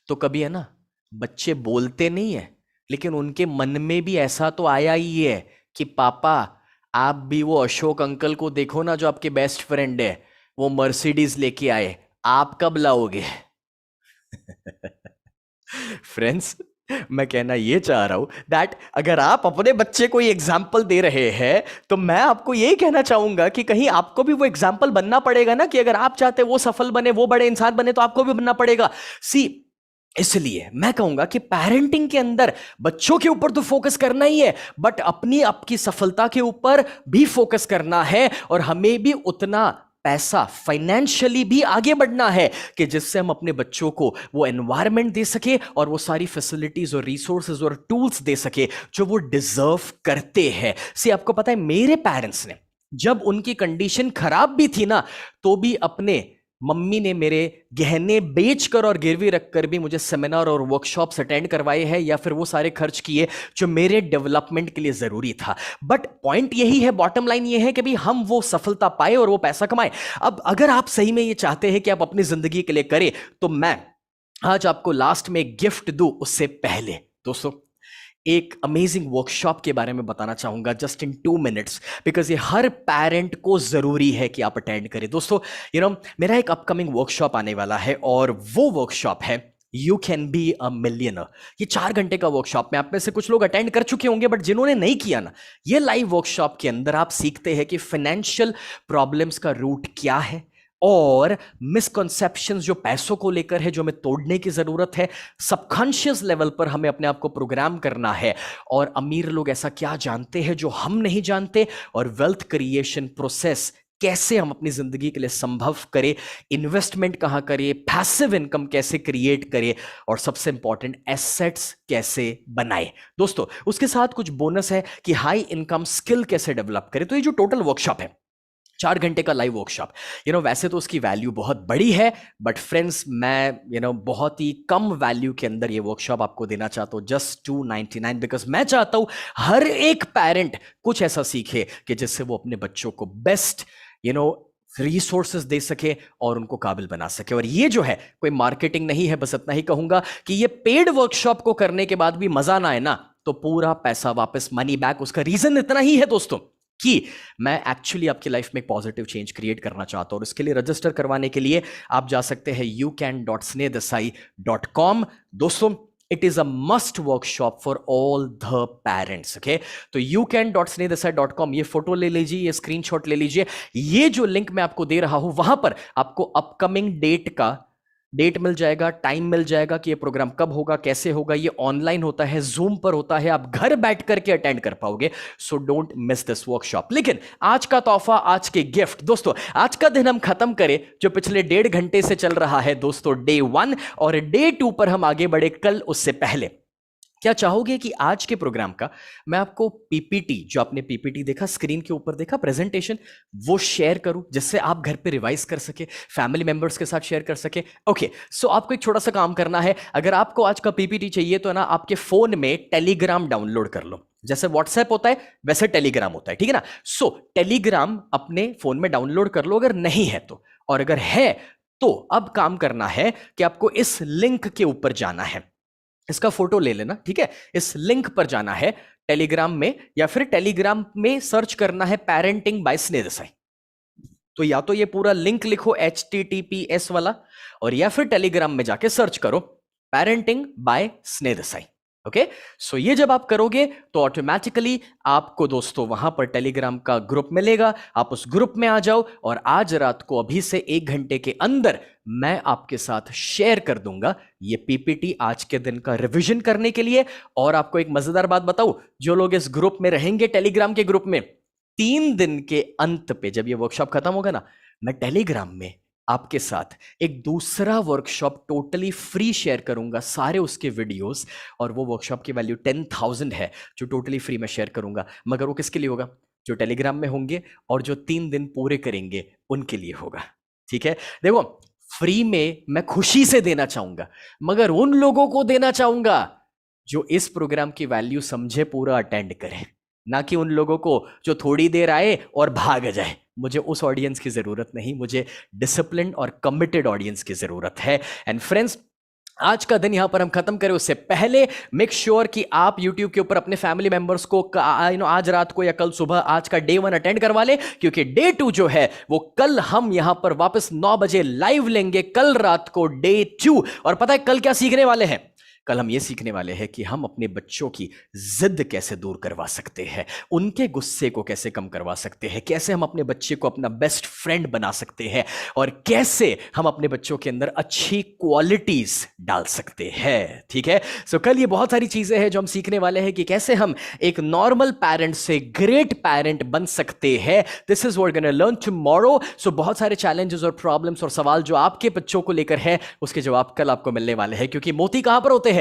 [SPEAKER 1] तो कभी है ना, बच्चे बोलते नहीं है लेकिन उनके मन में भी ऐसा तो आया ही है कि पापा आप भी वो अशोक अंकल को देखो ना जो आपके बेस्ट फ्रेंड है, वो मर्सिडीज लेके आए, आप कब लाओगे? फ्रेंड्स, मैं कहना यह चाह रहा हूं दैट अगर आप अपने बच्चे को ये एग्जाम्पल दे रहे हैं तो मैं आपको यही कहना चाहूंगा कि कहीं आपको भी वो एग्जाम्पल बनना पड़ेगा ना, कि अगर आप चाहते वो सफल बने, वो बड़े इंसान बने, तो आपको भी बनना पड़ेगा। सी, इसलिए मैं कहूंगा कि पेरेंटिंग के अंदर बच्चों के ऊपर तो फोकस करना ही है, बट अपनी आपकी सफलता के ऊपर भी फोकस करना है, और हमें भी उतना पैसा फाइनेंशियली भी आगे बढ़ना है कि जिससे हम अपने बच्चों को वो एनवायरनमेंट दे सके और वो सारी फैसिलिटीज और रिसोर्सेज और टूल्स दे सके जो वो डिजर्व करते हैं। सी, आपको पता है मेरे पेरेंट्स ने जब उनकी कंडीशन खराब भी थी ना, तो भी अपने मम्मी ने मेरे गहने बेचकर और गिरवी रखकर भी मुझे सेमिनार और वर्कशॉप्स अटेंड करवाए हैं, या फिर वो सारे खर्च किए जो मेरे डेवलपमेंट के लिए जरूरी था। बट पॉइंट यही है, बॉटम लाइन ये है कि भी हम वो सफलता पाए और वो पैसा कमाए। अब अगर आप सही में ये चाहते हैं कि आप अपनी जिंदगी के लिए करें, तो मैं आज आपको लास्ट में गिफ्ट दूं उससे पहले दोस्तों एक अमेजिंग वर्कशॉप के बारे में बताना चाहूंगा, जस्ट इन 2 मिनट्स, बिकॉज ये हर पेरेंट को जरूरी है कि आप अटेंड करें। दोस्तों मेरा एक अपकमिंग वर्कशॉप आने वाला है और वो वर्कशॉप है you can be a millionaire. ये 4 घंटे का वर्कशॉप में आप में से कुछ लोग अटेंड कर चुके होंगे, बट जिन्होंने नहीं किया ना, ये लाइव वर्कशॉप के अंदर आप सीखते हैं कि फाइनेंशियल प्रॉब्लम्स का रूट क्या है और मिसकॉन्सेप्शंस जो पैसों को लेकर है, जो हमें तोड़ने की जरूरत है। सबकॉन्शियस लेवल पर हमें अपने आप को प्रोग्राम करना है, और अमीर लोग ऐसा क्या जानते हैं जो हम नहीं जानते, और वेल्थ क्रिएशन प्रोसेस कैसे हम अपनी जिंदगी के लिए संभव करें, इन्वेस्टमेंट कहां करें, पैसिव इनकम कैसे क्रिएट करें, और सबसे इंपॉर्टेंट एसेट्स कैसे बनाए। दोस्तों उसके साथ कुछ बोनस है कि हाई इनकम स्किल कैसे डेवलप करें। तो ये जो टोटल वर्कशॉप है 4 घंटे का लाइव वर्कशॉप, वैसे तो उसकी वैल्यू बहुत बड़ी है, बट फ्रेंड्स मैं बहुत ही कम वैल्यू के अंदर ये वर्कशॉप आपको देना चाहता हूं, जस्ट 299, बिकॉज मैं चाहता हूं हर एक पेरेंट कुछ ऐसा सीखे कि जिससे वो अपने बच्चों को बेस्ट रिसोर्सेज दे सके और उनको काबिल बना सके। और ये जो है कोई मार्केटिंग नहीं है, बस इतना ही कहूंगा कि ये पेड वर्कशॉप को करने के बाद भी मजा ना आए ना, तो पूरा पैसा वापस, मनी बैक। उसका रीजन इतना ही है दोस्तों कि मैं एक्चुअली आपकी लाइफ में एक पॉजिटिव चेंज क्रिएट करना चाहता हूं, और इसके लिए रजिस्टर करवाने के लिए आप जा सकते हैं youcan.snehadesai.com। दोस्तों it is a must workshop for all the parents. Okay, तो youcan.snehadesai.com, ये फोटो ले लीजिए, ये स्क्रीनशॉट ले लीजिए। ये जो लिंक मैं आपको दे रहा हूं, वहां पर आपको अपकमिंग डेट मिल जाएगा, टाइम मिल जाएगा कि ये प्रोग्राम कब होगा, कैसे होगा। ये ऑनलाइन होता है, जूम पर होता है, आप घर बैठ करके अटेंड कर पाओगे। So don't miss this workshop. लेकिन आज का तोहफा, आज के गिफ्ट, दोस्तों आज का दिन हम खत्म करें जो पिछले 1.5 घंटे से चल रहा है दोस्तों, डे 1, और डे 2 पर हम आगे बढ़े कल। उससे पहले क्या चाहोगे कि आज के प्रोग्राम का मैं आपको पीपीटी, जो आपने पीपीटी देखा स्क्रीन के ऊपर, देखा प्रेजेंटेशन, वो शेयर करूं जिससे आप घर पे रिवाइज कर सके, फैमिली मेंबर्स के साथ शेयर कर सके। ओके, सो आपको एक छोटा सा काम करना है। अगर आपको आज का पीपीटी चाहिए तो ना आपके फोन में टेलीग्राम डाउनलोड कर लो। जैसे व्हाट्सएप होता है वैसे टेलीग्राम होता है, ठीक है ना। सो टेलीग्राम अपने फोन में डाउनलोड कर लो अगर नहीं है तो, और अगर है तो अब काम करना है कि आपको इस लिंक के ऊपर जाना है। इसका फोटो ले लेना, ठीक है। इस लिंक पर जाना है टेलीग्राम में, या फिर टेलीग्राम में सर्च करना है पेरेंटिंग बाय स्नेह देसाई। तो या तो ये पूरा लिंक लिखो HTTPS वाला, और या फिर टेलीग्राम में जाके सर्च करो पेरेंटिंग बाय स्नेह देसाई। ओके, सो ये जब आप करोगे तो ऑटोमेटिकली आपको दोस्तों वहां पर टेलीग्राम का ग्रुप मिलेगा। आप उस ग्रुप में आ जाओ, और आज रात को अभी से 1 घंटे के अंदर मैं आपके साथ शेयर कर दूंगा ये PPT आज के दिन का रिवीजन करने के लिए। और आपको एक मजेदार बात बताऊं, जो लोग इस ग्रुप में रहेंगे, टेलीग्राम के ग्रुप में, 3 दिन के अंत पे जब ये वर्कशॉप खत्म होगा ना, मैं टेलीग्राम में आपके साथ एक दूसरा वर्कशॉप टोटली फ्री शेयर करूंगा, सारे उसके वीडियोस। और वो वर्कशॉप की वैल्यू 10,000 है, जो टोटली फ्री में शेयर करूंगा। मगर वो किसके लिए होगा? जो टेलीग्राम में होंगे और जो 3 दिन पूरे करेंगे उनके लिए होगा, ठीक है। देखो, फ्री में मैं खुशी से देना चाहूंगा, मगर उन लोगों को देना चाहूंगा जो इस प्रोग्राम की वैल्यू समझे, पूरा अटेंड करें, ना कि उन लोगों को जो थोड़ी देर आए और भाग जाए। मुझे उस ऑडियंस की जरूरत नहीं, मुझे डिसिप्लिन और कमिटेड ऑडियंस की जरूरत है। एंड फ्रेंड्स, आज का दिन यहां पर हम खत्म करें उससे पहले मेक श्योर कि आप YouTube के ऊपर अपने फैमिली मेंबर्स को आज रात को या कल सुबह आज का Day 1 अटेंड करवा ले, क्योंकि Day 2 जो है वो कल हम यहां पर वापस 9 बजे लाइव लेंगे, कल रात को Day 2। और पता है कल क्या सीखने वाले हैं? कल हम ये सीखने वाले हैं कि हम अपने बच्चों की जिद कैसे दूर करवा सकते हैं, उनके गुस्से को कैसे कम करवा सकते हैं, कैसे हम अपने बच्चे को अपना बेस्ट फ्रेंड बना सकते हैं, और कैसे हम अपने बच्चों के अंदर अच्छी क्वालिटीज डाल सकते हैं, ठीक है। सो कल ये बहुत सारी चीजें हैं जो हम सीखने वाले हैं कि कैसे हम एक नॉर्मल पेरेंट से ग्रेट पेरेंट बन सकते हैं। This is what we gonna learn tomorrow. So बहुत सारे चैलेंजेस और प्रॉब्लम्स और सवाल जो आपके बच्चों को लेकर है, उसके जवाब कल आपको मिलने वाले हैं, क्योंकि मोती कहां पर होते हैं?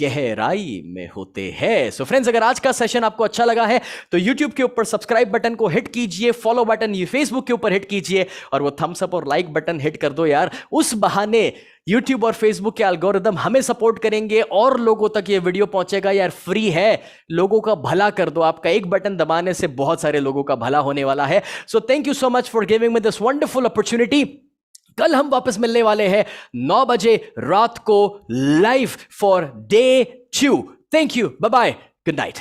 [SPEAKER 1] गहराई में होते हैं। सो फ्रेंड्स, अगर आज का सेशन आपको अच्छा लगा है तो YouTube के ऊपर सब्सक्राइब बटन को हिट कीजिए, फॉलो बटन ये Facebook के ऊपर हिट कीजिए, और वो थम्स अप और लाइक बटन हिट कर दो यार। उस बहाने YouTube और Facebook के एल्गोरिदम हमें सपोर्ट करेंगे और लोगों तक ये वीडियो पहुंचेगा यार। फ्री है, लोगों का भला कर दो। आपका एक बटन दबाने से बहुत सारे लोगों का भला होने वाला है। So thank you so much for giving me this wonderful opportunity. कल हम वापस मिलने वाले हैं 9 बजे रात को live for Day 2। Thank you, bye bye, good night.